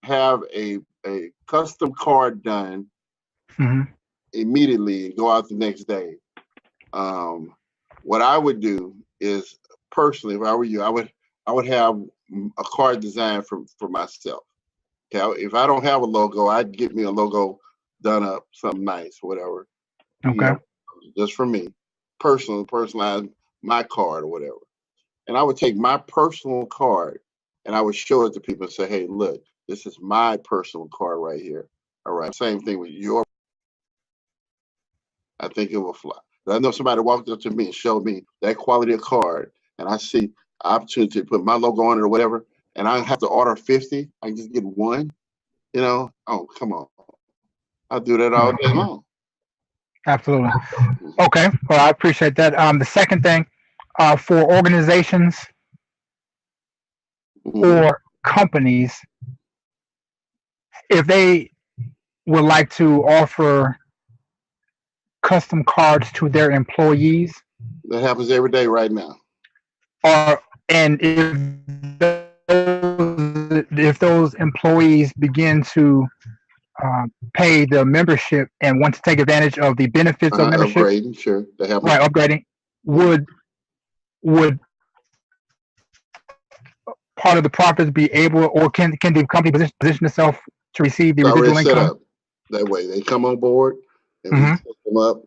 have a custom card done immediately and go out the next day. What I would do is, personally, if I were you, I would have a card design for myself. Okay, if I don't have a logo, I'd get me a logo done up, something nice, whatever. Okay. Just for me, personalize my card or whatever. And I would take my personal card and I would show it to people and say, hey, look, this is my personal card right here. All right. Same thing with your. I think it will fly. I know somebody walked up to me and showed me that quality of card, and I see opportunity to put my logo on it or whatever, and I have to order 50. I can just get one. Oh, come on. I'll do that all day long. Absolutely. Okay. Well, I appreciate that. The second thing, for organizations or companies, if they would like to offer custom cards to their employees, that happens every day right now. And if those employees begin to pay the membership and want to take advantage of the benefits of membership, upgrading, sure, right? Upgrading would part of the profits be able, or can the company position itself to receive the residual income? Set up that way. They come on board and we set them up.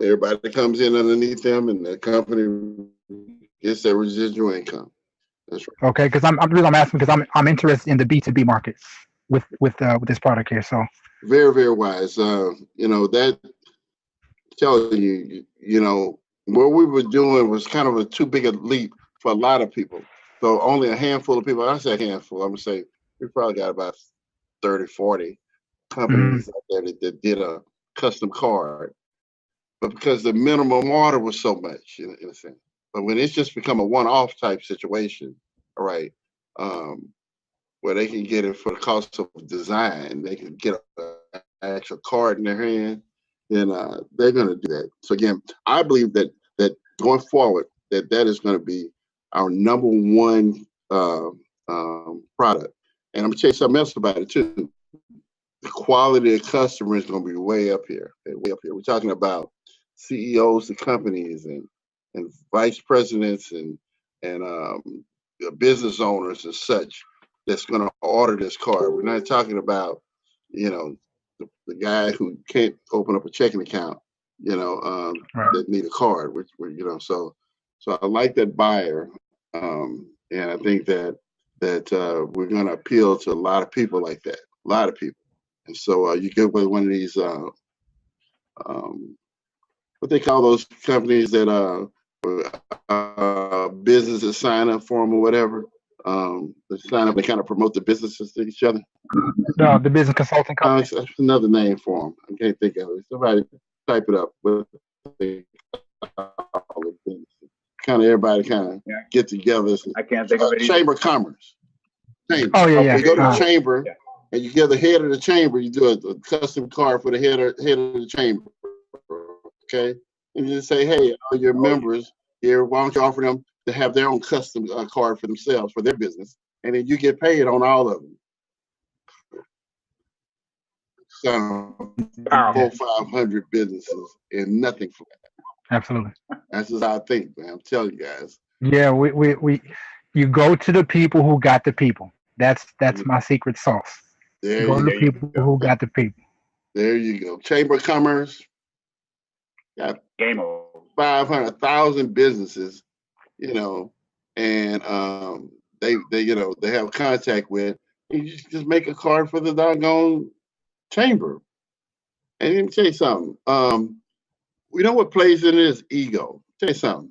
Everybody comes in underneath them, and the company gets their residual income. That's right. Okay, because I'm asking because I'm interested in the B2B market with this product here. So very, very wise. That telling you, what we were doing was kind of too big a leap for a lot of people. So only a handful of people. I say a handful. I'm gonna say we probably got about 30, 40 companies out there that did a custom card. But because the minimum order was so much, in a sense. But when it's just become a one-off type situation, all right, where they can get it for the cost of design, they can get an actual card in their hand, then they're going to do that. So again, I believe that going forward, that is going to be our number one product. And I'm going to tell you something else about it too. The quality of customer is going to be way up here. Way up here. We're talking about CEOs of companies and vice presidents and business owners and such that's going to order this card. We're not talking about, the guy who can't open up a checking account, that need a card, which so I like that buyer. And I think that we're going to appeal to a lot of people like that, a lot of people. And so you get with one of these, what they call those companies that businesses sign up for them or whatever. They sign up, they kind of promote the businesses to each other. No, the business consulting company. That's another name for them. I can't think of it. Somebody type it up. Kind of everybody get together. I can't think of it. Chamber of Commerce. Chamber. Oh yeah. You go to the chamber. Yeah. And you get the head of the chamber, you do a custom card for the head of the chamber, okay? And you just say, hey, all your members here, why don't you offer them to have their own custom card for themselves, for their business, and then you get paid on all of them. So 400-500 businesses and nothing for that. Absolutely. That's just how I think, man. I'm telling you guys. Yeah, you go to the people who got the people. That's my secret sauce. Go to the people who got the people. There you go. Chamber of Commerce got 500,000 businesses, and they have contact with. You just make a card for the doggone chamber. And let me tell you something. We know what plays in it is ego. Tell you something.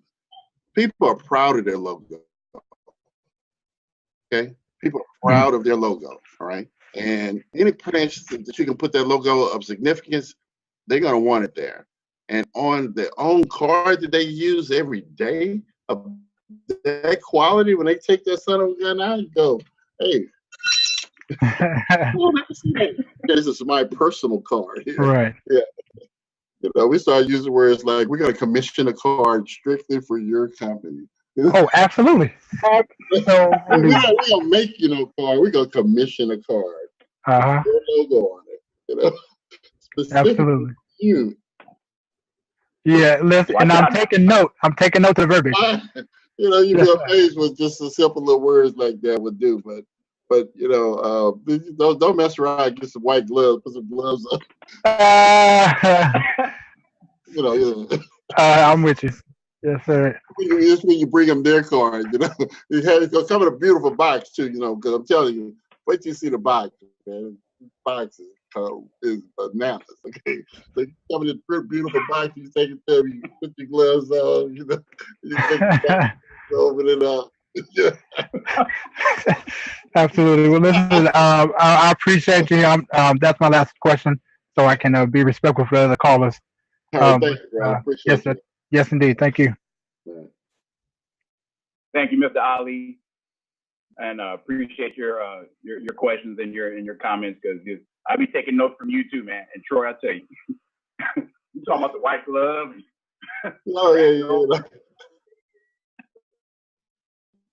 People are proud of their logo. Okay, people are proud of their logo. All right. And any place that you can put that logo of significance, they're going to want it there. And on their own card that they use every day, of that quality, when they take that son of a gun out, you go, hey, this is my personal card. Right. Yeah. We started using words like, we're going to commission a card strictly for your company. Oh, absolutely. We don't make card. We're going to commission a card. Your logo on it. Absolutely. You. Yeah, listen, and I'm taking note. I'm taking note of the verbiage. You'd be amazed with just a simple little words like that would do. But don't mess around. Get some white gloves. Put some gloves on. I'm with you. Yes, sir. Just when you bring them their card, it's come in a beautiful box too. Because I'm telling you, wait till you see the box, man. Boxes. is bananas. Okay, so you come in this beautiful box, you take it to them, you put your gloves on, you take the box, open it up. Absolutely. Well, listen, I appreciate you. That's my last question, so I can be respectful for the other callers. All right, thank you, bro. I appreciate yes, yes, indeed. Thank you. you. Thank you, Mr. Ali, and appreciate your questions and your comments, because I'll be taking notes from you too, man. And Troy, I tell you, you talking about the white glove? Oh yeah.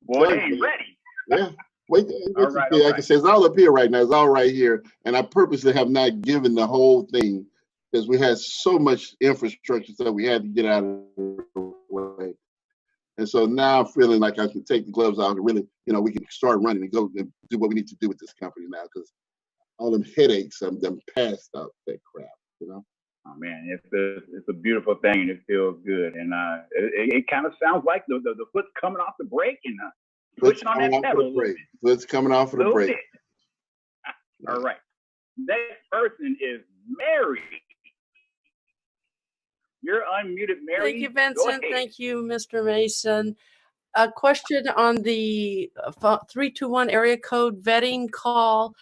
Boy, they ain't ready. Yeah. Wait, all right. Like I said, it's all up here right now. It's all right here. And I purposely have not given the whole thing because we had so much infrastructure that we had to get out of the way. And so now I'm feeling like I can take the gloves off and really, we can start running and go and do what we need to do with this company now, because all them headaches, I'm done passed up that crap, Oh man, it's a beautiful thing, and it feels good, and it kind of sounds like the foot's coming off the brake and pushing on that pedal a little bit. Foot's coming off of the brake. All right. Next person is Mary. You're unmuted, Mary. Thank you, Vincent. Thank you, Mr. Mason. A question on the 321 area code vetting call.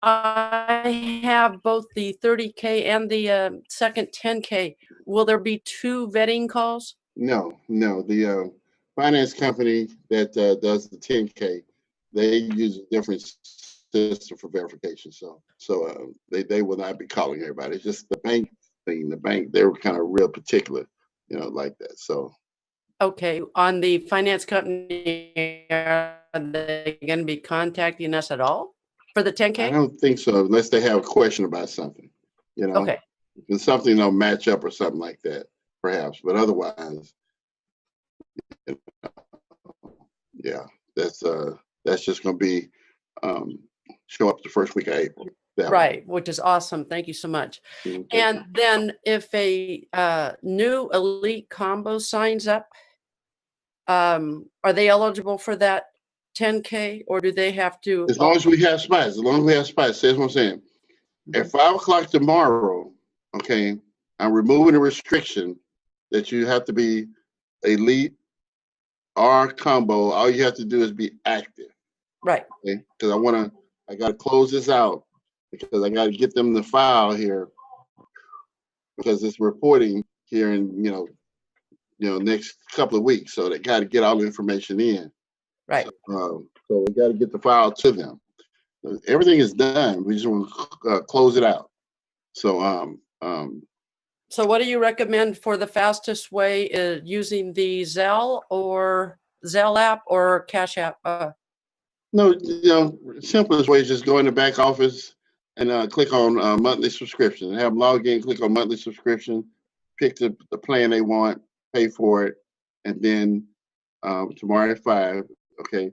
I have both the 30K and the second 10K. Will there be two vetting calls? No. The finance company that does the 10K, they use a different system for verification. So they will not be calling everybody. It's just the bank thing. The bank, they were kind of real particular, like that. So. Okay. On the finance company, are they going to be contacting us at all for the 10K? I don't think so, unless they have a question about something, Okay. If something don't match up or something like that, perhaps. But otherwise, yeah, that's just going to be show up the first week of April. Right, which is awesome. Thank you so much. And then if a new elite combo signs up, are they eligible for that 10K, or do they have to? As long as we have spots. That's what I'm saying. At 5 o'clock tomorrow, okay, I'm removing the restriction that you have to be elite or combo. All you have to do is be active. Right. Okay? Because I got to close this out, because I got to get them the file here, because it's reporting here in next couple of weeks. So they got to get all the information in. Right. So we got to get the file to them. Everything is done. We just want to close it out. So So what do you recommend for the fastest way? Using the Zelle app or Cash App? No, simplest way is just go in the back office and click on monthly subscription. Have them log in, click on monthly subscription, pick the plan they want, pay for it, and then tomorrow at 5, okay,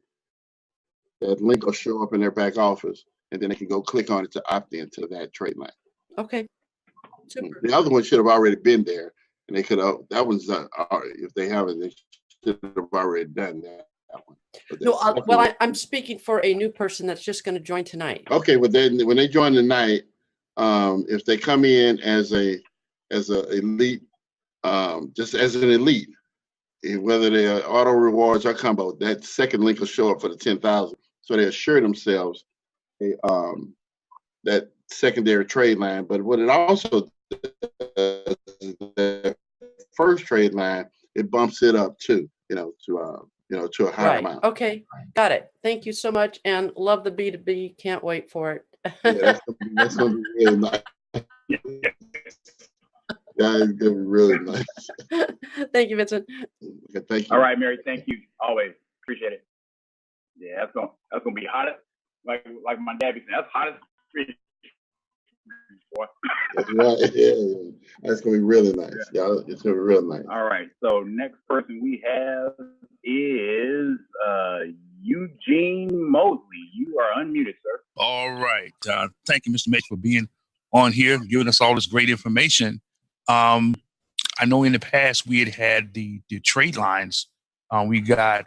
that link will show up in their back office, and then they can go click on it to opt into that trade line. Okay. Super. The other one should have already been there, and they could have. That one's if they haven't, they should have already done that one. No, I'm speaking for a new person that's just going to join tonight. Okay, well then when they join tonight, if they come in as a elite, just as an elite, whether they are auto rewards or combo, that second link will show up for the 10,000. So they assure themselves that secondary trade line. But what it also does is the first trade line, it bumps it up too, to a higher amount. Okay, got it. Thank you so much, and love the B2B. Can't wait for it. Yeah, that's gonna be really nice. Yeah, it's gonna be really nice. Thank you, Vincent. Okay, thank you. All right, Mary. Thank you. Always appreciate it. Yeah, that's gonna be hottest. Like my dad be saying, that's hottest. Boy. That's right. Yeah, that's gonna be really nice. Yeah, it's gonna be real nice. All right. So next person we have is Eugene Mosley. You are unmuted, sir. All right. Thank you, Mr. Mitch, for being on here, giving us all this great information. I know in the past we had the trade lines. We got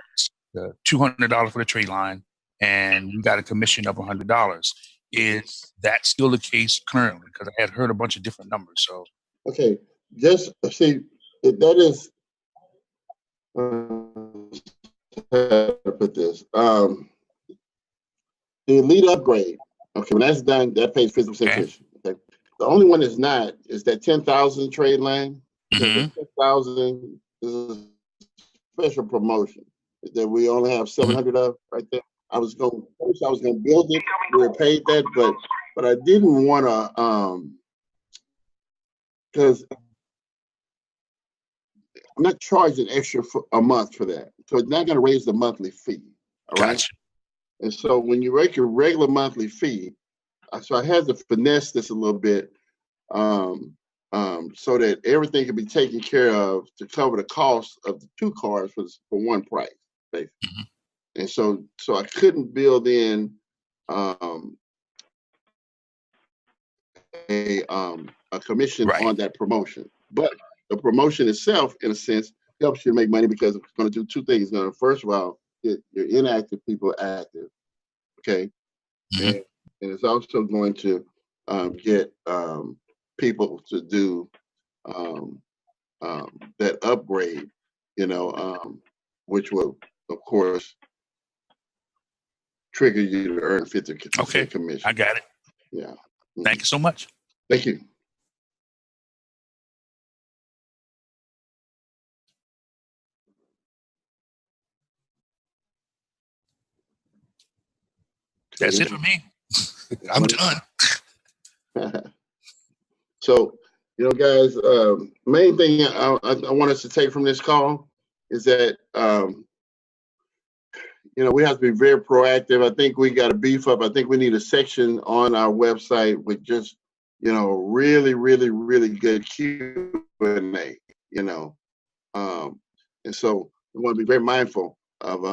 $200 for the trade line, and we got a commission of $100. Is that still the case currently? Because I had heard a bunch of different numbers. So Okay, just see that is how to put this. The elite upgrade. Okay, when that's done, that pays 50% tuition. Okay. The only one that's not is that 10,000 trade line. Mhm. 10,000 is a special promotion that we only have 700 of right there. I was gonna build it. We paid that, but I didn't want to because I'm not charging extra for a month for that, so it's not going to raise the monthly fee. All right. Gotcha. And so when you rake your regular monthly fee, so I had to finesse this a little bit, so that everything can be taken care of to cover the cost of the two cars for one price, basically. Mhm. And so I couldn't build in a commission Right. on that promotion, but the promotion itself, in a sense, helps you make money because it's going to do two things. It's going to, first of all, get your inactive people active, okay, Mhm. and it's also going to get people to do that upgrade, which will, of course, trigger you to earn 50% Okay. commission. I got it. Yeah. Thank you so much. Thank you. That's it for me. I'm done. So, guys, main thing I want us to take from this call is that, we have to be very proactive. I think we got to beef up. I think we need a section on our website with just, really, really, really good Q&A, and so we want to be very mindful of,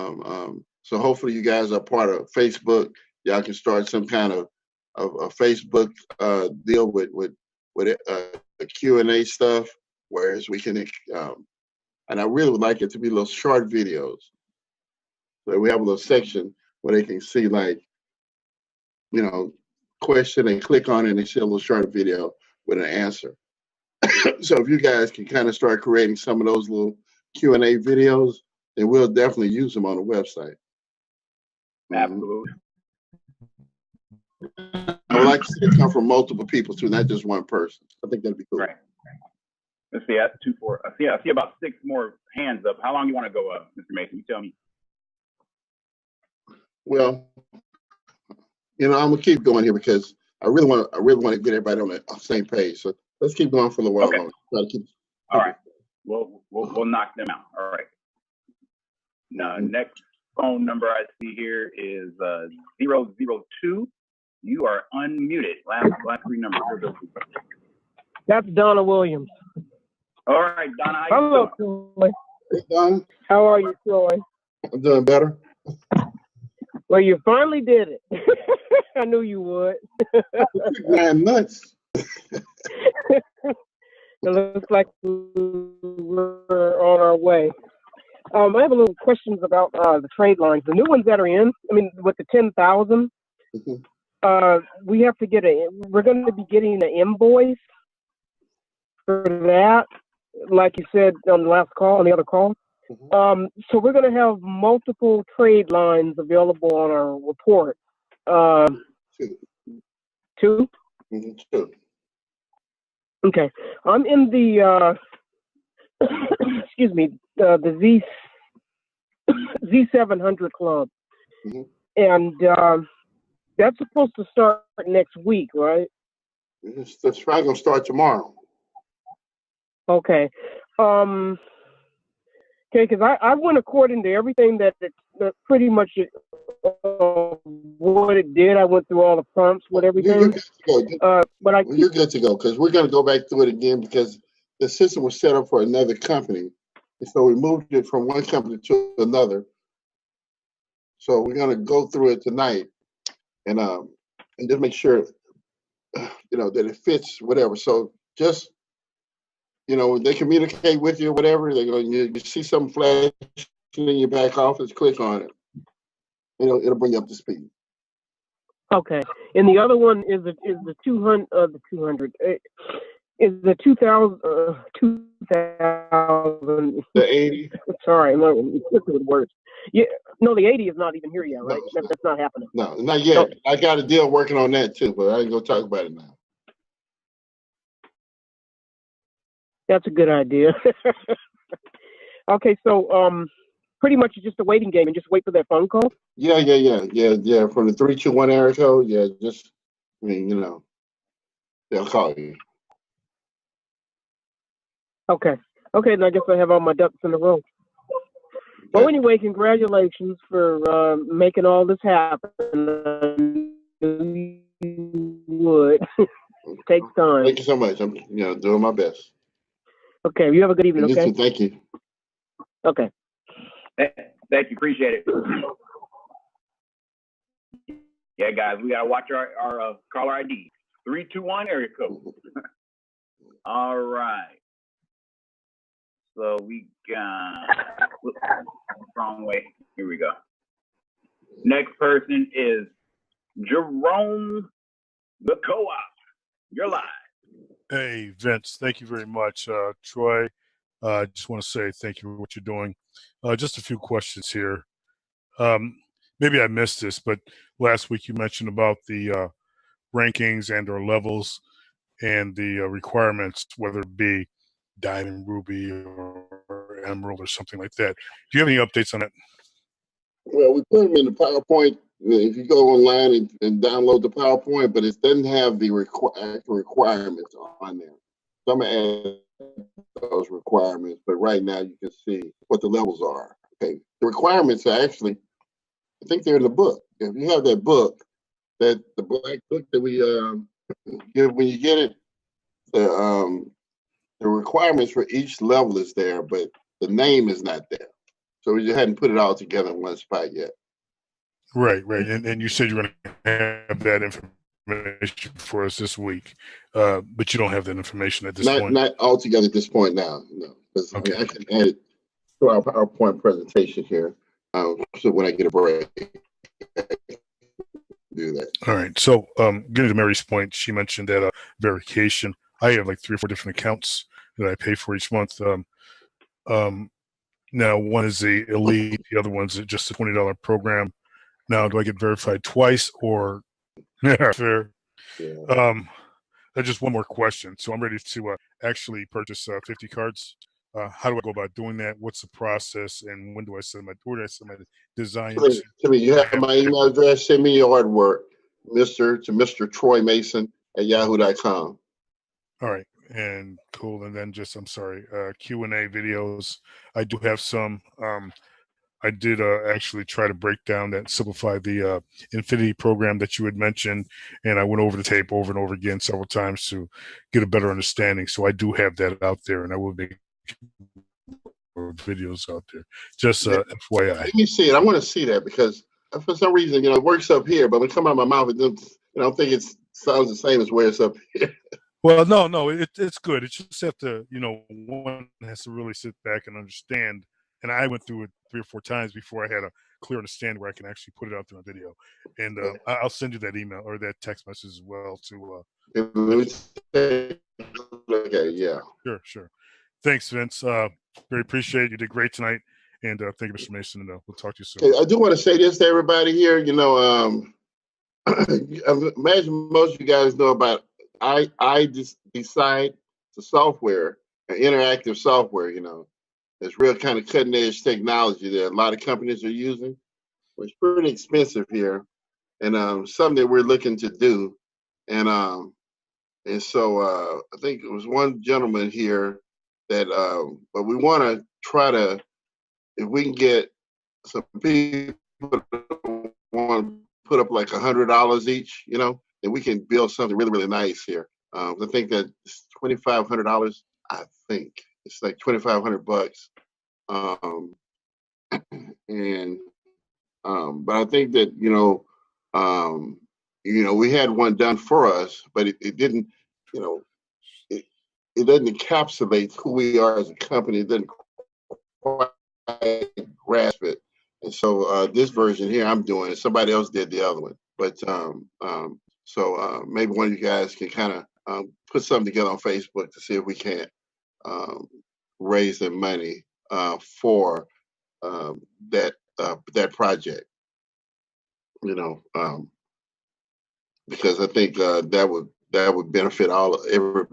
so hopefully you guys are part of Facebook. Y'all can start some kind of a Facebook deal with the Q&A stuff, whereas we can, and I really would like it to be little short videos. So we have a little section where they can see, like, question and click on it and they see a little short video with an answer. So if you guys can kind of start creating some of those little Q&A videos, then we'll definitely use them on the website. Absolutely. I would like to see it come from multiple people too, not just one person. I think that'd be cool. Right. Let's see, that's 2, 4. I see about 6 more hands up. How long you want to go up, Mr. Mason? You tell me. Well, I'm gonna keep going here because I really want to get everybody on the same page. So let's keep going for a little while longer. Try to keep. All right. We'll knock them out. All right. Now, next phone number I see here is 002. You are unmuted. Last 3 numbers. That's Donna Williams. All right, Donna. Hello, Troy. Hey, Don. How are you, Troy? I'm doing better. Well, you finally did it. I knew you would. 9 months. It looks like we're on our way. I have a little questions about the trade lines. The new ones that are in, with the 10,000, we have to we're going to be getting an invoice for that, like you said on the last call, on the other call. So we're going to have multiple trade lines available on our report. 2? 2. Okay. I'm in the, excuse me, the Z700 club. And that's supposed to start next week, right? That's probably going to start tomorrow. Okay. Okay, because I went according to everything that pretty much what it did. I went through all the prompts with everything. You're good to go. But you're good to go because we're going to go back through it again because the system was set up for another company. And so we moved it from one company to another. So we're going to go through it tonight and just make sure, that it fits whatever. So just, when they communicate with you or whatever, they're going, you see something flashing in your back office, click on it. It'll bring you up to speed. Okay. And the other one is the 200 the 200 is the 2000 2000 The 80. Sorry, I'm not with words. Yeah, no, the 80 is not even here yet, right? No, That's not happening. no, not yet. So, I got a deal working on that too, but I ain't gonna talk about it now. that's a good idea. Okay, so pretty much it's just a waiting game and just wait for that phone call. Yeah. From the 321 area code, yeah. Just, I mean, they'll call you. Okay. Okay, and I guess I have all my ducks in a row. Well, anyway, congratulations for making all this happen. I knew you would. Takes time. Thank you so much. I'm, doing my best. Okay, you have a good evening. You Okay. too. Thank you. Okay. Thank you. Appreciate it. Yeah, guys, we gotta watch our caller ID. 321 area code. All right. So we got wrong way. Here we go. Next person is Jerome the Co-op. You're live. Hey, Vince, thank you very much. Troy, I just want to say thank you for what you're doing. Just a few questions here. Maybe I missed this, but last week you mentioned about the rankings and or levels and the requirements, whether it be diamond, ruby, or emerald or something like that. Do you have any updates on that? Well, we put them in the PowerPoint. If you go online and download the PowerPoint, but it doesn't have the actual requirements on there. So I'm going to add those requirements, but right now you can see what the levels are. Okay, the requirements are actually, I think they're in the book. If you have that book, the black book that we give when you get it, the requirements for each level is there, but the name is not there. So we just hadn't put it all together in one spot yet. Right. And you said you're going to have that information for us this week, but you don't have that information at this point. Not all together at this point now, no. Because Okay. I can add it to our PowerPoint presentation here. So when I get a break, do that. All right. So getting to Mary's point, she mentioned that verification. I have like 3 or 4 different accounts that I pay for each month. Now one is the elite, the other one's just a $20 program. Now, do I get verified twice or fair? Yeah. Just one more question. So I'm ready to actually purchase 50 cards. How do I go about doing that? What's the process, and when do I send my design? To me, you have my email address. Send me your artwork, Mr. Troy Mason at yahoo.com. All right, and cool. And then just Q&A videos. I do have some. I did actually try to break down that, simplify the Infinity program that you had mentioned, and I went over the tape over and over again several times to get a better understanding. So I do have that out there, and I will make videos out there. Just FYI. Let me see it. I want to see that because for some reason, it works up here, but when it comes out of my mouth, it doesn't, I don't think it sounds the same as where it's up here. Well, no, it's good. It's just have to, one has to really sit back and understand. And I went through it 3 or 4 times before I had a clear understanding where I can actually put it out there on video. And I'll send you that email or that text message as well to. Okay, yeah. Sure. Thanks, Vince. Very appreciate it. You did great tonight. And thank you, Mr. Mason. And we'll talk to you soon. Okay, I do want to say this to everybody here. I imagine most of you guys know about I Decide, the software, an interactive software, it's real kind of cutting edge technology that a lot of companies are using. It's pretty expensive here, and something that we're looking to do. And so I think it was one gentleman here that, but we want to try to, if we can get some people that want to put up like $100 each, then we can build something really, really nice here. I think that it's $2,500. I think it's like $2,500. But I think that we had one done for us, but it didn't, it doesn't encapsulate who we are as a company. It doesn't quite grasp it. And so this version here I'm doing, somebody else did the other one. But so maybe one of you guys can kind of put something together on Facebook to see if we can't raise the money for that project. You know, because I think that would benefit everybody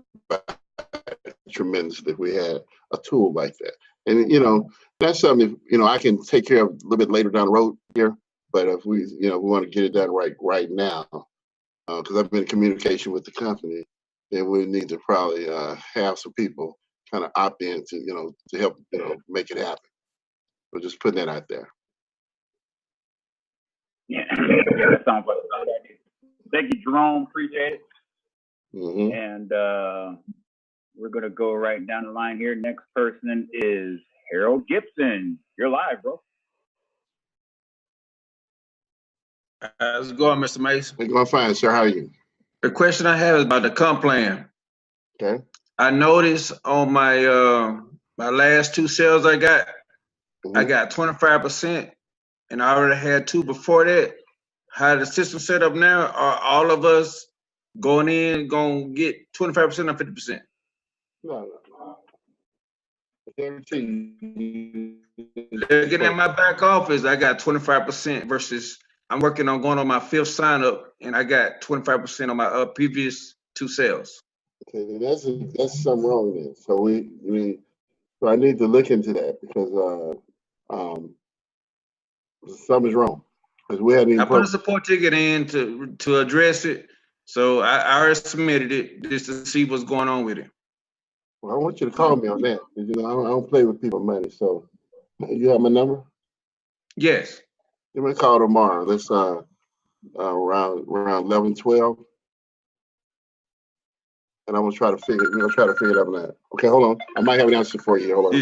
tremendously if we had a tool like that. And you know, that's something I can take care of a little bit later down the road here. But if we we want to get it done right now, because I've been in communication with the company, then we need to probably have some people kind of opt in to to help make it happen. We're just putting that out there. Yeah, that sounds like a good idea. Thank you, Jerome. Appreciate it. Mm-hmm. And we're gonna go right down the line here. Next person is Harold Gibson. You're live, bro. How's it going, Mr. Mason? It's going fine, sir. How are you? The question I have is about the comp plan. Okay. I noticed on my my last 2 sales I got, I got 25%, and I already had 2 before that. How the system set up now? Are all of us going in gonna get 25% or 50%? No. Looking at my back office, I got 25% versus I'm working on going on my 5th sign up, and I got 25% on my previous 2 sales. Okay, that's something wrong there. So so I need to look into that because something's wrong because we hadn't even. I put a support ticket in to address it, so I already submitted it just to see what's going on with it. Well, I want you to call me on that because I don't play with people's money. So you have my number? Yes. Give me a call tomorrow. Let's around 11:12. And I'm gonna try to figure it out on that. Okay, hold on. I might have an answer for you. Hold on.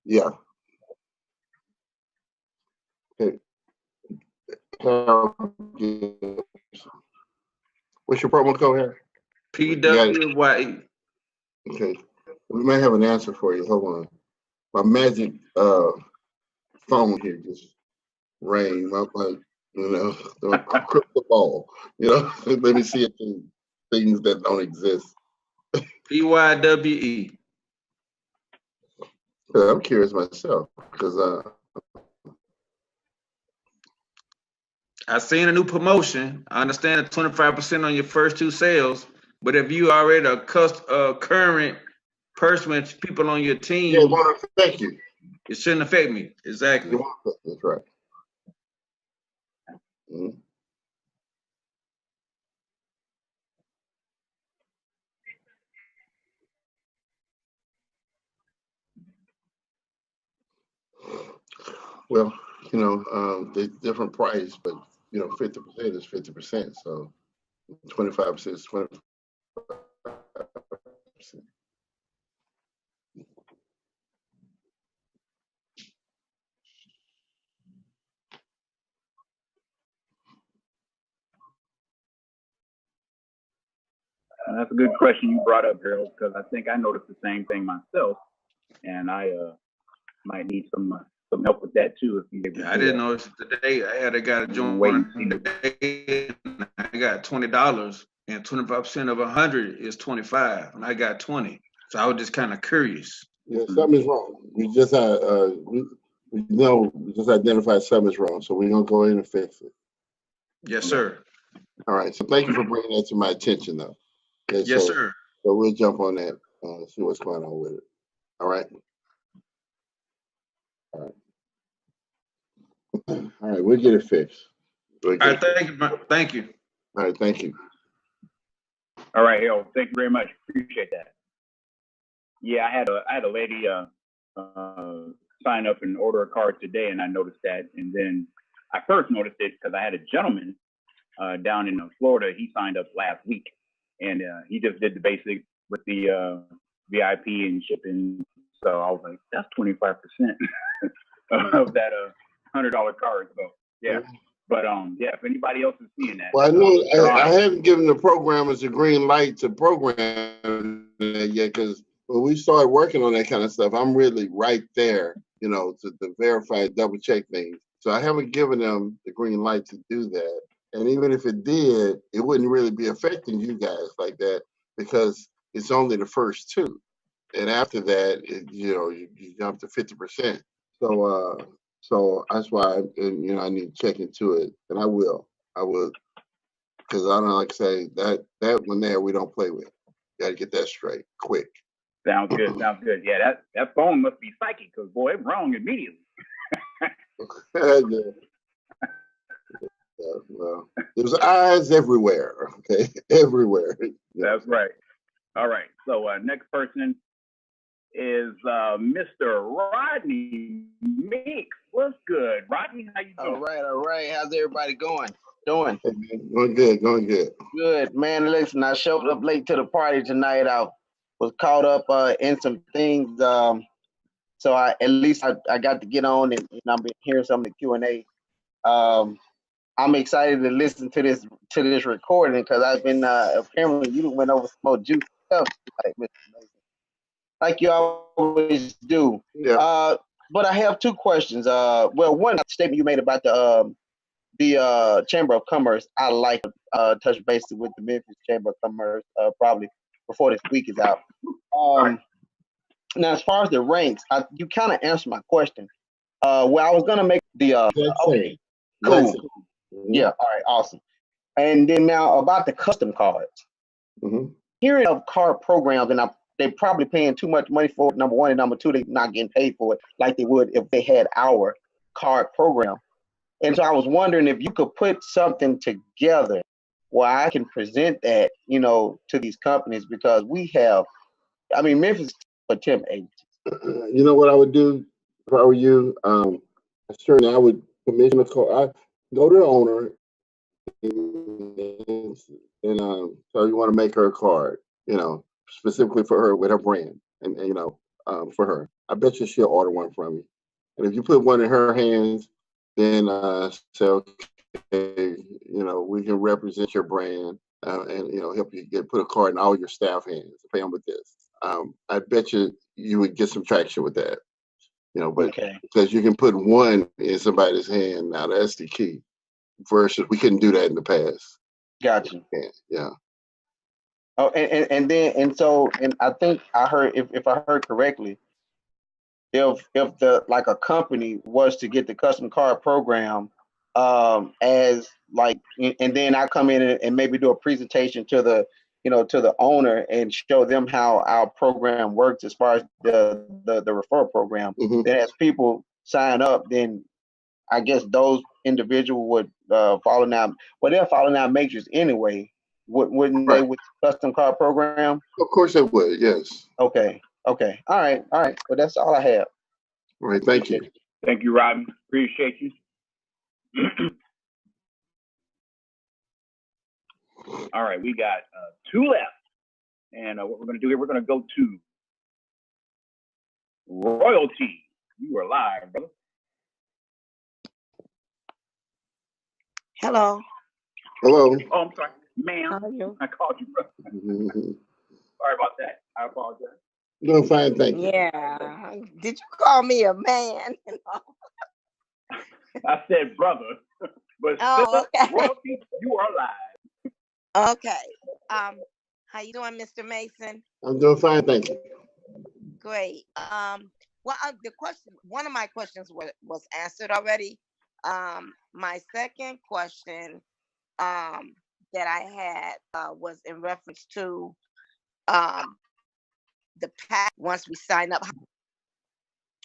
Yeah. Okay. What's your promo code here? PWYE. Okay. We may have an answer for you. Hold on. My magic phone here just rang. I'm like, the crystal ball. Let me see if things that don't exist. PYWE. I'm curious myself because I seen a new promotion. I understand the 25% on your first 2 sales, but if you already a current person with people on your team, it won't affect you. It shouldn't affect me. Exactly. That's right. Mm-hmm. Well, the different price, but 50% is 50%. So 25% is 25%. That's a good question you brought up, Harold, because I think I noticed the same thing myself, and I might need some help with that too. I didn't notice today. I had a guy join today, and I got $20, and 25% of 100 is 25, and I got 20. So I was just kind of curious. Yeah, something's wrong. We just identified something's wrong, so we're gonna go in and fix it. Yes, sir. All right. So thank you for bringing that to my attention, though. Okay, yes, sir. So we'll jump on that, see what's going on with it. All right. All right. We'll get it fixed. All right. Thank you. All right. Thank you. All right, Harold. Thank you very much. Appreciate that. Yeah, I had a lady sign up and order a card today, and I noticed that. And then I first noticed it because I had a gentleman down in Florida. He signed up last week, and he just did the basic with the VIP and shipping. So I was like, that's 25% of that $100 card. So yeah. But yeah, if anybody else is seeing that. Well, I know I haven't given the programmers a green light to program it yet, because when we started working on that kind of stuff, I'm really right there, to verify and double check things. So I haven't given them the green light to do that. And even if it did, it wouldn't really be affecting you guys like that because it's only the first two. And after that, you jump to 50%. So that's why, I need to check into it, and I will, because I don't like to say that one there we don't play with. Got to get that straight, quick. Sounds good. Sounds good. Yeah, that phone must be psychic, because boy, it's wrong immediately. Yeah, well, there's eyes everywhere. Okay, everywhere. Yeah. That's right. All right. So next person is Mr. Rodney Meeks. What's good, Rodney? How you doing? All right. How's everybody doing? Hey, man, going good. Good, man. Listen, I showed up late to the party tonight. I was caught up in some things. So I got to get on, and I've been hearing some of the Q&A. I'm excited to listen to this recording because I've been apparently you went over some more juicy stuff tonight, Mr. Mason, like you always do. Yeah. But I have two questions. Well, one statement you made about the Chamber of Commerce, I like touch base with the Memphis Chamber of Commerce probably before this week is out. Now, as far as the ranks, you kind of answered my question. Well, I was gonna make the okay, cool. Yeah, all right, awesome. And then now about the custom cards. Hearing of card programs, and they're probably paying too much money for it, number one, and number two, they're not getting paid for it like they would if they had our card program. And so I was wondering if you could put something together where I can present that, to these companies, because we have, Memphis for temp agencies. You know what I would do if I were you? Certainly I would commission a card. I go to the owner and so you want to make her a card, specifically for her with her brand and for her. I bet you she'll order one from you. And if you put one in her hands, then say, okay, we can represent your brand and help you put a card in all your staff hands. Pay them with this. I bet you would get some traction with that. But okay, because you can put one in somebody's hand now, that's the key. Versus we couldn't do that in the past. Gotcha. Yeah. Oh, and I think I heard, if I heard correctly, if a company was to get the custom card program, and then I come in and maybe do a presentation to the owner and show them how our program works as far as the referral program. Then as people sign up, then I guess those individuals would follow now. Well, they're following our matrix anyway. Wouldn't they with the custom card program? Of course they would. Yes. Okay. All right. Well, that's all I have. All right. Thank you. Thank you, Rodney. Appreciate you. All right, we got two left. And what we're going to do here, we're going to go to Royalty. You are live, brother. Hello. Oh, I'm sorry. Ma'am. How are you? I called you brother. Sorry about that. I apologize. Doing fine, thank you. Yeah. Did you call me a man? I said brother. But Oh, okay. Royalty, you are live. Okay. How you doing, Mr. Mason? I'm doing fine, thank you. Great. Well, one of my questions was answered already. My second question that I had was in reference to the pack once we sign up.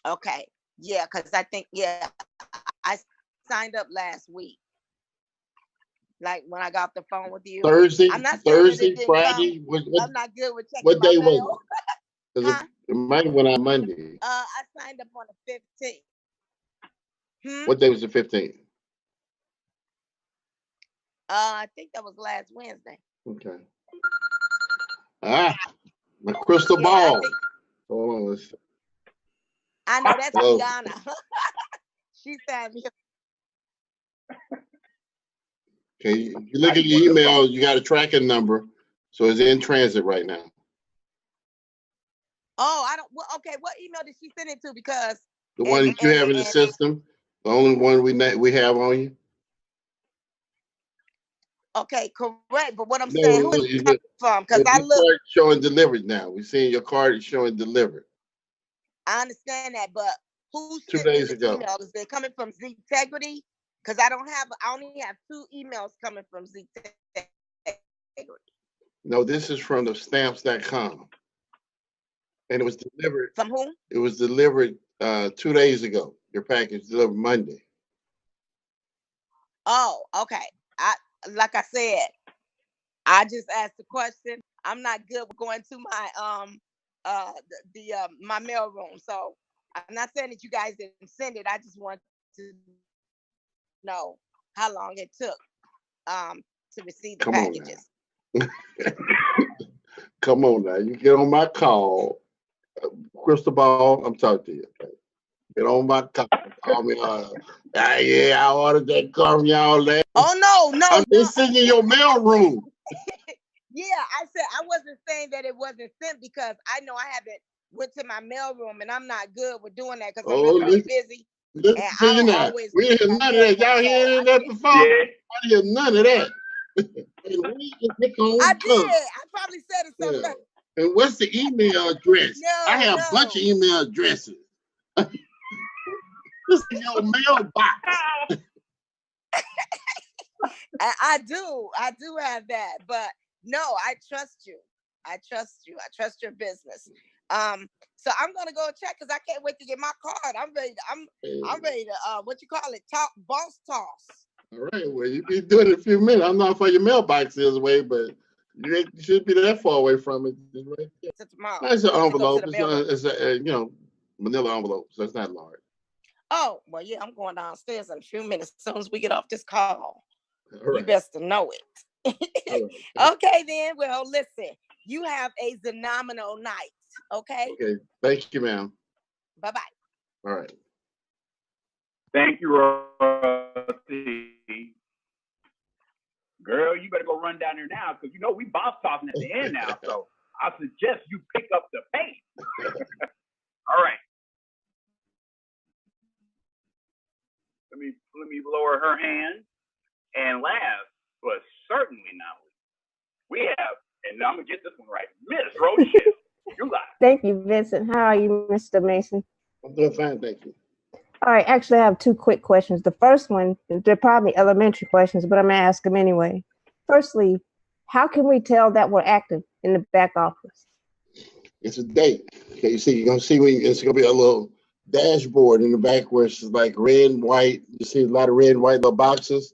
Okay. Yeah, because I think, I signed up last week. Like when I got off the phone with you. Thursday, I'm not Friday. I'm not good with checking what day my mail. was it? It might have went on Monday. I signed up on the 15th. What day was the 15th? I think that was last Wednesday. Okay. My crystal ball. Hold on, let's see. I know that's Tiana. She sent me. Okay, you look at your email, you got a tracking number, so it's in transit right now. Oh, I don't. Well, okay, what email did she send it to? Because the one that you have in the system, The only one we have on you. Okay, correct. But what I'm No, saying, who is it coming from? Because I your look. card showing delivered now. We're seeing your card is showing delivered. I understand that, but who 2 sent me days the ago. email? Is it coming from Ztegrity? Because I only have 2 emails coming from Ztegrity. No, this is from the stamps.com. And it was delivered. From who? It was delivered 2 days ago. Your package delivered Monday. Oh, okay. Like I said, I just asked the question. I'm not good with going to my my mail room. So I'm not saying that you guys didn't send it. I just want to know how long it took to receive the packages. Come on now. You get on my call. Crystal Ball, I'm talking to you. Okay? Get on my call. Call me. Yeah, I ordered that car from y'all there. Oh, no. I'm just sitting in your mail room. Yeah, I said I wasn't saying that it wasn't sent because I know I haven't went to my mail room and I'm not good with doing that because I'm really busy. Listen And to you now. We didn't hear none of that. Y'all hear that before? Yeah. I didn't hear none of that. I did. I probably said it something. Yeah. And what's the email address? No, I have a bunch of email addresses. This is your mailbox. I do have that, but no, I trust you. I trust your business. So I'm gonna go check because I can't wait to get my card. I'm ready to what you call it, boss toss. All right, well, you be doing it in a few minutes. I'm not for your mailbox is away, but you should be that far away from it. Just right there. To tomorrow. It's an envelope. It's a manila envelope, so it's not large. Oh, well, yeah, I'm going downstairs in a few minutes as soon as we get off this call. Right. You best to know it. Right. Okay, then. Well, listen, you have a phenomenal night. Okay? Okay. Thank you, ma'am. Bye-bye. All right. Thank you, Rosie. Girl, you better go run down there now because you know we boss talking at the end now. So I suggest you pick up the pace. All right. Let me lower her hand. And last, but certainly not least, we have, and I'm gonna get this one right, Miss Rochelle. You live. Thank you, Vincent. How are you, Mr. Mason? I'm doing fine, thank you. All right, actually, I have 2 quick questions. The first one, they're probably elementary questions, but I'm gonna ask them anyway. Firstly, how can we tell that we're active in the back office? It's a date. Okay, you're gonna see when it's gonna be a little dashboard in the back where it's like red and white. You see a lot of red and white little boxes.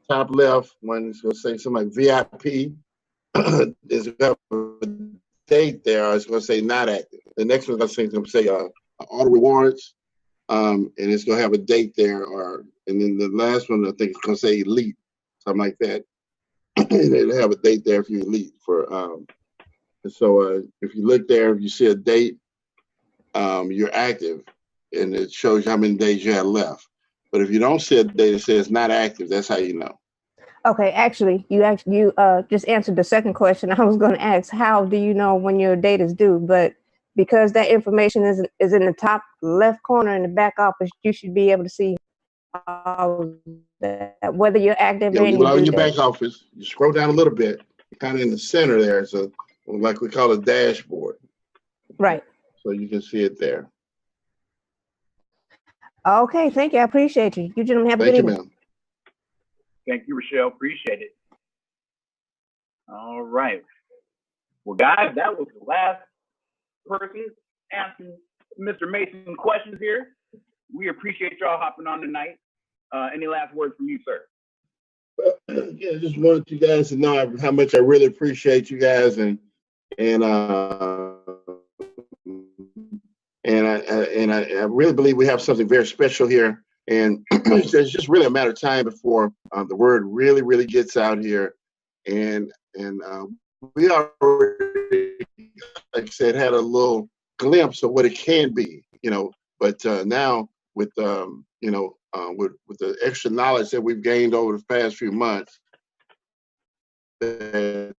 Top left one is gonna say something like VIP. There's a date there. It's gonna say not active. The next one is gonna say auto rewards, and it's gonna have a date there. And then the last one I think it's gonna say elite, something like that. And it'll have a date there if you elite for. And so if you look there, if you see a date, you're active, and it shows you how many days you have left. But if you don't see a date that says not active, that's how you know. Okay, actually, you just answered the second question I was going to ask. How do you know when your date is due? But because that information is in the top left corner in the back office, you should be able to see whether you're active. Yeah, you go in your back office, you scroll down a little bit, kind of in the center there. So like we call a dashboard. Right. So you can see it there. Okay, thank you. I appreciate you. You gentlemen have a good evening. Thank you, ma'am. Thank you, Rochelle. Appreciate it. All right. Well, guys, that was the last person asking Mr. Mason questions here. We appreciate y'all hopping on tonight. Any last words from you, sir? Yeah, I just wanted you guys to know how much I really appreciate you guys, and I really believe we have something very special here. And it's just really a matter of time before the word really gets out here. And we already, like I said, had a little glimpse of what it can be, But now with with the extra knowledge that we've gained over the past few months, that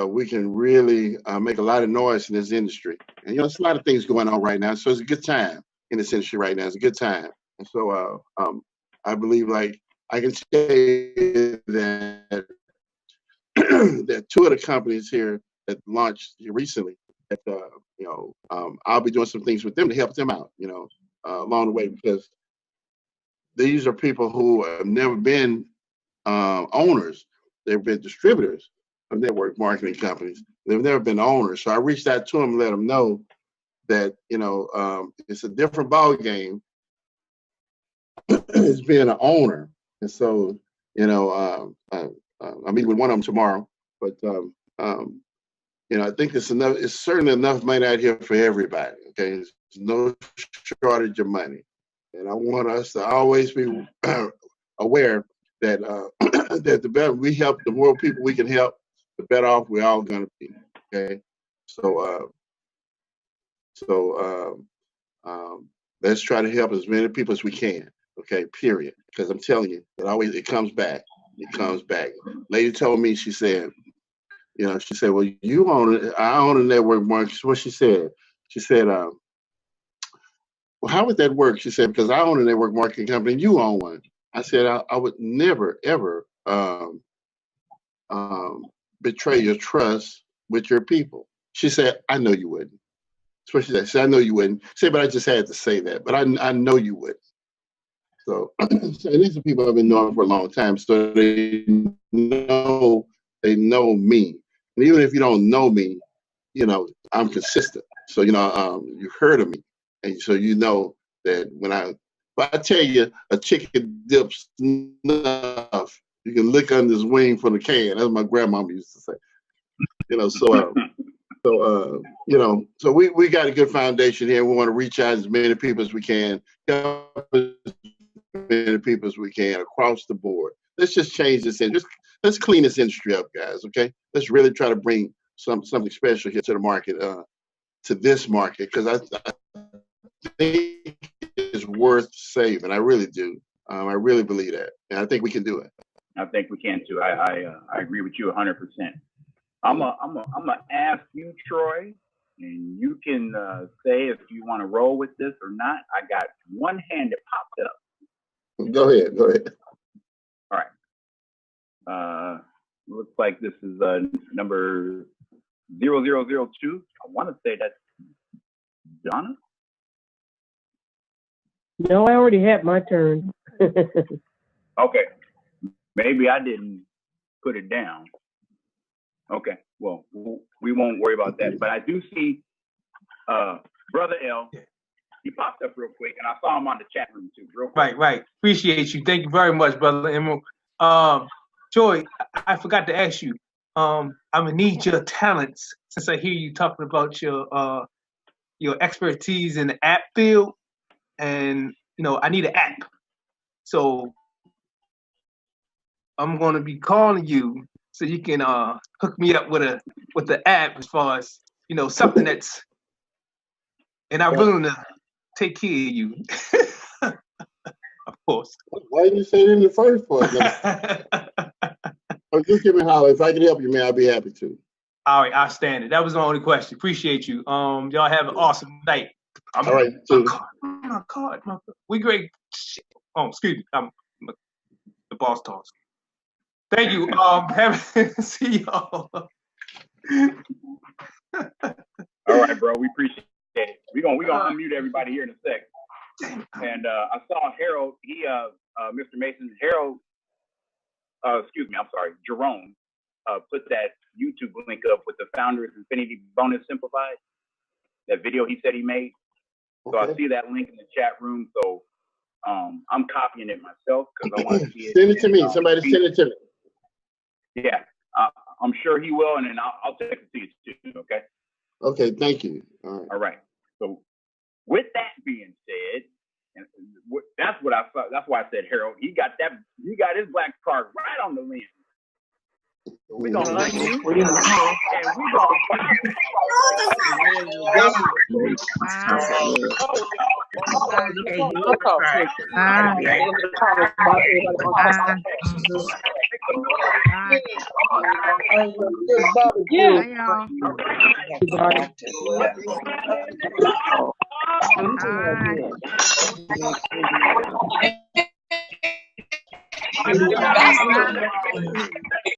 we can really make a lot of noise in this industry. And there's a lot of things going on right now, so it's a good time in this industry right now. It's a good time. And so I believe, like, I can say that that two of the companies here that launched recently, that I'll be doing some things with them to help them out, along the way, because these are people who have never been owners. They've been distributors of network marketing companies. They've never been owners. So I reached out to them and let them know that, it's a different ball game as being an owner. And so, I'm meeting with one of them tomorrow, but I think it's enough. It's certainly enough money out here for everybody. Okay, there's no shortage of money, and I want us to always be aware that that the better we help, the more people we can help, the better off we're all going to be. Okay, so let's try to help as many people as we can. Okay, period. Because I'm telling you, it comes back. It comes back. Lady told me, she said, well, you own it. I own a network marketing. What she said? She said, well, how would that work? She said, because I own a network marketing company and you own one. I said, I would never, ever betray your trust with your people. She said, I know you wouldn't. That's what she said. She said, I know you wouldn't. She said, but I just had to say that. But I know you wouldn't. So, and these are people I've been knowing for a long time, so they know me. And even if you don't know me, I'm consistent. So, you've heard of me. And so you know that but I tell you, a chicken dips enough, you can lick under his wing from the can. That's what my grandmama used to say. So we got a good foundation here. We want to reach out as many people as we can, help as many people as we can across the board. Let's just change this industry. Let's clean this industry up, guys. Okay, let's really try to bring something special here to the market, to this market, because I think it's worth saving. I really do. I really believe that, and I think we can do it. I think we can too. I agree with you 100%. I'm gonna ask you, Troy, and you can say if you want to roll with this or not. I got one hand that popped up. Go ahead. All right. Looks like this is number 0002. I want to say that's Donna. No, I already had my turn. Okay. Maybe I didn't put it down. Okay. Well, we won't worry about that. But I do see Brother L. He popped up real quick, and I saw him on the chat room too. Real quick. Right. Appreciate you. Thank you very much, Brother Emerald. Joy, I forgot to ask you. I'm gonna need your talents, since I hear you talking about your expertise in the app field, and I need an app. So I'm gonna be calling you so you can hook me up with the app, as far as something that's, and I'm willing to take care of you. Of course. Why didn't you say it in the first place? Or just give me a holler. If I can help you, man, I'll be happy to. All right, outstanding. That was the only question. Appreciate you. Y'all have an awesome night. All right. My card. We great. Oh, excuse me. I'm the boss toss. Thank you. See y'all. All right, bro. We appreciate it. We're gonna unmute everybody here in a sec. And I saw Harold. Mr. Mason. Harold. Excuse me. I'm sorry. Jerome put that YouTube link up with the Founders Infinity Bonus Simplified. That video he said he made. So I see that link in the chat room. So I'm copying it myself because I want to see it. Send it to me. Somebody send it to me. Yeah, I'm sure he will, and then I'll text it to you too. Okay. Okay. Thank you. All right. So with that being said, and that's what I thought. That's why I said Harold. He got his black card right on the lens. We're gonna unmute and we're gonna